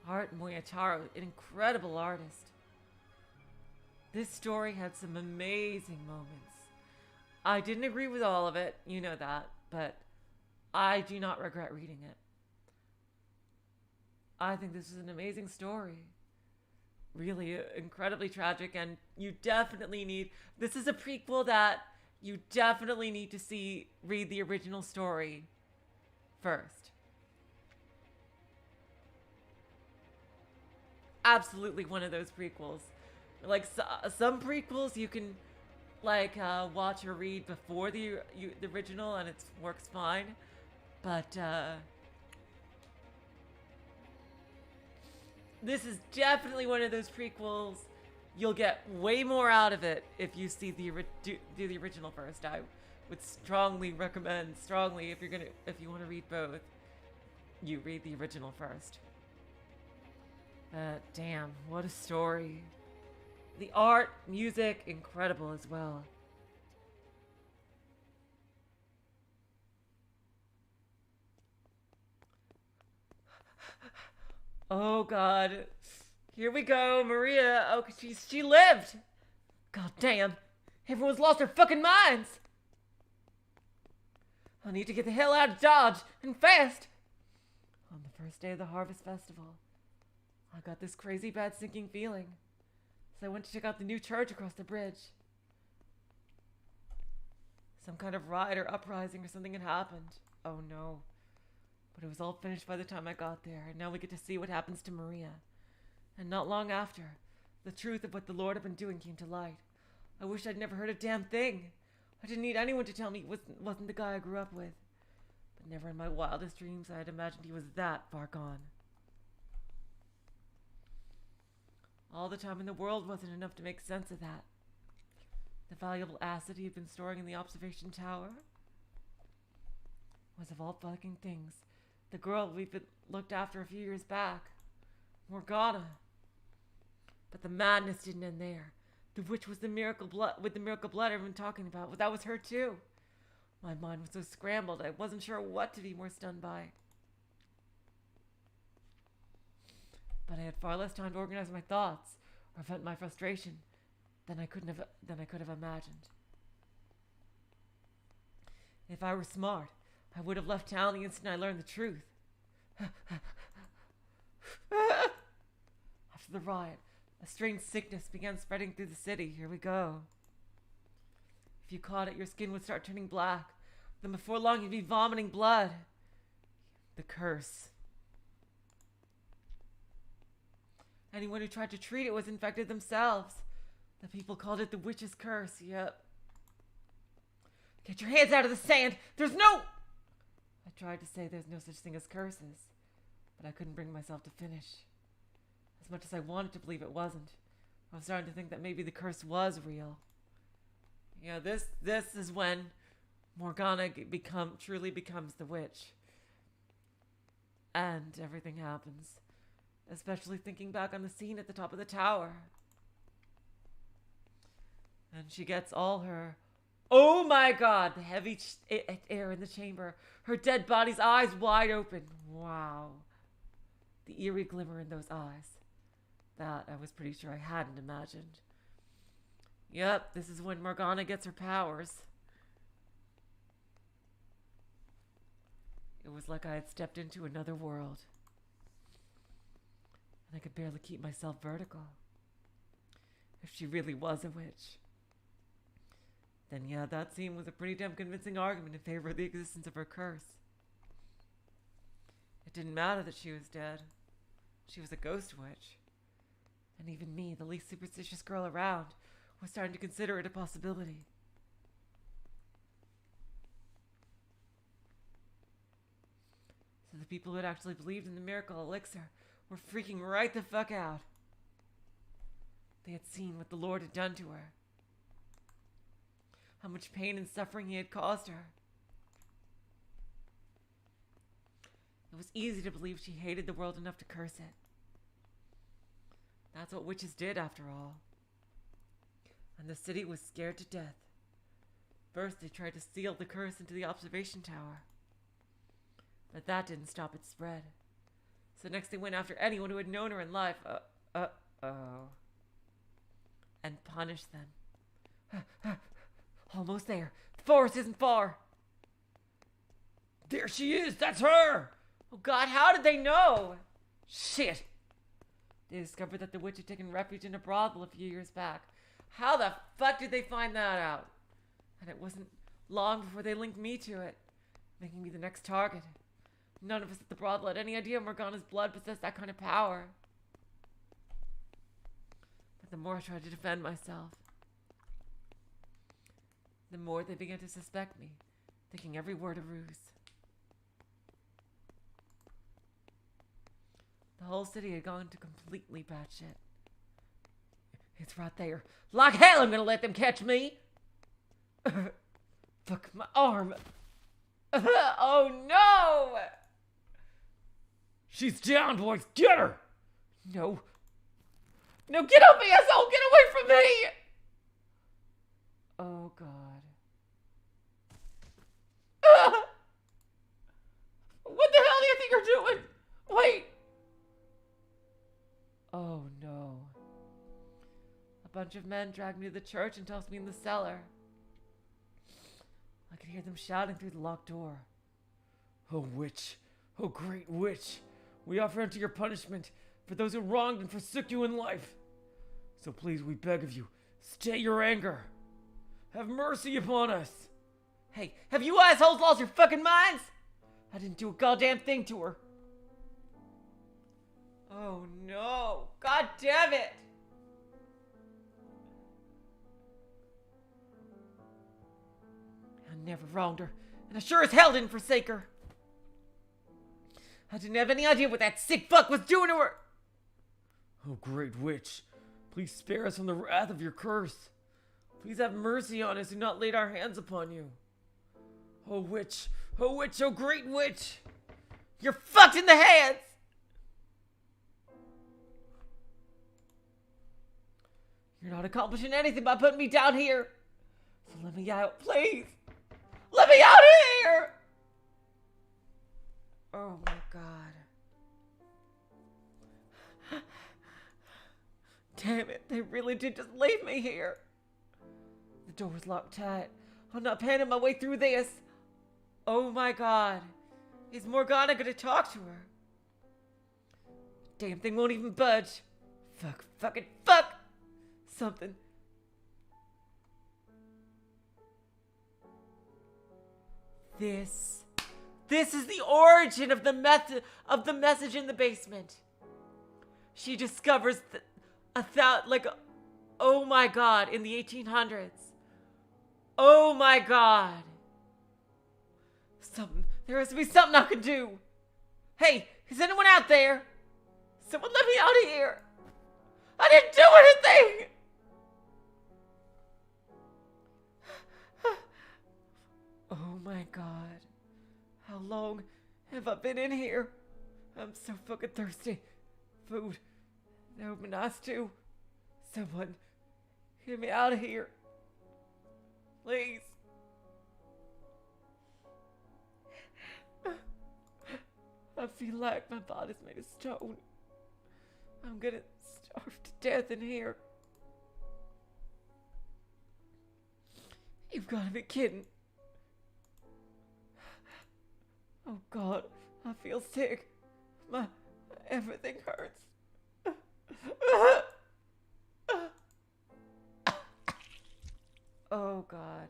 Art Moyataro, an incredible artist. This story had some amazing moments. I didn't agree with all of it, you know that, but I do not regret reading it. I think this is an amazing story. Really incredibly tragic, and you definitely need, this is a prequel that you definitely need to read the original story first. Absolutely one of those prequels. Like some prequels you can watch or read before the original and it works fine, but this is definitely one of those prequels. You'll get way more out of it if you see do the original first. I would strongly recommend if you want to read both, you read the original first. Damn, what a story. The art, music, incredible as well. Oh God. Here we go, Maria. Oh, she lived. God damn. Everyone's lost their fucking minds. I need to get the hell out of Dodge, and fast. On the first day of the Harvest Festival, I got this crazy bad sinking feeling. So I went to check out the new church across the bridge. Some kind of riot or uprising or something had happened. Oh no. But it was all finished by the time I got there, and now we get to see what happens to Maria. And not long after, the truth of what the Lord had been doing came to light. I wish I'd never heard a damn thing. I didn't need anyone to tell me he wasn't the guy I grew up with. But never in my wildest dreams I had imagined he was that far gone. All the time in the world wasn't enough to make sense of that. The valuable asset he had been storing in the observation tower was, of all fucking things, the girl we've been looked after a few years back, Morgana. But the madness didn't end there. The witch was the miracle blood I've been talking about. Well, that was her too. My mind was so scrambled I wasn't sure what to be more stunned by. But I had far less time to organize my thoughts or vent my frustration than I could have imagined. If I were smart, I would have left town the instant I learned the truth. After the riot, a strange sickness began spreading through the city. Here we go. If you caught it, your skin would start turning black. Then before long, you'd be vomiting blood. The curse. Anyone who tried to treat it was infected themselves. The people called it the witch's curse. Yep. Get your hands out of the sand. There's no... I tried to say there's no such thing as curses, but I couldn't bring myself to finish. As much as I wanted to believe it wasn't, I was starting to think that maybe the curse was real. You know, this is when Morgana truly becomes the witch. And everything happens. Especially thinking back on the scene at the top of the tower. And she gets all her... Oh my god! The heavy air in the chamber. Her dead body's eyes wide open. Wow. The eerie glimmer in those eyes. That I was pretty sure I hadn't imagined. Yep, this is when Morgana gets her powers. It was like I had stepped into another world. And I could barely keep myself vertical. If she really was a witch. Then yeah, that scene was a pretty damn convincing argument in favor of the existence of her curse. It didn't matter that she was dead. She was a ghost witch. And even me, the least superstitious girl around, was starting to consider it a possibility. So the people who had actually believed in the miracle elixir were freaking right the fuck out. They had seen what the Lord had done to her. How much pain and suffering he had caused her. It was easy to believe she hated the world enough to curse it. That's what witches did, after all. And the city was scared to death. First, they tried to seal the curse into the observation tower. But that didn't stop its spread. So next they went after anyone who had known her in life. And punished them. Almost there. The forest isn't far. There she is! That's her! Oh god, how did they know? Shit. They discovered that the witch had taken refuge in a brothel a few years back. How the fuck did they find that out? And it wasn't long before they linked me to it, making me the next target. None of us at the brothel had any idea Morgana's blood possessed that kind of power. But the more I tried to defend myself, the more they began to suspect me, thinking every word a ruse. The whole city had gone to completely batshit. It's right there. Like hell I'm gonna let them catch me! Fuck my arm! Oh no! She's down, boys! Get her! No. No, get off me, asshole! Get away from me! Oh god. What the hell do you think you're doing? Wait! Oh no. A bunch of men dragged me to the church and tossed me in the cellar. I could hear them shouting through the locked door. Oh witch, oh great witch, we offer unto your punishment for those who wronged and forsook you in life. So please, we beg of you, stay your anger. Have mercy upon us. Hey, have you assholes lost your fucking minds? I didn't do a goddamn thing to her. Oh no, god damn it! I never wronged her, and I sure as hell didn't forsake her. I didn't have any idea what that sick fuck was doing to her. Oh great witch, please spare us from the wrath of your curse. Please have mercy on us and not laid our hands upon you. Oh witch, oh great witch. You're fucked in the hands! You're not accomplishing anything by putting me down here. So let me out, please. Let me out of here! Oh my god. Damn it, they really did just leave me here. The door was locked tight. I'm not panning my way through this. Oh my god. Is Morgana gonna talk to her? Damn thing won't even budge. Fuck. Something. This is the origin of the message in the basement. She discovers oh my god, in the 1800s. Oh my god. There has to be something I can do. Hey, is anyone out there? Someone let me out of here. I didn't do anything. Oh my god. How long have I been in here? I'm so fucking thirsty. Food. That would be nice too. Someone, get me out of here. Please. I feel like my body's made of stone. I'm gonna starve to death in here. You've gotta be kidding. Oh god, I feel sick. Everything hurts. Oh god.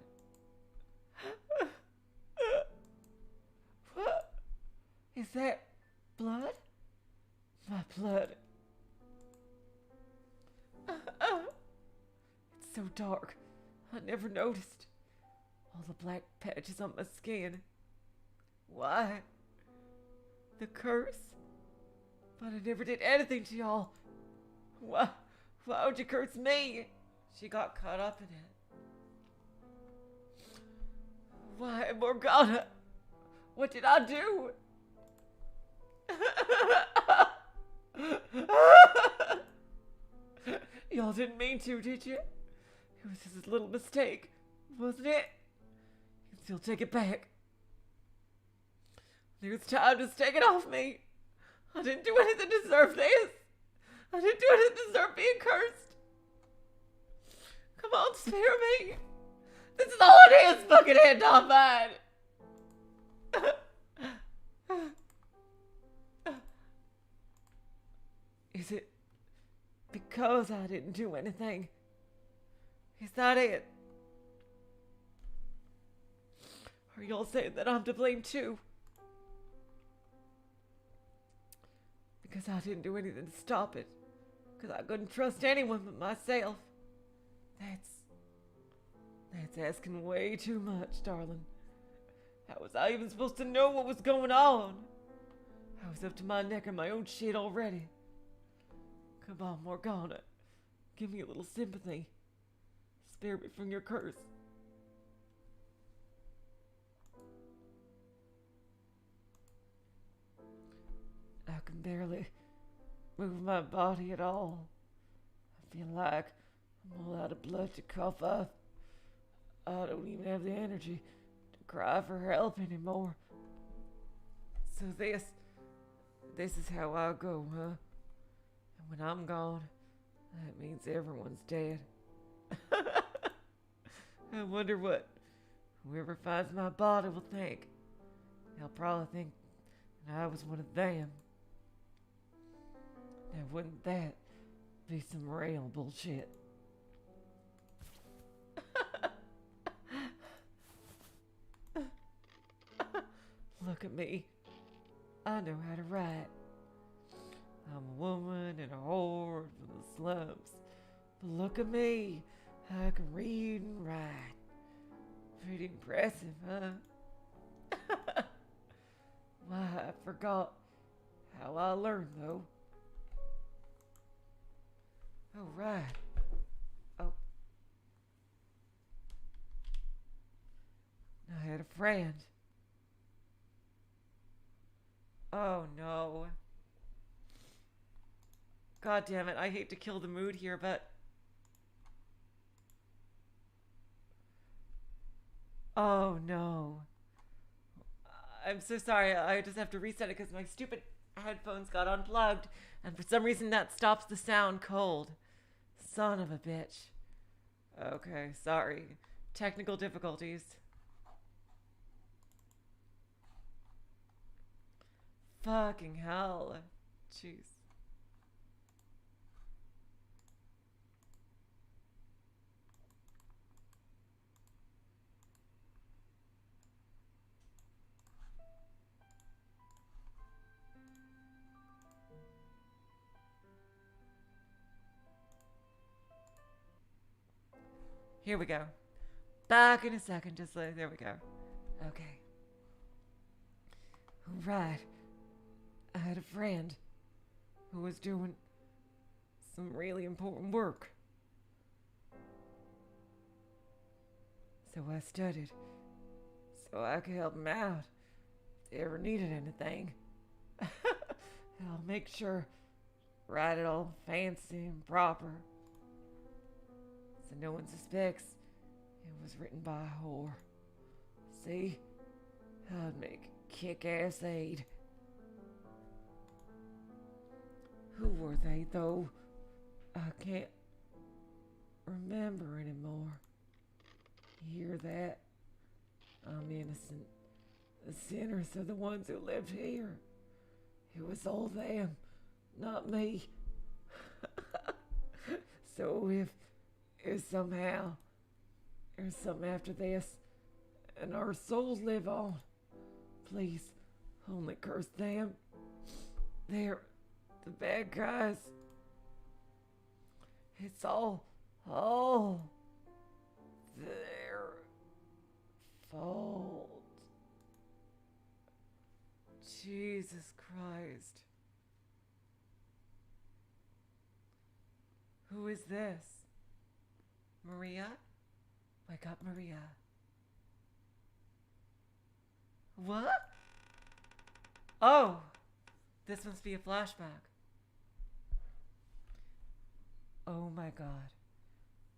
What? Is that blood? My blood. It's so dark. I never noticed. All the black patches on my skin. Why? The curse? But I never did anything to y'all. Why would you curse me? She got caught up in it. Why, Morgana? What did I do? Y'all didn't mean to, did you? It was just a little mistake, wasn't it? You can still take it back. There's time to take it off me. I didn't do anything to deserve this. I didn't do anything to deserve being cursed. Come on, spare me. This is all it is, fucking head, not mine. Is it because I didn't do anything? Is that it? Are y'all saying that I'm to blame too? Because I didn't do anything to stop it. Because I couldn't trust anyone but myself. That's asking way too much, darling. How was I even supposed to know what was going on? I was up to my neck in my own shit already. Come on, Morgana. Give me a little sympathy. Spare me from your curse. I can barely move my body at all. I feel like I'm all out of blood to cough up. I don't even have the energy to cry for help anymore. So this is how I go, huh? And when I'm gone, that means everyone's dead. I wonder what whoever finds my body will think. They'll probably think that I was one of them. Now wouldn't that be some real bullshit? Look at me. I know how to write. I'm a woman in a horde from the slums. But look at me. I can read and write. Pretty impressive, huh? Why, I forgot how I learned, though. Oh, right. Oh. I had a friend. Oh, no. God damn it, I hate to kill the mood here, but... Oh, no. I'm so sorry, I just have to reset it because my stupid headphones got unplugged, and for some reason that stops the sound cold. Son of a bitch. Okay, sorry. Technical difficulties. Fucking hell. Jeez. Here we go. Back in a second, just like, there we go. Okay. Right. I had a friend who was doing some really important work. So I studied so I could help them out if they ever needed anything. I'll make sure write it all fancy and proper, so no one suspects it was written by a whore. See, I'd make kick-ass aid. Who were they, though? I can't remember anymore. You hear that? I'm innocent. The sinners are the ones who lived here. It was all them, not me. So if somehow there's something after this and our souls live on, please only curse them. They're the bad guys. It's all their fault. Jesus Christ. Who is this? Maria? Wake up, Maria. What? Oh, this must be a flashback. Oh my God.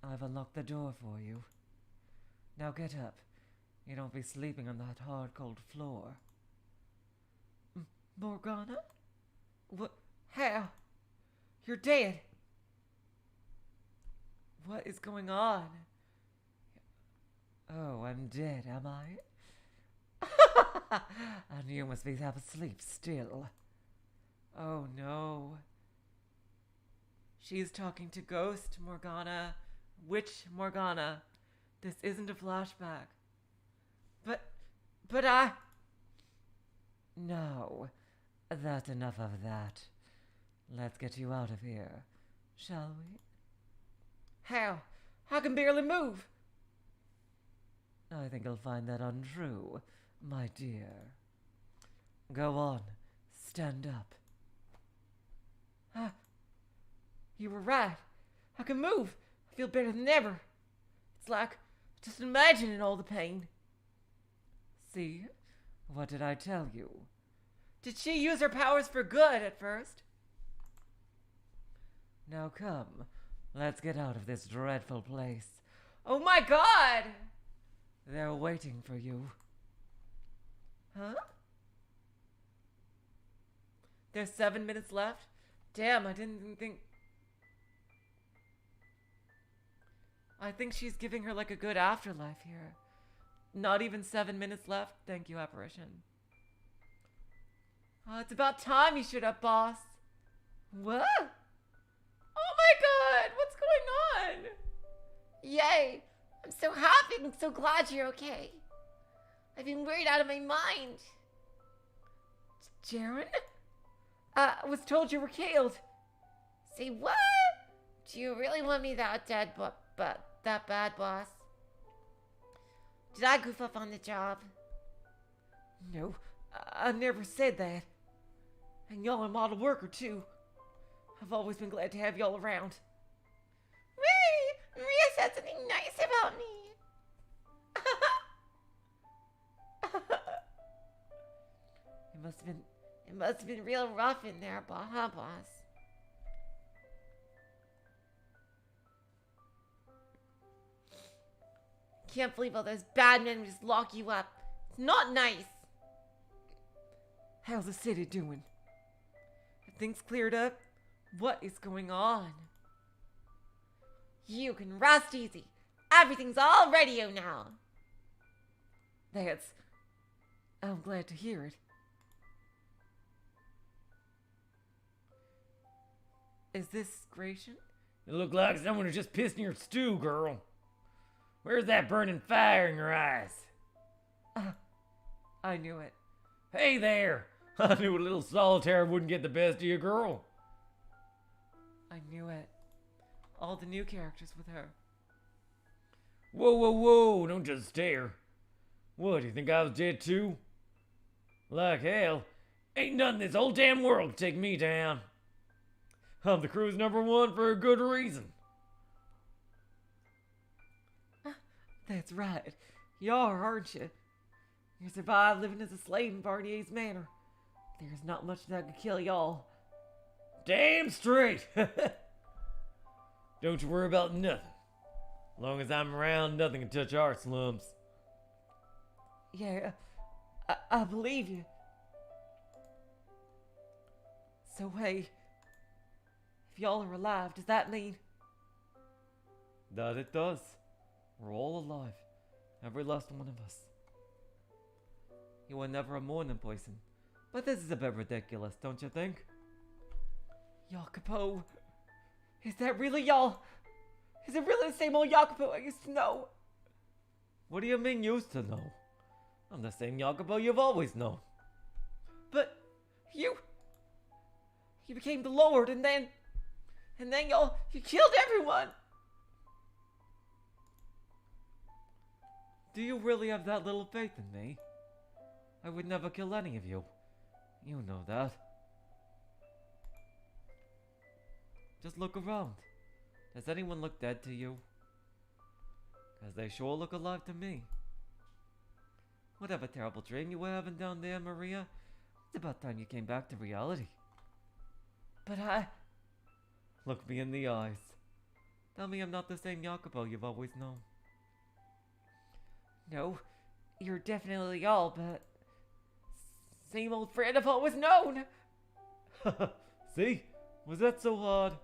I've unlocked the door for you. Now get up. You don't be sleeping on that hard, cold floor. Morgana? What? How? You're dead. What is going on? Oh, I'm dead, am I? And you must be half asleep still. Oh no. She's talking to Ghost Morgana. Witch Morgana. This isn't a flashback. But I... No. That's enough of that. Let's get you out of here, shall we? How? I can barely move. I think you'll find that untrue, my dear. Go on. Stand up. You were right. I can move. I feel better than ever. It's like just imagining all the pain. See? What did I tell you? Did she use her powers for good at first? Now come. Let's get out of this dreadful place. Oh my God! They're waiting for you. Huh? There's 7 minutes left? Damn, I didn't think... I think she's giving her like a good afterlife here. Not even 7 minutes left. Thank you, apparition. Oh, it's about time you showed up, boss. What? Oh my God, what's going on? Yay! I'm so happy and so glad you're okay. I've been worried out of my mind. Jaren? I was told you were killed. Say what? Do you really want me that dead, but that bad, boss? Did I goof up on the job? No, I never said that. And y'all are model worker too. I've always been glad to have y'all around. Really? Maria said something nice about me. It must have been real rough in there, huh, boss? Can't believe all those bad men would just lock you up. It's not nice. How's the city doing? Have things cleared up? What is going on? You can rest easy. Everything's all radio now. I'm glad to hear it. Is this Gratian? You look like someone who just pissed in your stew, girl. Where's that burning fire in your eyes? I knew it. Hey there! I knew a little solitaire wouldn't get the best of you, girl. I knew it. All the new characters with her. Whoa, whoa, whoa, don't just stare. What, you think I was dead too? Like hell, ain't nothing in this whole damn world can take me down. I'm the crew's #1 for a good reason. That's right. You are, aren't you? You survived living as a slave in Barnier's manor. There's not much that could kill y'all. Damn straight! Don't you worry about nothing. As long as I'm around, nothing can touch our slums. Yeah, I believe you. So hey, if y'all are alive, does that mean... That it does. We're all alive. Every last one of us. You were never a morning person. But this is a bit ridiculous, don't you think? Jacopo, is that really y'all? Is it really the same old Jacopo I used to know? What do you mean used to know? I'm the same Jacobo you've always known. But you became the Lord, and then you killed everyone. Do you really have that little faith in me? I would never kill any of you. You know that. Just look around. Does anyone look dead to you? 'Cause they sure look alive to me. Whatever terrible dream you were having down there, Maria, it's about time you came back to reality. But I... Look me in the eyes. Tell me I'm not the same Jacopo you've always known. No, you're definitely y'all, but... Same old friend I've always known. See? Was that so hard?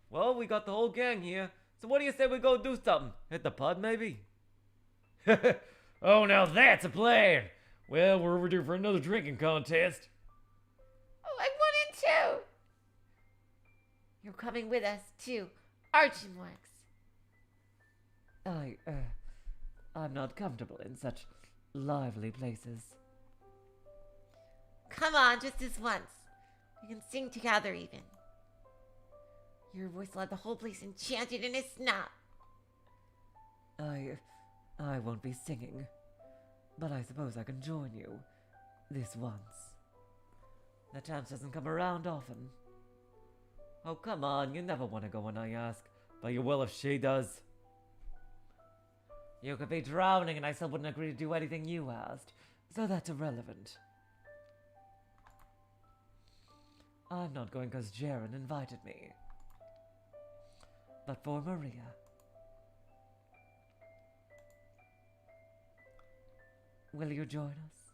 Well, we got the whole gang here. So what do you say we go do something? Hit the pub, maybe? Oh, now that's a plan. Well, we're overdue for another drinking contest. Oh, I wanted to. You're coming with us too, aren't you, Morgs? I'm not comfortable in such lively places. Come on, just this once. We can sing together even. Your voice will have the whole place enchanted in a snap. I won't be singing, but I suppose I can join you this once. The chance doesn't come around often. Oh, come on, you never want to go when I ask, but you will if she does. You could be drowning and I still wouldn't agree to do anything you asked, so that's irrelevant. I'm not going because Jaren invited me. But for Maria. Will you join us?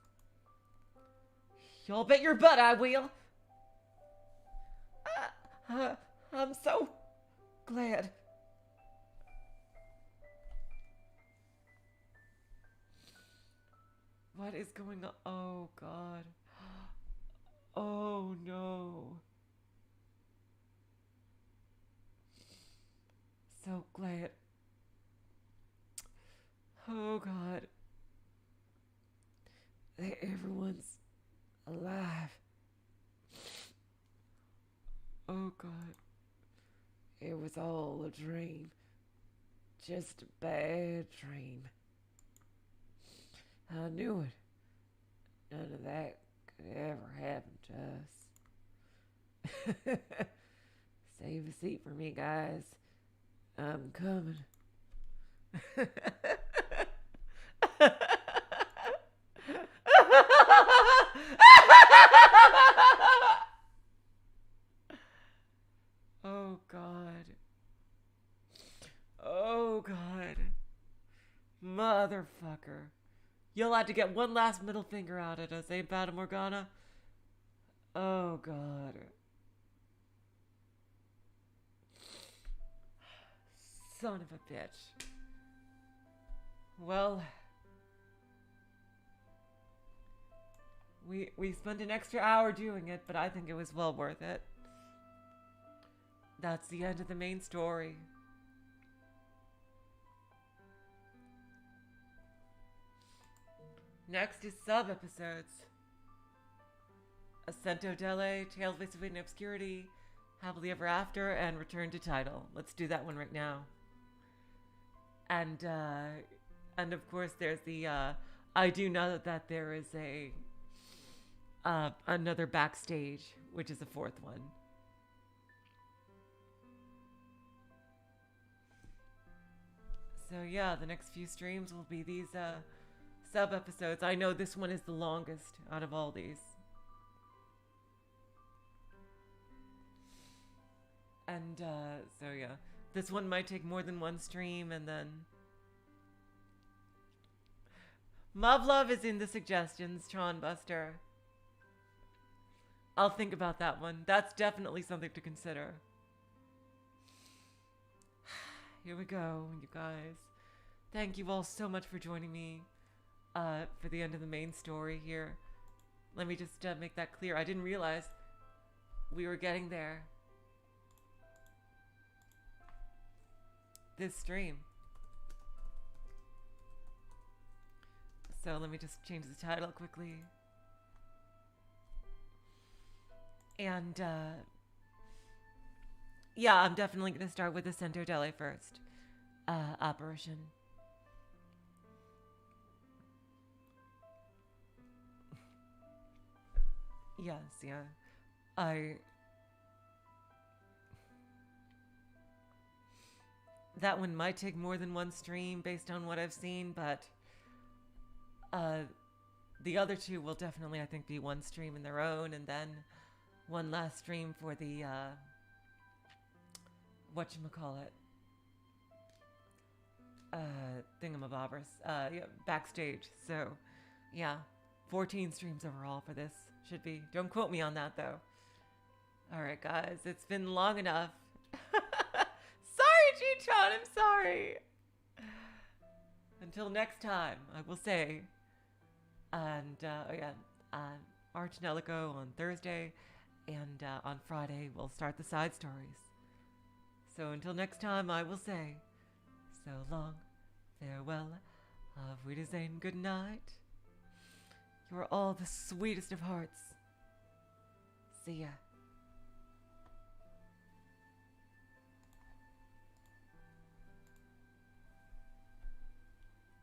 Y'all bet your butt I will! I'm so glad. What is going on? Oh, God. Oh, no. So glad. Oh, God. That everyone's alive. Oh, God. It was all a dream. Just a bad dream. I knew it. None of that could ever happen to us. Save a seat for me, guys. I'm coming. Oh, God. Oh, God. Motherfucker. You'll have to get one last middle finger out at us, ain't Fata Morgana? Oh, God. Son of a bitch. Well, we spent an extra hour doing it, but I think it was well worth it. That's the end of the main story. Next is sub-episodes. Ascento Delle, Tales of Hidden Obscurity, Happily Ever After, and Return to Title. Let's do that one right now. And of course there's the, I do know that there is a, another backstage, which is the fourth one. So yeah, the next few streams will be these sub episodes. I know this one is the longest out of all these. And so yeah, this one might take more than one stream, and then Love is in the suggestions, Tron Buster. I'll think about that one. That's definitely something to consider. Here we go, you guys. Thank you all so much for joining me for the end of the main story here. Let me just make that clear. I didn't realize we were getting there this stream. So let me just change the title quickly. And yeah, I'm definitely going to start with the Cento Dele first. Apparition. Yes, yeah. That one might take more than one stream based on what I've seen, but the other two will definitely, I think, be one stream in their own, and then one last stream for the whatchamacallit, thingamabobbers, yeah, backstage. So yeah, 14 streams overall for this should be. Don't quote me on that though. All right, guys, it's been long enough. Sorry, G-Tron, I'm sorry. Until next time, I will say. And Arch Nellico on Thursday, and on Friday we'll start the side stories. So until next time, I will say, so long, farewell, auf Wiedersehen, good night. You are all the sweetest of hearts. See ya.